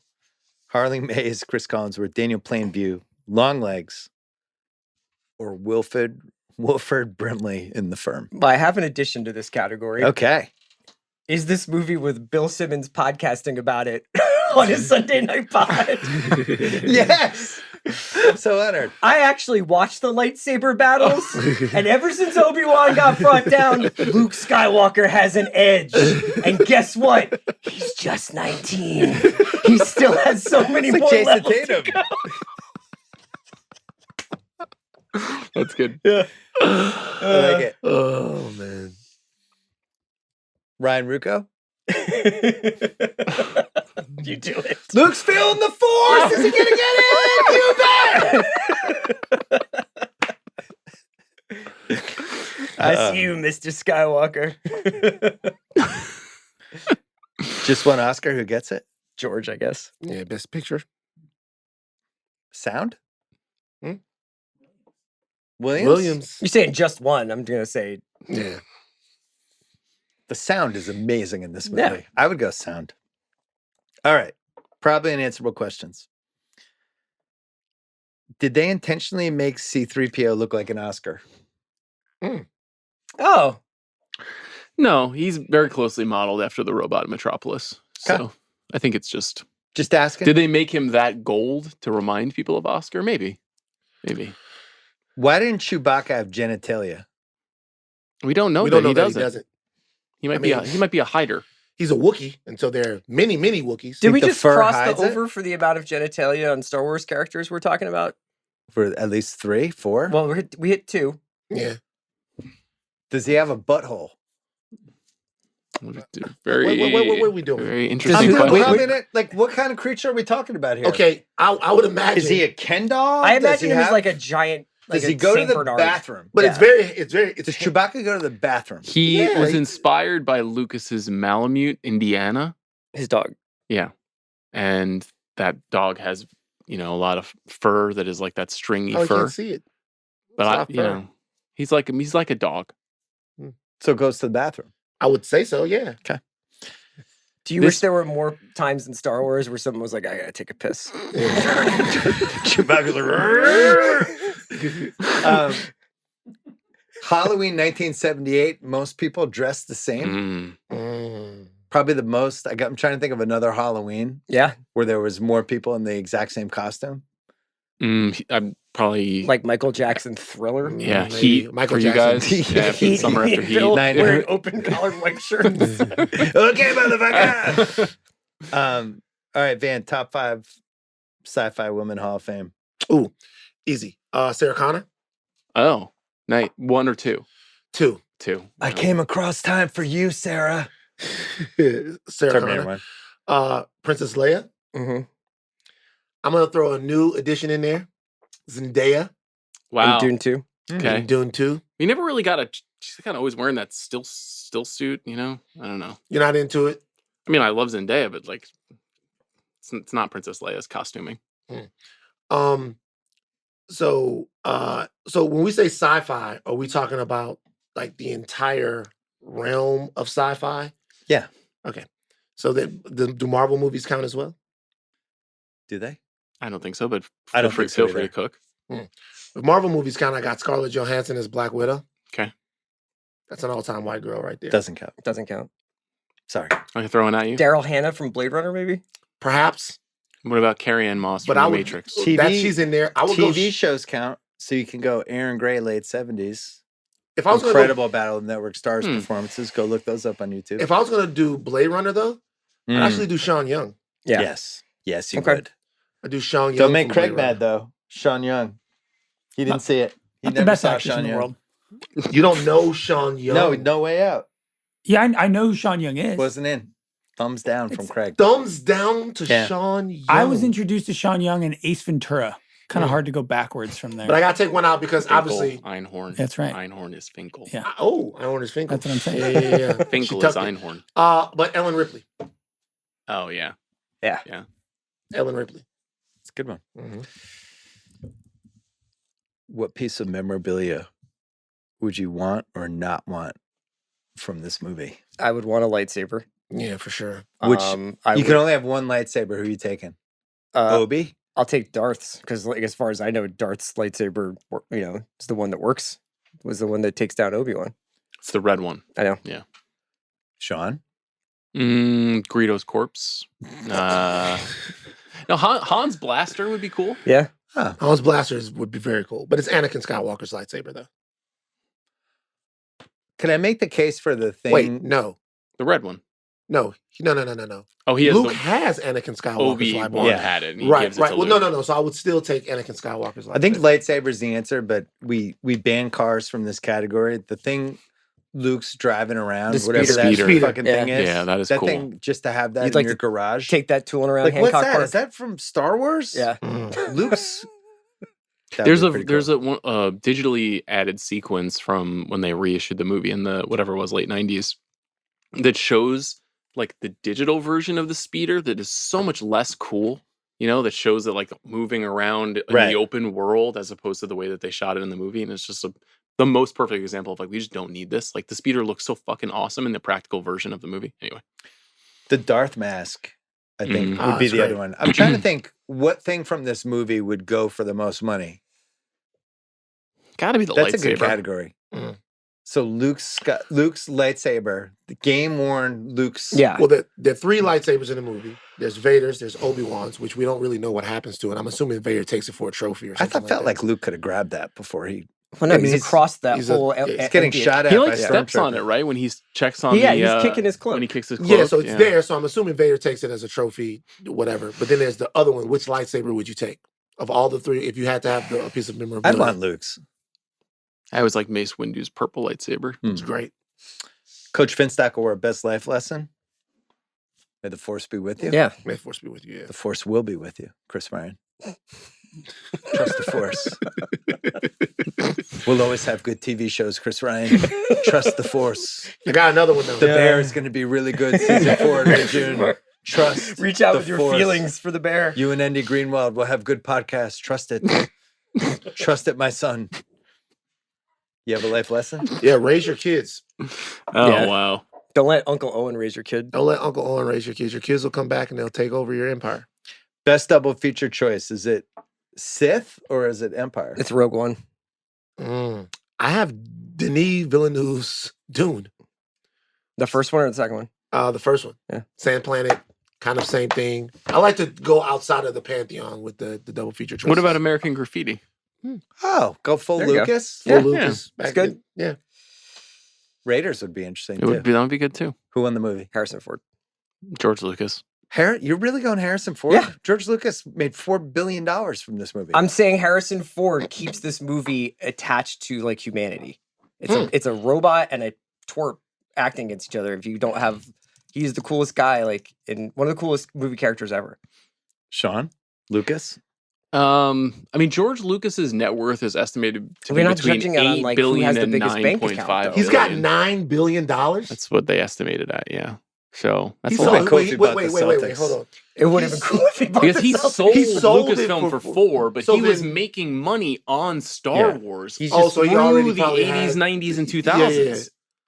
Harley Mays, Chris Collinsworth, Daniel Plainview, Longlegs, or Wilford Brimley in The Firm? Well, I have an addition to this category. Okay. Is this movie with Bill Simmons podcasting about it on his Sunday Night Pod? Yes! I'm so honored. I actually watched the lightsaber battles, and ever since Obi-Wan got brought down, Luke Skywalker has an edge. And guess what? He's just 19. He still has so many more Jason levels Tatum. to go. That's good. Yeah. I like it. Oh, man. Ryan Rucco? You do it. Luke's feeling the force! Is he gonna get it? You bet! I see you, Mr. Skywalker. Just one Oscar, who gets it? George, I guess. Yeah, best picture. Sound? Hmm? Williams? You're saying just one. I'm going to say. Yeah. The sound is amazing in this movie. Yeah. I would go sound. All right. Probably unanswerable questions. Did they intentionally make C-3PO look like an Oscar? Oh. No, he's very closely modeled after the robot in Metropolis. So I think it's just asking. Did they make him that gold to remind people of Oscar? Maybe. Why didn't Chewbacca have genitalia? We don't know. We don't know he that doesn't. He might be a hider. He's a Wookiee, and so there are many, many Wookiees. Did we the just fur cross hides the it? over for the amount of genitalia on Star Wars characters we're talking about? For at least 3, 4? Well, we hit 2. Yeah. Does he have a butthole? Very, what are we doing? Very interesting Wait, question. like, what kind of creature are we talking about here? Okay, I would imagine. Is he a Ken dog? I Does imagine he him as have- like a giant. Like Does he a go to Saint the Bernard. bathroom? But Yeah. it's very. Does Chewbacca go to the bathroom? He Yeah, was he- inspired by Lucas's Malamute, Indiana. His dog. Yeah. And that dog has, a lot of fur that is like that stringy I fur. can't see it. But It's not fur. he's like a dog. So it goes to the bathroom. I would say so. Yeah. Do you wish there were more times in Star Wars where someone was like, I gotta take a piss? Chewbacca's like, Halloween 1978, most people dressed the same. Probably the most. I'm trying to think of another Halloween Yeah. where there was more people in the exact same costume. I'm probably Like Michael Jackson Thriller. yeah, Maybe Heat Michael for you Jackson. guys. Yeah, Heat, summer after Heat, Bill Heat. wearing open collared white shirts. Okay, motherfucker. All right, Van, top 5 sci-fi women Hall of Fame. Ooh, easy. Sarah Connor. Oh, night 1 or 2? 2. 2. I came across time for you, Sarah. Sarah Terminator Connor. 1. Princess Leia. Mm-hmm. I'm gonna throw a new addition in there. Zendaya. Wow. Dune 2. Okay. In Dune 2. We never really got she's kind of always wearing that still suit, I don't know. You're not into it? I mean, I love Zendaya, but like it's not Princess Leia's costuming. So when we say sci-fi, are we talking about like the entire realm of sci-fi? Yeah. Okay. So do Marvel movies count as well? Do they? I don't think so, but I don't feel think so free to either. cook. If Marvel movies count, I got Scarlett Johansson as Black Widow. Okay. That's an all-time white girl right there. Doesn't count. Doesn't count. Sorry. I can throw one at you. Daryl Hannah from Blade Runner, maybe? Perhaps. What about Carrie Ann Moss But from I The would, Matrix? TV that she's in there. I would go TV shows count, so you can go Aaron Gray, late 70s. If I was Incredible Battle of Network Stars Hmm. performances. Go look those up on YouTube. If I was gonna do Blade Runner though, I'd actually do Sean Young. Yeah. Yes. Yes, you Okay. would. I do Sean Young. Don't make from Craig Blade mad though. Sean Young. He didn't see it. He Not the never best saw actors Sean in the Young. world. Runner. You don't know Sean Young? No way out. Yeah, I know who Sean Young is. Wasn't in. Thumbs down from Craig. Thumbs down to Yeah. Sean Young. I was introduced to Sean Young in Ace Ventura. Kind of Mm. hard to go backwards from there. But I gotta take one out because Finkel, obviously. Einhorn. That's right. Einhorn is Finkel. Yeah. Einhorn is Finkel. That's what I'm saying. Yeah. She Finkel is tucked it. Einhorn. But Ellen Ripley. Oh yeah. Ellen Ripley. It's a good one. Mhm. What piece of memorabilia would you want or not want from this movie? I would want a lightsaber. Yeah, for sure. Which I you would, can only have one lightsaber. Who are you taking? Obi? I'll take Darth's because, like, as far as I know, Darth's lightsaber, is the one that works. Was the one that takes down Obi-Wan. It's the red one. I know. Sean? Greedo's corpse. No, Han's blaster would be cool. Yeah. Huh. Hans Blasters would be very cool. But it's Anakin Skywalker's lightsaber, though. Can I make the case for the thing? Wait, no. The red one. No. No. Oh, he has Luke the has Anakin Skywalker's Obi-Wan lightsaber. Yeah. had it. And he Right. gives it to Well, Luke. no. So I would still take Anakin Skywalker's lightsaber. I think lightsaber's the answer, but we ban cars from this category. The thing Luke's driving around, The whatever that speeder. fucking thing is. Yeah, that is that cool. thing, just to have that You'd in like your to garage. Take that tooling around Like, what's Hancock that? Park. Is that from Star Wars? Yeah. Luke's. That'd There's be a pretty there's cool. a digitally added sequence from when they reissued the movie in the whatever it was late 90s that shows like the digital version of the speeder that is so much less cool. That shows it like moving around in Right. the open world as opposed to the way that they shot it in the movie. And it's just the most perfect example of like, we just don't need this. Like the speeder looks so fucking awesome in the practical version of the movie. Anyway. The Darth mask, I think, Mhm. would be That's the great. other one. I'm trying to think what thing from this movie would go for the most money. Gotta be the That's lightsaber. a good category. Mm. So Luke's lightsaber, the game worn Luke's. Yeah. Well, there are 3 lightsabers in the movie. There's Vader's, there's Obi-Wan's, which we don't really know what happens to it. I'm assuming Vader takes it for a trophy or I something. felt that. like Luke could have grabbed that before he. Well, no, I mean, he's he's- across that he's a- whole. yeah, he's He's getting shot at He by like steps on stormtroopers. it, right? When he checks on Yeah, the he's kicking his cloak. when he kicks his cloak. Yeah, so it's there. So I'm assuming Vader takes it as a trophy, whatever. But then there's the other one. Which lightsaber would you take of all the 3? If you had to have a piece of I'd memorabilia, want Luke's. I always like Mace Windu's purple lightsaber. Hmm. it's great. Coach Finstock or a best life lesson. May the force be with you. Yeah. May the Force be with you. Yeah. The force will be with you, Chris Ryan. Trust the force. We'll always have good TV shows, Chris Ryan. Trust the force. I got another one though. The Bear is going to be really good season 4 in June. Trust. Reach out the with your force. feelings for the bear. You and Andy Greenwald will have good podcasts. Trust it. Trust it, my son. You have a life lesson? Yeah, raise your kids. Oh Yeah. wow. Don't let Uncle Owen raise your kid. Don't let Uncle Owen raise your kids. Your kids will come back and they'll take over your empire. Best double feature choice. Is it Sith or is it Empire? It's Rogue One. I have Denis Villeneuve's Dune. The first one or the second one? The first one. Yeah. Sand Planet, kind of same thing. I like to go outside of the pantheon with the double feature choices. What about American Graffiti? Oh, go full There you go. Lucas. Full Yeah. Lucas? It's Back good. then. Yeah. Raiders would be interesting It too. would be, that would be good too. Who won the movie? Harrison Ford. George Lucas. You're really going Harrison Ford? Yeah. George Lucas made $4 billion from this movie. I'm saying Harrison Ford keeps this movie attached to like humanity. It's a robot and a twerp acting against each other. If you don't have, he's the coolest guy, like in one of the coolest movie characters ever. Sean? Lucas? I mean, George Lucas's net worth is estimated to We're be not between judging it on, 8 like, who billion has the and biggest bank account, 9.5 though. He's got billion. $9 billion. That's what they estimated at, yeah. So that's He's a so lot. cool if he bought the wait, Celtics. hold on. It would have been cool if he bought Because the he Celtics. sold it Lucasfilm for for 4, but so he was then- making money on Star Yeah. Wars. He's Oh, just, so he through already the probably 80s, had- 90s, and 2000s. Yeah.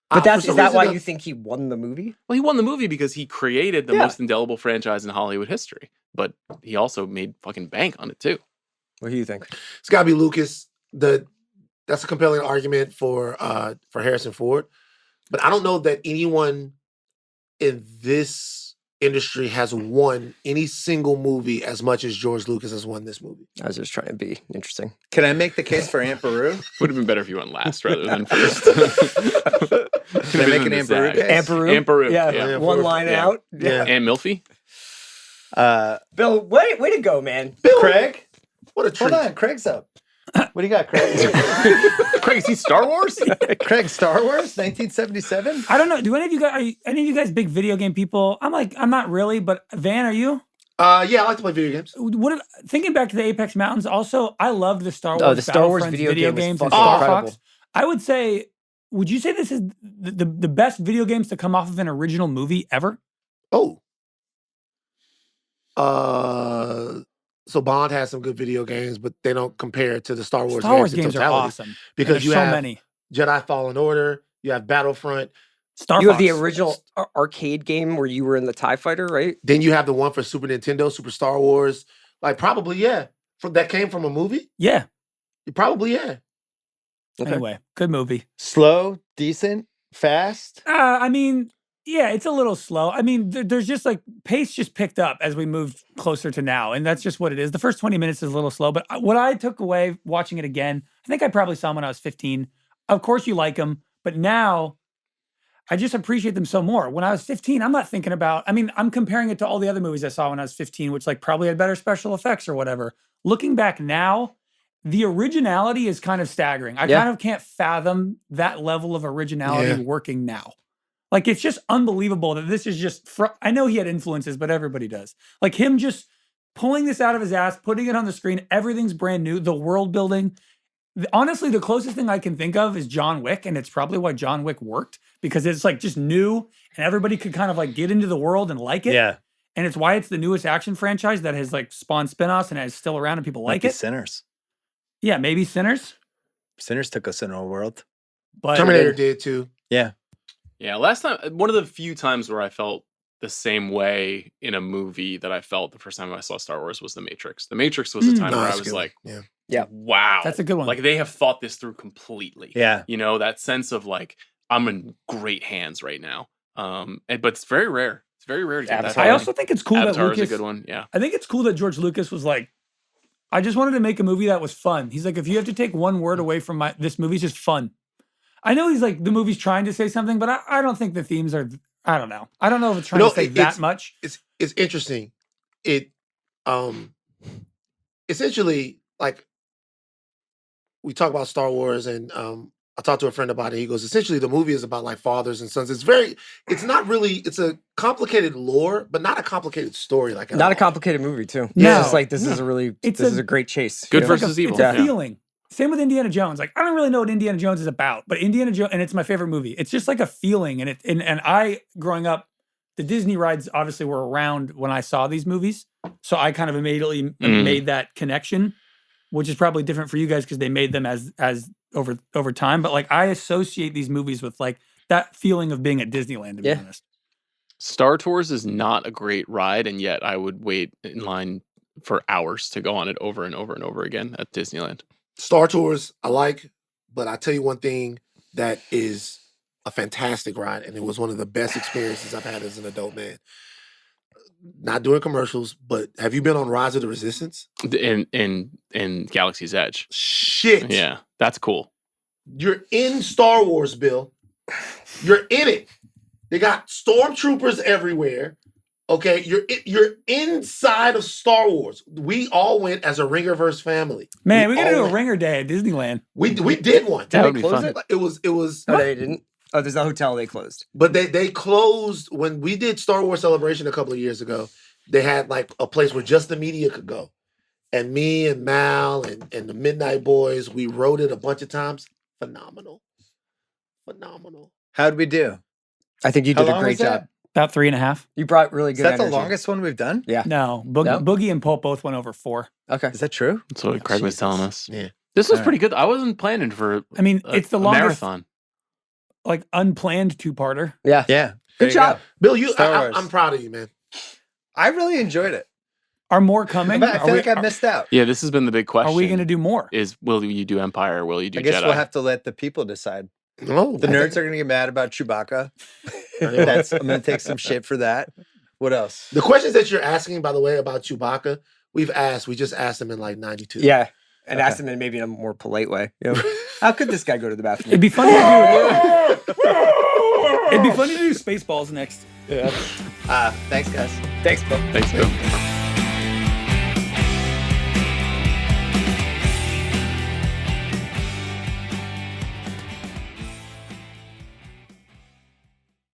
but that's For is some that why reason, you think he won the movie? Well, he won the movie because he created the Yeah. most indelible franchise in Hollywood history. But he also made fucking bank on it too. What do you think? It's got to be Lucas. That's a compelling argument for Harrison Ford, but I don't know that anyone in industry has won any single movie as much as George Lucas has won this movie. I was just trying to be interesting. Can I make the case for Aunt Beru? Would have been better if you went last rather than first. Can I make an Aunt Beru case? Aunt Beru? Aunt Beru. Yeah, Yeah, one line yeah. out. Yeah. Aunt Milfy. Bill, way to go, man. Craig? What a treat. Hold on, Craig's up. What do you got, Craig? Craig, is he Star Wars? Craig, Star Wars, 1977? I don't know. Do any of you guys, any of you guys big video game people? I'm not really, but Van, are you? Yeah, I like to play video games. Thinking back to the Apex Mountains, also, I loved the Star Wars, Oh, the Star Wars Battlefronts video game was games and fucking Star incredible. Fox. I would say, would you say this is the best video games to come off of an original movie ever? Oh. So Bond has some good video games, but they don't compare to the Star Wars Star Wars in games are totality. awesome. Because There's you so have many. Jedi Fallen Order, you have Battlefront, Star You have Fox. the original arcade game where you were in the TIE Fighter, right? then you have the one for Super Nintendo, Super Star Wars. Like probably, yeah. That came from a movie? Yeah. Probably, yeah. Okay. Anyway, good movie. Slow, decent, fast. I mean, yeah, it's a little slow. I mean, there's just like pace just picked up as we moved closer to now, and that's just what it is. The first 20 minutes is a little slow, but what I took away watching it again, I think I probably saw them when I was 15. Of course, you like them, but now I just appreciate them so more. When I was 15, I'm not thinking about. I mean, I'm comparing it to all the other movies I saw when I was 15, which like probably had better special effects or whatever. Looking back now, the originality is kind of staggering. I kind of can't fathom that level of originality working now. Like, it's just unbelievable that this is just, I know he had influences, but everybody does. Like him just pulling this out of his ass, putting it on the screen, everything's brand new, the world building. Honestly, the closest thing I can think of is John Wick, and it's probably why John Wick worked, because it's like just new, and everybody could kind of like get into the world and like it. Yeah. And it's why it's the newest action franchise that has like spawned spinoffs and is still around and people like Maybe it. Sinners. Yeah, maybe Sinners. Sinners took us into a world. But Terminator did too. Yeah. Yeah, last time, one of the few times where I felt the same way in a movie that I felt the first time I saw Star Wars was The Matrix. The Matrix was a time No, where I that's was good. like, Yeah. wow. That's a good one. Like, they have thought this through completely. Yeah. You know, that sense of like, I'm in great hands right now. But it's very rare. It's very rare to get that. Avatar. I feeling. also think it's cool Avatar that is a Lucas, good one. Yeah. I think it's cool that George Lucas was like, I just wanted to make a movie that was fun. He's like, if you have to take one word away from this movie, it's just fun. I know he's like, the movie's trying to say something, but I don't think the themes are, I don't know. I don't know if it's trying to say that much. It's interesting. It essentially, like, we talk about Star Wars, and I talked to a friend about it. He goes, essentially, the movie is about like fathers and sons. It's not really, it's a complicated lore, but not a complicated story. Like, Not a complicated movie, too. No. It's just like, this is a really, It's this a- is a great chase. Good you know? versus evil. It's a Yeah. feeling. Same with Indiana Jones. Like, I don't really know what Indiana Jones is about, but Indiana Jones, and it's my favorite movie. It's just like a feeling. And I, growing up, the Disney rides obviously were around when I saw these movies. So I kind of immediately made that connection, which is probably different for you guys because they made them as over time. But like, I associate these movies with like that feeling of being at Disneyland, to be honest. Star Tours is not a great ride, and yet I would wait in line for hours to go on it over and over and over again at Disneyland. Star Tours, I like, but I tell you one thing that is a fantastic ride, and it was one of the best experiences I've had as an adult man. Not doing commercials, but have you been on Rise of the Resistance? In Galaxy's Edge. Shit. Yeah, that's cool. You're in Star Wars, Bill. You're in it. They got stormtroopers everywhere. Okay, you're inside of Star Wars. We all went as a Ringerverse family. Man, we got to all do a went. Ringer Day at Disneyland. We did one. That they would be close fun. it? It was. Oh, they didn't? Oh, there's a hotel they closed. But they closed when we did Star Wars Celebration a couple of years ago. They had like a place where just the media could go. And me and Mal and the Midnight Boys, we rode it a bunch of times. Phenomenal. How'd we do? I think you How did a long great was that? job. About 3.5. You brought really Is good that the energy. longest one we've done? Yeah. No, No? Boogie and Pulp both went over 4. Okay. Is that true? That's what Craig was Jesus. telling us. Yeah. This was Alright. pretty good. I wasn't planning for I mean, it's the a longest, marathon. like unplanned 2-parter. Yeah. Yeah. Good There you job. go. Bill, Star Wars. I'm proud of you, man. I really enjoyed it. Are more coming? I feel like I missed out. Yeah, this has been the big question. Are we going to do more? Is will you do Empire or will you do I guess Jedi? we'll have to let the people decide. No, The nerds are going to get mad about Chewbacca. I'm going to take some shit for that. What else? The questions that you're asking, by the way, about Chewbacca, we just asked them in like 92. Yeah. And ask them in maybe in a more polite way. You know? How could this guy go to the bathroom? It'd be funny to do. It'd be funny to do Spaceballs next. Yeah. Thanks, guys. Thanks, Bill. Thanks, Bill.